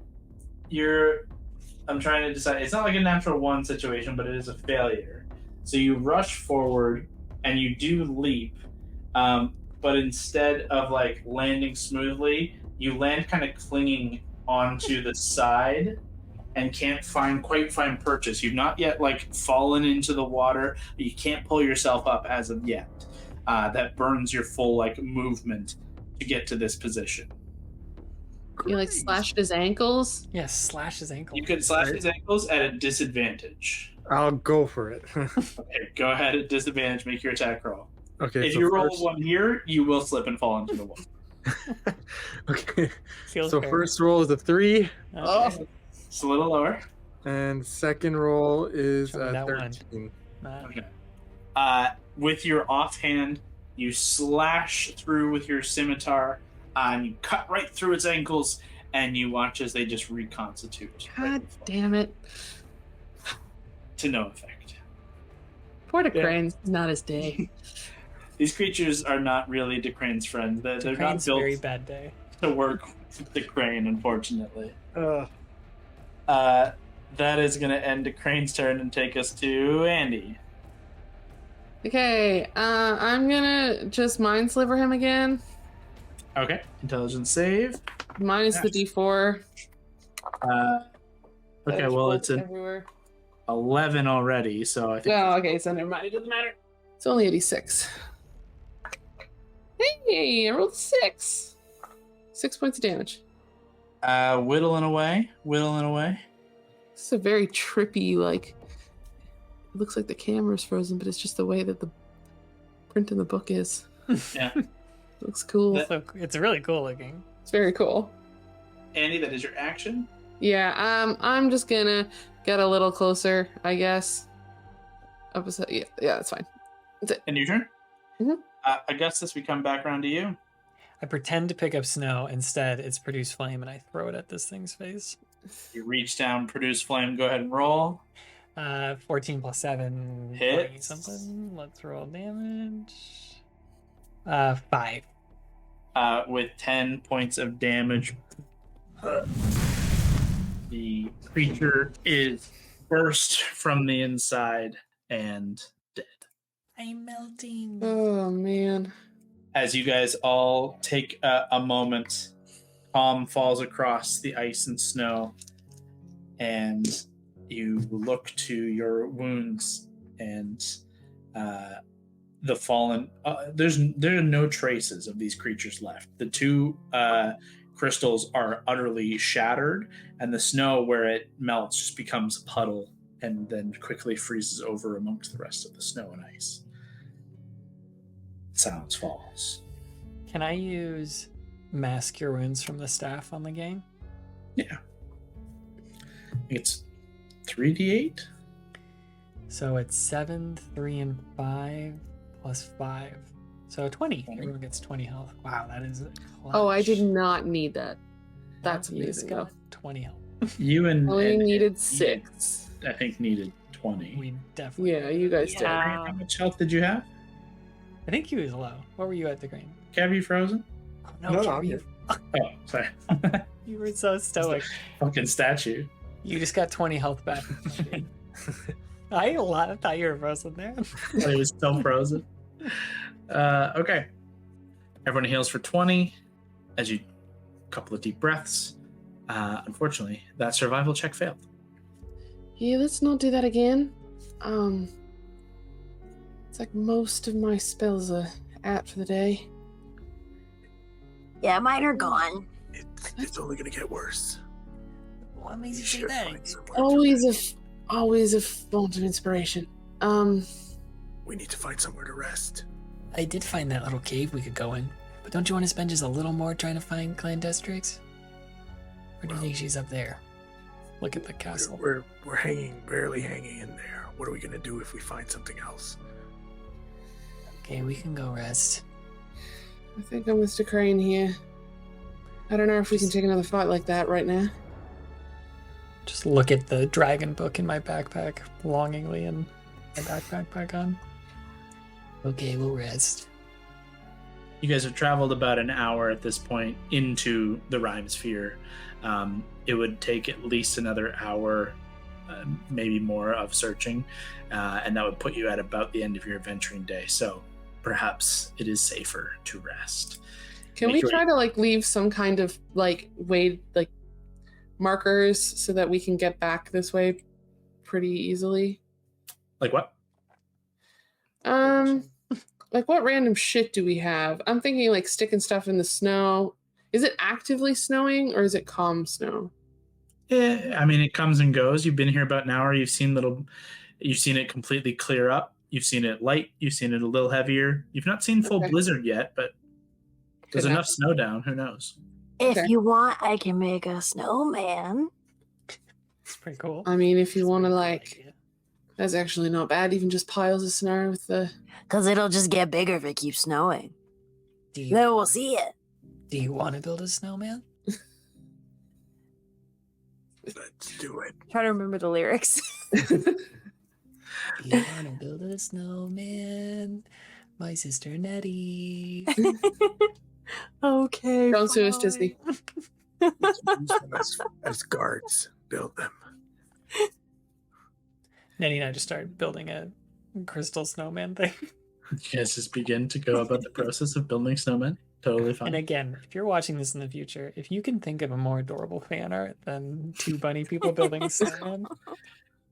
I'm trying to decide. It's not like a natural 1 situation, but it is a failure. So you rush forward and you do leap, but instead of like landing smoothly, you land kind of clinging onto the side and can't quite find purchase. You've not yet like fallen into the water. You can't pull yourself up as of yet. That burns your full like movement to get to this position. You like slashed his ankles? Yes, slash his ankle. You can slash his ankles at a disadvantage. I'll go for it. Okay, go ahead at disadvantage. Make your attack roll. Okay. If so you roll first- 1 here, you will slip and fall into the water. Okay. Feels So fair. first roll is a 3, Okay. It's a little lower. and second roll is Show me a that one. 13. Okay. With your offhand, you slash through with your scimitar, and you cut right through its ankles, and you watch as they just reconstitute. God damn it. To no effect. Poor DeCrane's not his day. These creatures are not really DeCrane's friends. They're not built very bad day. to work with DeCrane, unfortunately. That is going to end DeCrane's turn and take us to Andy. Okay, I'm gonna just mind sliver him again. Okay, intelligence save. Minus the D4. Okay, well, it's an everywhere. 11 already, so I think... Oh, okay, so never mind. It doesn't matter. It's only a D6. Hey, I rolled a 6. 6 points of damage. Whittling away. This is a very trippy, like... It looks like the camera's frozen, but it's just the way that the print in the book is. Yeah. Looks cool. It's really cool looking. It's very cool. Andy, that is your action. Yeah, I'm just gonna get a little closer, I guess. Yeah, that's fine. That's it. And your turn? Mm-hmm. Augustus, we come back around to you. I pretend to pick up snow. Instead, it's produce flame, and I throw it at this thing's face. You reach down, produce flame. Go ahead and roll. 14 plus 7. Hits. Something. Let's roll damage. 5. With 10 points of damage. The creature is burst from the inside and dead. I'm melting. Oh, man. As you guys all take a moment, calm falls across the ice and snow, and you look to your wounds and the fallen. There are no traces of these creatures left. The two crystals are utterly shattered, and the snow where it melts just becomes a puddle and then quickly freezes over amongst the rest of the snow and ice. Silence falls. Can I use Mask Your Wounds from the staff on the game? Yeah. It's 3d8. So it's 7, 3, and 5 plus 5. So 20. Everyone gets 20 health. Wow, that is clutch. Oh, I did not need that. That's You just amazing. got 20 health. You and Only and- needed 6. I think needed 20. We definitely. Yeah, you guys did. How much health did you have? I think he was low. What were you at the green? Cav, you frozen? Oh, No, Kev, I'm you, Oh, sorry. you were so stoic. Fucking statue. You just got 20 health back. I thought you were frozen there. He was still frozen. Okay. Everyone heals for 20 as you couple of deep breaths. Unfortunately, that survival check failed. Yeah, let's not do that again. It's like most of my spells are out for the day. Yeah, mine are gone. It's only gonna get worse. What makes you say Should that? find somewhere to Always a font of inspiration. We need to find somewhere to rest. I did find that little cave we could go in. But don't you want to spend just a little more trying to find Clandestryx? Or do you think she's up there? Look at the castle. We're barely hanging in there. What are we gonna do if we find something else? Okay, we can go rest. I think I'm with Crane here. I don't know if we can take another fight like that right now. Just look at the dragon book in my backpack longingly and my backpack back on. Okay, we'll rest. You guys have traveled about an hour at this point into the Rime Sphere. It would take at least another hour, maybe more, of searching, and that would put you at about the end of your adventuring day. So perhaps it is safer to rest. Can we try to leave some kind of way markers so that we can get back this way pretty easily? Like what? What random shit do we have? I'm thinking sticking stuff in the snow. Is it actively snowing or is it calm snow? Yeah, I mean, it comes and goes. You've been here about an hour. You've seen it completely clear up. You've seen it light. You've seen it a little heavier. You've not seen full blizzard yet, but there's enough snow down. Who knows? If you want, I can make a snowman. It's pretty cool. I mean, if you want to that's actually not bad. Even just piles of snow with the... Because it'll just get bigger if it keeps snowing. Then we'll see it. Do you want to build a snowman? Let's do it. Try to remember the lyrics. You wanna build a snowman? My sister Nettie. Okay. Don't sue us, Disney. We can use them as guards. Build them. Nettie and I just started building a crystal snowman thing. You guys just begin to go about the process of building snowmen. Totally fine. And again, if you're watching this in the future, if you can think of a more adorable fan art than two bunny people building a snowman,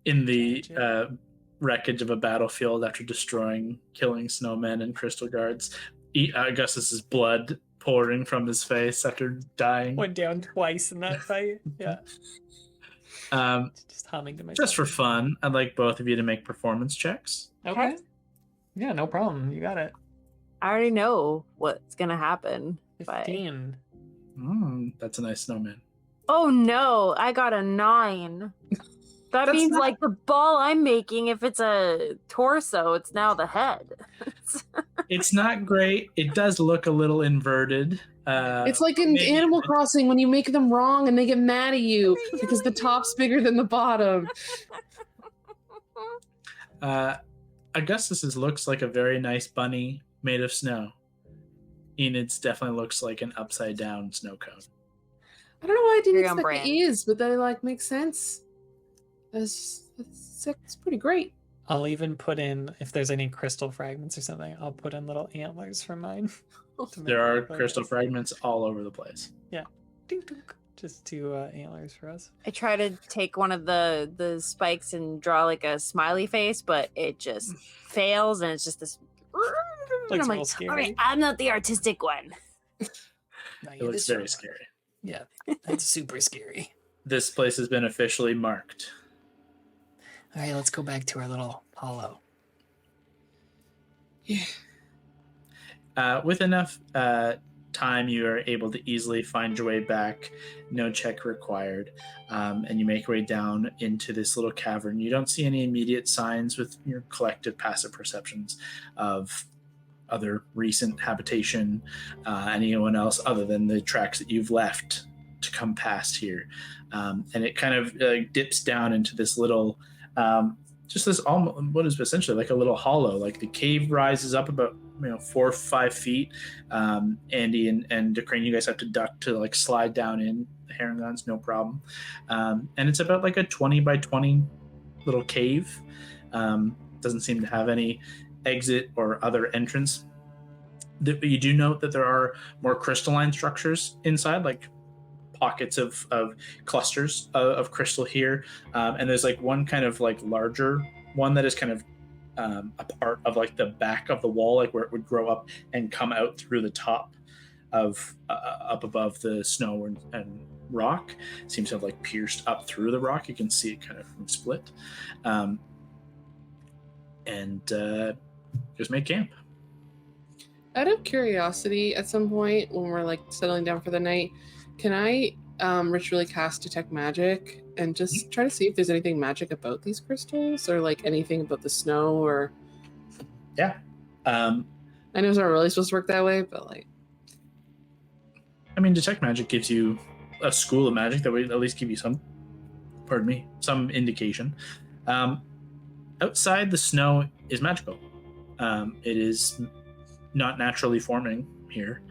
In the Gotcha. wreckage of a battlefield after destroying, killing snowmen and crystal guards, Augustus's blood pouring from his face after dying. went down twice in that fight. Yeah, just humming to myself. Just for fun, I'd like both of you to make performance checks. Okay. Yeah, no problem. You got it. I already know what's gonna happen. But... 15. That's a nice snowman. Oh no, I got a 9. That means like the ball I'm making, if it's a torso, it's now the head. It's not great. It does look a little inverted. It's like in maybe- Animal Crossing when you make them wrong and they get mad at you because the top's bigger than the bottom. Augustus's looks like a very nice bunny made of snow. Enid's definitely looks like an upside down snow cone. I don't know why I didn't Very on expect brand. the ears, but they like make sense. It's pretty great. I'll even put in, if there's any crystal fragments or something, I'll put in little antlers for mine. to make There it are look like crystal this. fragments all over the place. Dink, dink. Just 2 antlers for us. I try to take one of the spikes and draw like a smiley face, but it just fails, and it's just this. And I'm real like, scary. all right, I'm not the artistic one. Now It you're looks the very sharp one. scary. Yeah, that's super scary. This place has been officially marked. All right, let's go back to our little hollow. With enough time, you are able to easily find your way back. No check required. And you make your way down into this little cavern. You don't see any immediate signs with your collective passive perceptions of other recent habitation, anyone else other than the tracks that you've left to come past here. And it kind of dips down into this little, just this almost what is essentially like a little hollow. Like the cave rises up about 4 or 5 feet. Andy and DeCrane, you guys have to duck to like slide down in. The Herringons, no problem. And it's about like a 20 by 20 little cave. Doesn't seem to have any exit or other entrance. You do note that there are more crystalline structures inside, like pockets of clusters of crystal here, and there's like one kind of like larger one that is kind of a part of like the back of the wall, like where it would grow up and come out through the top of up above the snow and rock. It seems to have like pierced up through the rock. You can see it kind of split, and just make camp. Out of curiosity, at some point when we're like settling down for the night, can I ritually cast Detect Magic and just try to see if there's anything magic about these crystals or like anything about the snow or... Yeah. I know it's not really supposed to work that way, but like... I mean, Detect Magic gives you a school of magic that would at least give you some indication. Outside, the snow is magical. It is not naturally forming here.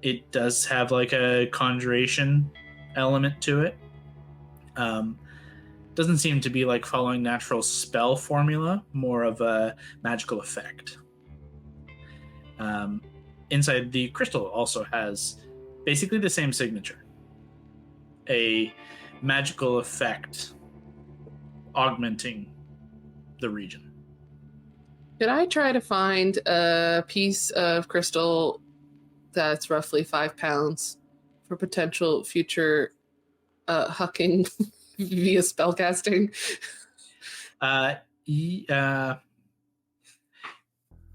It does have like a conjuration element to it. Doesn't seem to be like following natural spell formula, more of a magical effect. Inside, the crystal also has basically the same signature. A magical effect augmenting the region. Could I try to find a piece of crystal that's roughly 5 pounds for potential future hucking via spellcasting?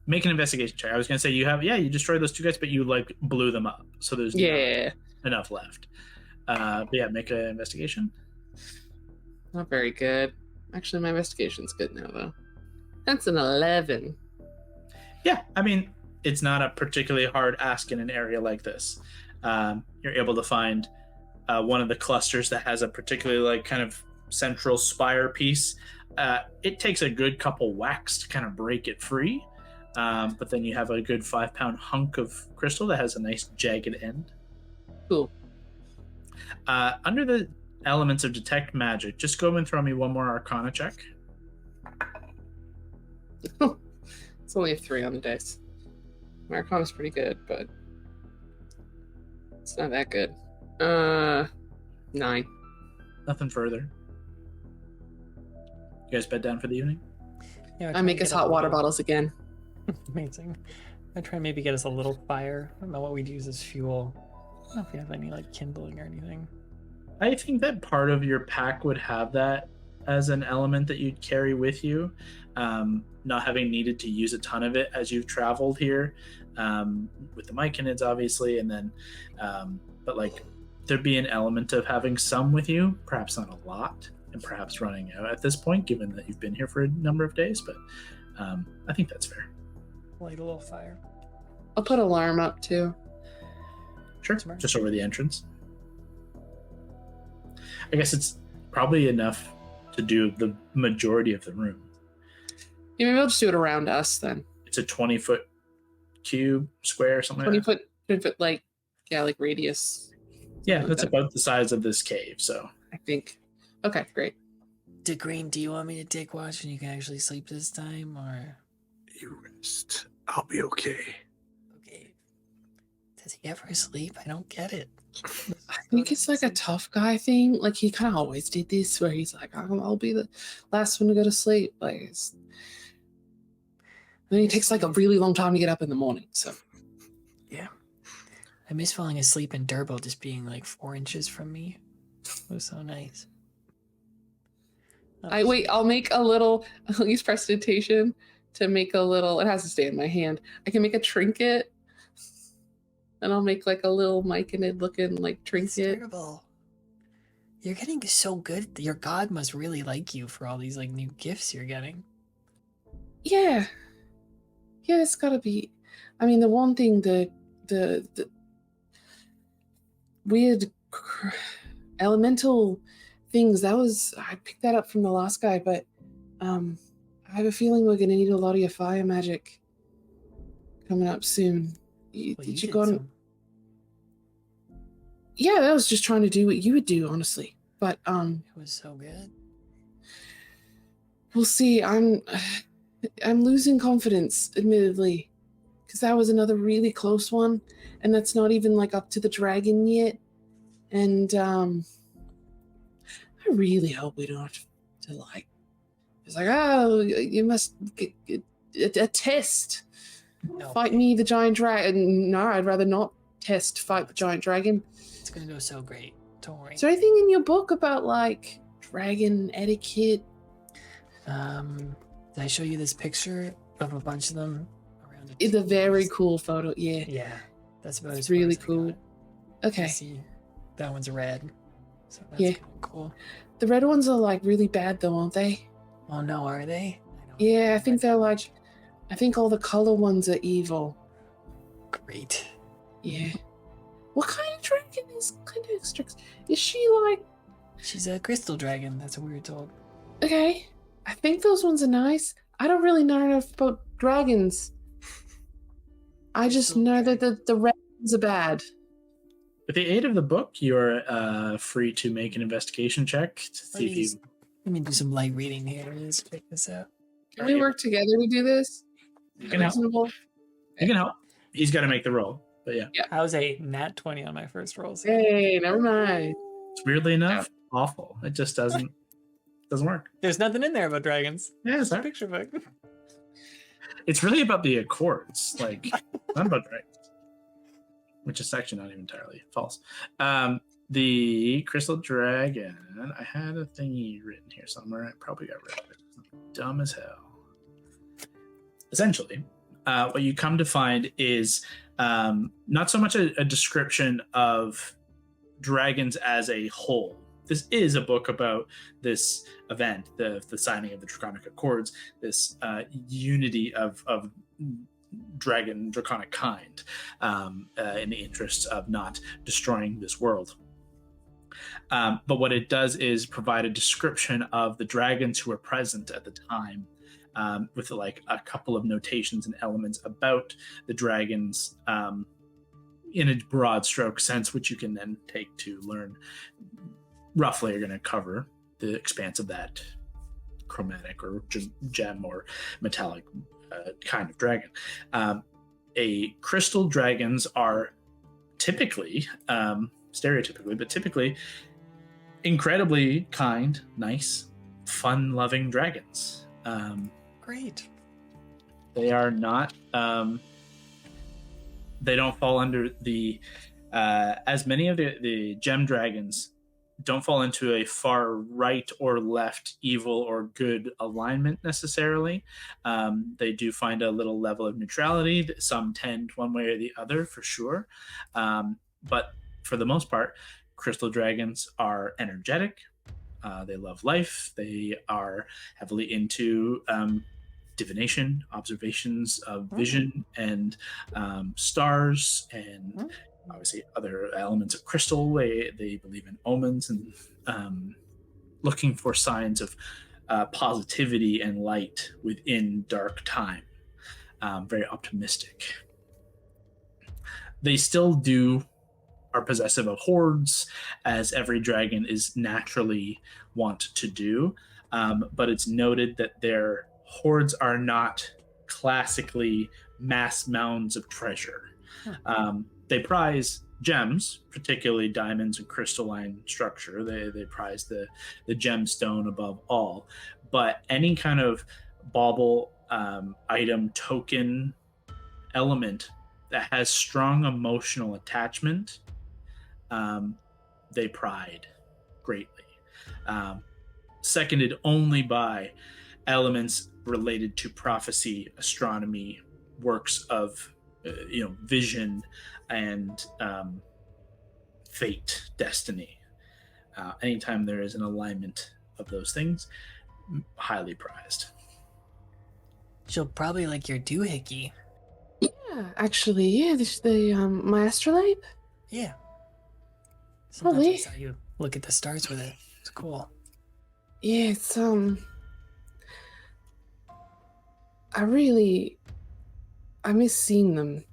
Make an investigation check. I was going to say you destroyed those 2 guys, but you like blew them up, so there's Yeah. not enough left. But yeah, make an investigation. Not very good. Actually, my investigation's good now, though. That's an 11. Yeah, I mean, it's not a particularly hard ask in an area like this. You're able to find one of the clusters that has a particularly like kind of central spire piece. It takes a good couple whacks to kind of break it free, but then you have a good 5-pound hunk of crystal that has a nice jagged end. Cool. Under the elements of detect magic, just go and throw me one more Arcana check. It's only a 3 on the dice. My Arcana's pretty good, but it's not that good. 9. Nothing further. You guys bed down for the evening? Yeah, I make us hot water bottles again. Amazing. I try and maybe get us a little fire. I don't know what we'd use as fuel. I don't know if we have any like kindling or anything. I think that part of your pack would have that as an element that you'd carry with you, not having needed to use a ton of it as you've traveled here, with the myconids obviously, and then but like there'd be an element of having some with you, perhaps not a lot, and perhaps running out at this point given that you've been here for a number of days, but I think that's fair. Light a little fire. I'll put alarm up too. Sure. Just over the entrance. I guess it's probably enough to do the majority of the room. Yeah, maybe I'll just do it around us then. It's a 20-foot cube, square, something 20 like that. foot, 20 foot, like radius. Yeah, like that's that. about the size of this cave, so. I think. Okay, great. Green, do you want me to take watch and you can actually sleep this time, or? You rest. I'll be okay. Okay. Does he ever sleep? I don't get it. I think it's like a tough guy thing. Like he kind of always did this, where he's like, "I'll be the last one to go to sleep." Like, then he takes like a really long time to get up in the morning. So, yeah, I miss falling asleep and Durbo just being like 4 inches from me. It was so nice. I'll make a little. I'll use prestidigitation to make a little. It has to stay in my hand. I can make a trinket. And I'll make like a little myconid looking like trinket. Terrible. You're getting so good. Your god must really like you for all these like new gifts you're getting. Yeah. Yeah, it's gotta be. I mean, the one thing, the weird elemental things, I picked that up from the last guy, but I have a feeling we're gonna need a lot of your fire magic coming up soon. Did you go on? Yeah, that was just trying to do what you would do, honestly. But it was so good. We'll see. I'm losing confidence, admittedly, because that was another really close one, and that's not even like up to the dragon yet. And I really hope we don't have to like. It's like, oh, you must get a test. No. Fight me, the giant dragon. No, I'd rather not fight the giant dragon. It's gonna go so great. Don't worry. Is there anything in your book about like dragon etiquette? Did I show you this picture of a bunch of them around? It's a very cool photo. Yeah. Yeah, that's about It's as far really as I cool. got. Okay. You see, that one's red. So that's Yeah. cool. The red ones are like really bad though, aren't they? Oh no, are they? Yeah, I think they're like. I think all the color ones are evil. Great. Yeah. What kind of dragon is Clandestryx? Is she like... She's a crystal dragon, that's what we were told. Okay. I think those ones are nice. I don't really know enough about dragons. I just know that the red ones are bad. With the aid of the book, you're free to make an investigation check to see if you... Let me do some light reading here. Let's check this out. Can we work together to do this? You can help. Reasonable? You can help. He's got to make the roll, but yeah. I was a nat 20 on my first roll. So. Hey, never mind. It's weirdly enough awful. It just doesn't work. There's nothing in there about dragons. Yeah, It's a picture book. It's really about the Accords, like not about dragons, which is actually not even entirely false. The Crystal Dragon. I had a thingy written here somewhere. I probably got rid of it. Dumb as hell. Essentially, what you come to find is not so much a description of dragons as a whole. This is a book about this event, the signing of the Draconic Accords, this unity of draconic kind in the interests of not destroying this world. But what it does is provide a description of the dragons who were present at the time, with like a couple of notations and elements about the dragons in a broad stroke sense, which you can then take to learn roughly are going to cover the expanse of that chromatic or gem or metallic kind of dragon. A crystal dragons are typically, stereotypically, but typically incredibly kind, nice, fun-loving dragons. Great. They are not. They don't fall under the. As many of the gem dragons don't fall into a far right or left evil or good alignment necessarily. They do find a little level of neutrality. Some tend one way or the other for sure. But for the most part, crystal dragons are energetic. They love life. They are heavily into divination, observations of vision and stars, and obviously other elements of crystal. They believe in omens and looking for signs of positivity and light within dark time. Very optimistic. They still are possessive of hordes, as every dragon is naturally wont to do, but it's noted that their hordes are not classically mass mounds of treasure. They prize gems, particularly diamonds and crystalline structure. They prize the gemstone above all. But any kind of bauble, item, token, element that has strong emotional attachment, they pride greatly. Seconded only by elements related to prophecy, astronomy, works of vision, and fate, destiny. Anytime there is an alignment of those things, highly prized. She'll probably like your doohickey. Yeah, actually, yeah. My astrolabe. Yeah. Sometimes Probably. that's how you look at the stars with it. It's cool. Yeah, it's I miss seeing them.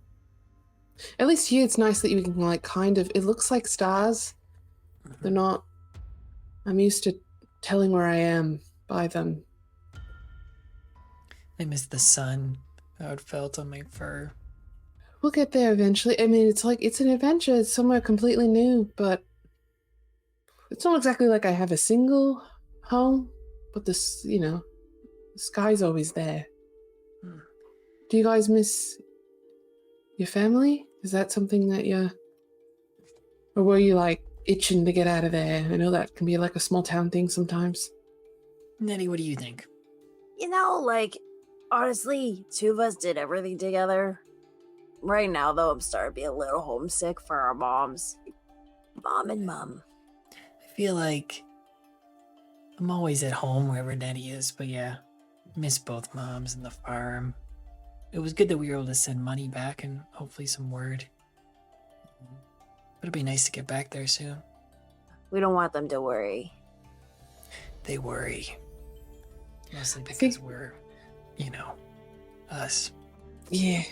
At least here it's nice that you can it looks like stars. They're not. I'm used to telling where I am by them. I miss the sun, how it felt on my fur. We'll get there eventually. I mean, it's an adventure. It's somewhere completely new, but it's not exactly like I have a single home, but the sky's always there. Do you guys miss your family? Is that something that or were you itching to get out of there? I know that can be a small town thing sometimes. Nettie, what do you think? Honestly, two of us did everything together. Right now, though, I'm starting to be a little homesick for our moms. Mom and Mom. I feel like I'm always at home wherever Nettie is, but yeah, miss both moms and the farm. It was good that we were able to send money back and hopefully some word. But it'd be nice to get back there soon. We don't want them to worry. They worry. Mostly because we're, us. Yeah.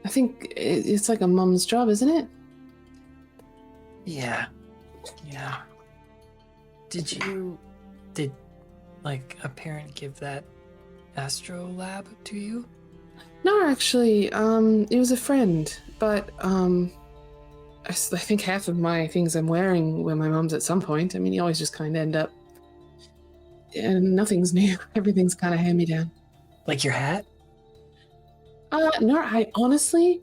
I think it's like a mom's job, isn't it? Yeah. Did a parent give that astro lab to you? No, actually, it was a friend, but I think half of my things I'm wearing were my mom's at some point. I mean, you always just kind of end up, and nothing's new. Everything's kind of hand-me-down. Like your hat? No, I honestly,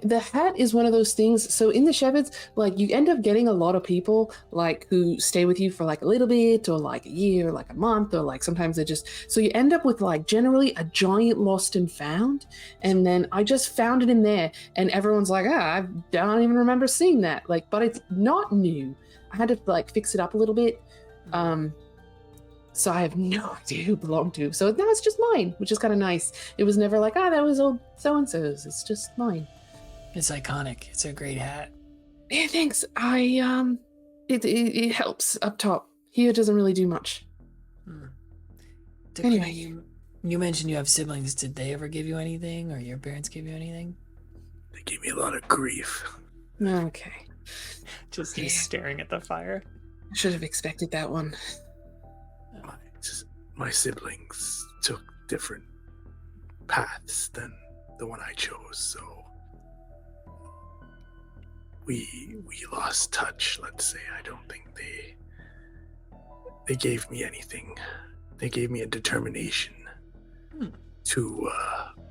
the hat is one of those things. So in the Shepherds, you end up getting a lot of people who stay with you for a little bit or a year, or a month, or sometimes they just, so you end up with generally a giant lost and found. And then I just found it in there and everyone's like, I don't even remember seeing that. But it's not new. I had to fix it up a little bit. So I have no idea who it belonged to. So now it's just mine, which is kind of nice. It was never that was old so-and-so's. It's just mine. It's iconic. It's a great hat. Yeah, thanks. I It helps up top. Here doesn't really do much. Anyway. You mentioned you have siblings. Did they ever give you anything, or your parents give you anything? They gave me a lot of grief. Okay. Just you staring at the fire. I should have expected that one. My siblings took different paths than the one I chose, so we lost touch, let's say. I don't think they gave me anything. They gave me a determination to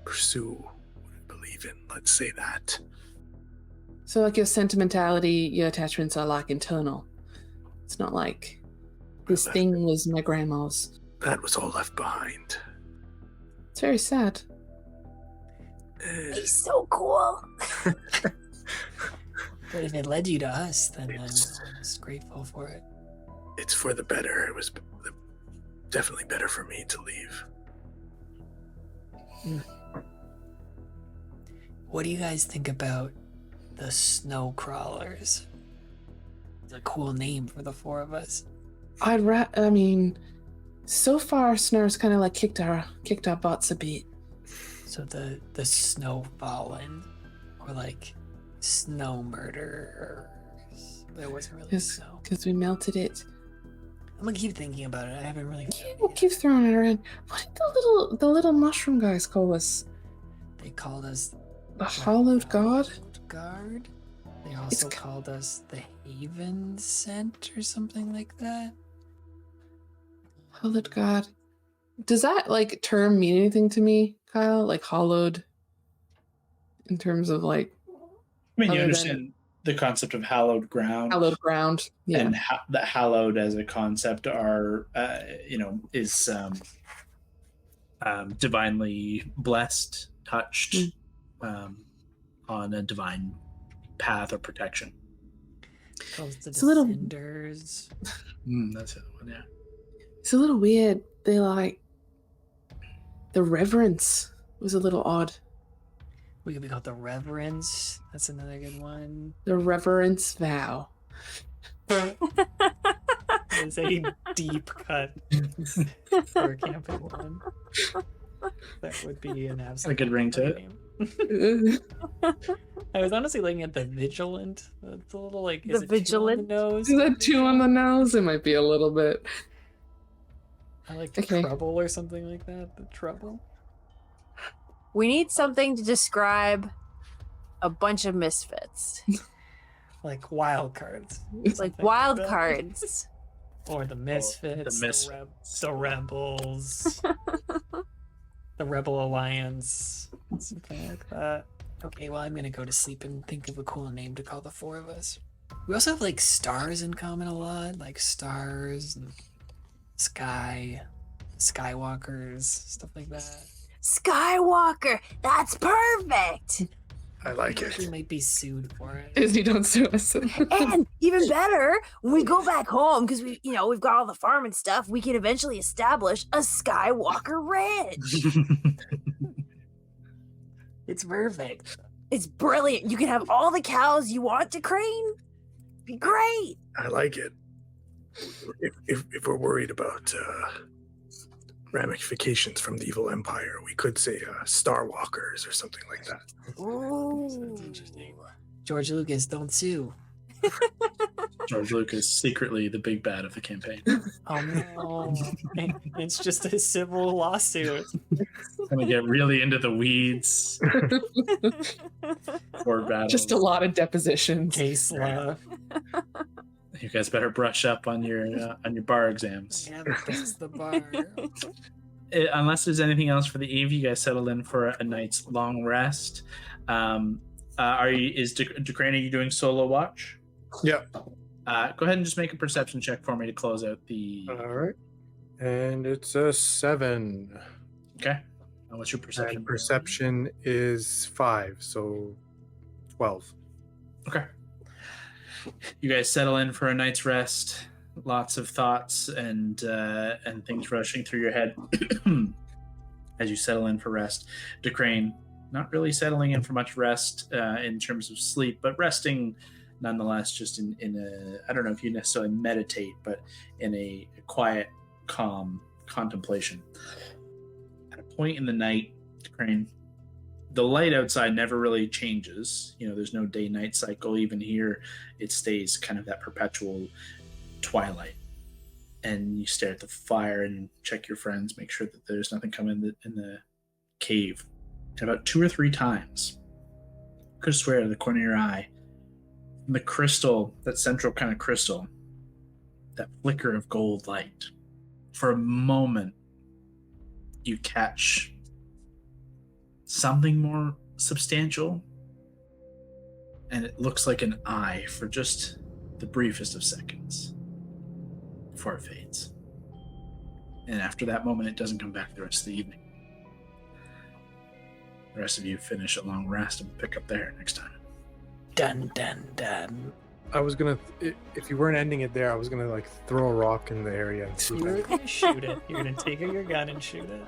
pursue what I believe in, let's say that. So like your sentimentality, your attachments are like internal. It's not like this thing was my grandma's. That was all left behind. It's very sad. He's so cool. But if it led you to us, then I'm just grateful for it. It's for the better. It was definitely better for me to leave. What do you guys think about the snow crawlers? It's a cool name for the four of us. I mean, so far Snar's kind of like kicked our butts a bit. So the snow fallen, or like snow murderers. There wasn't really snow. Because we melted it. I'm gonna keep thinking about it. I haven't really. We'll keep throwing it around. What did the little mushroom guys call us? They called us the Hallowed God? Guard. They also called us the Haven Scent or something like that. Hallowed God. Does that like term mean anything to me, Kyle? Like hallowed in terms of like. I mean, you understand the concept of hallowed ground. Hallowed ground. Yeah. And that hallowed as a concept are, is divinely blessed, touched on a divine path or protection. It's a little Sindars. That's the one, yeah. It's a little weird. They like the reverence was a little odd. We could be called the Reverence. That's another good one. The Reverence Vow. It's a deep cut for campaign one. That would be an absolute. A good ring to it. I was honestly looking at the Vigilant. It's a little like the Vigilant nose. Is that 2 on the nose? It might be a little bit. I like the Trouble or something like that. The Trouble. We need something to describe a bunch of misfits. Like wild cards. Like wild cards. Or the Misfits, the Rebels, the Rebel Alliance, something like that. Okay, well, I'm going to go to sleep and think of a cool name to call the four of us. We also have, like, stars in common a lot, like stars and sky, Skywalkers, stuff like that. Skywalker! That's perfect! I like it. We might be sued for it. Disney, don't sue us. And even better, when we go back home, because we've got all the farm and stuff, we can eventually establish a Skywalker ranch. It's perfect. It's brilliant. You can have all the cows you want to Crane. Be great. I like it. If we're worried about ramifications from the evil empire, we could say Star Walkers or something like that. Ooh. Sounds interesting. George Lucas, don't sue. George Lucas, secretly the big bad of the campaign. Oh no. It's just a civil lawsuit. Gonna get really into the weeds. Or battles. Just a lot of depositions. Case law. You guys better brush up on your bar exams. Yeah, that's the bar. Unless there's anything else for the eve, you guys settle in for a night's long rest. Is Decrane, are you doing solo watch? Yeah. Go ahead and just make a perception check for me to close out the. All right. And it's a 7. Okay. And what's your perception? And perception is 5, so 12. Okay. You guys settle in for a night's rest. Lots of thoughts and things rushing through your head as you settle in for rest. Decrane, not really settling in for much rest in terms of sleep, but resting nonetheless, just in a, I don't know if you necessarily meditate, but in a quiet, calm contemplation. At a point in the night, Crane, the light outside never really changes. There's no day-night cycle. Even here, it stays kind of that perpetual twilight. And you stare at the fire and check your friends, make sure that there's nothing coming in the cave. And about 2 or 3 times, I could swear to the corner of your eye, from the crystal, that central kind of crystal, that flicker of gold light, for a moment, you catch something more substantial, and it looks like an eye for just the briefest of seconds before it fades. And after that moment, it doesn't come back the rest of the evening. The rest of you finish a long rest and pick up there next time. Dun dun dun. I was gonna, if you weren't ending it there, I was gonna like throw a rock in the area and see if You're gonna shoot it. You're gonna take your gun and shoot it.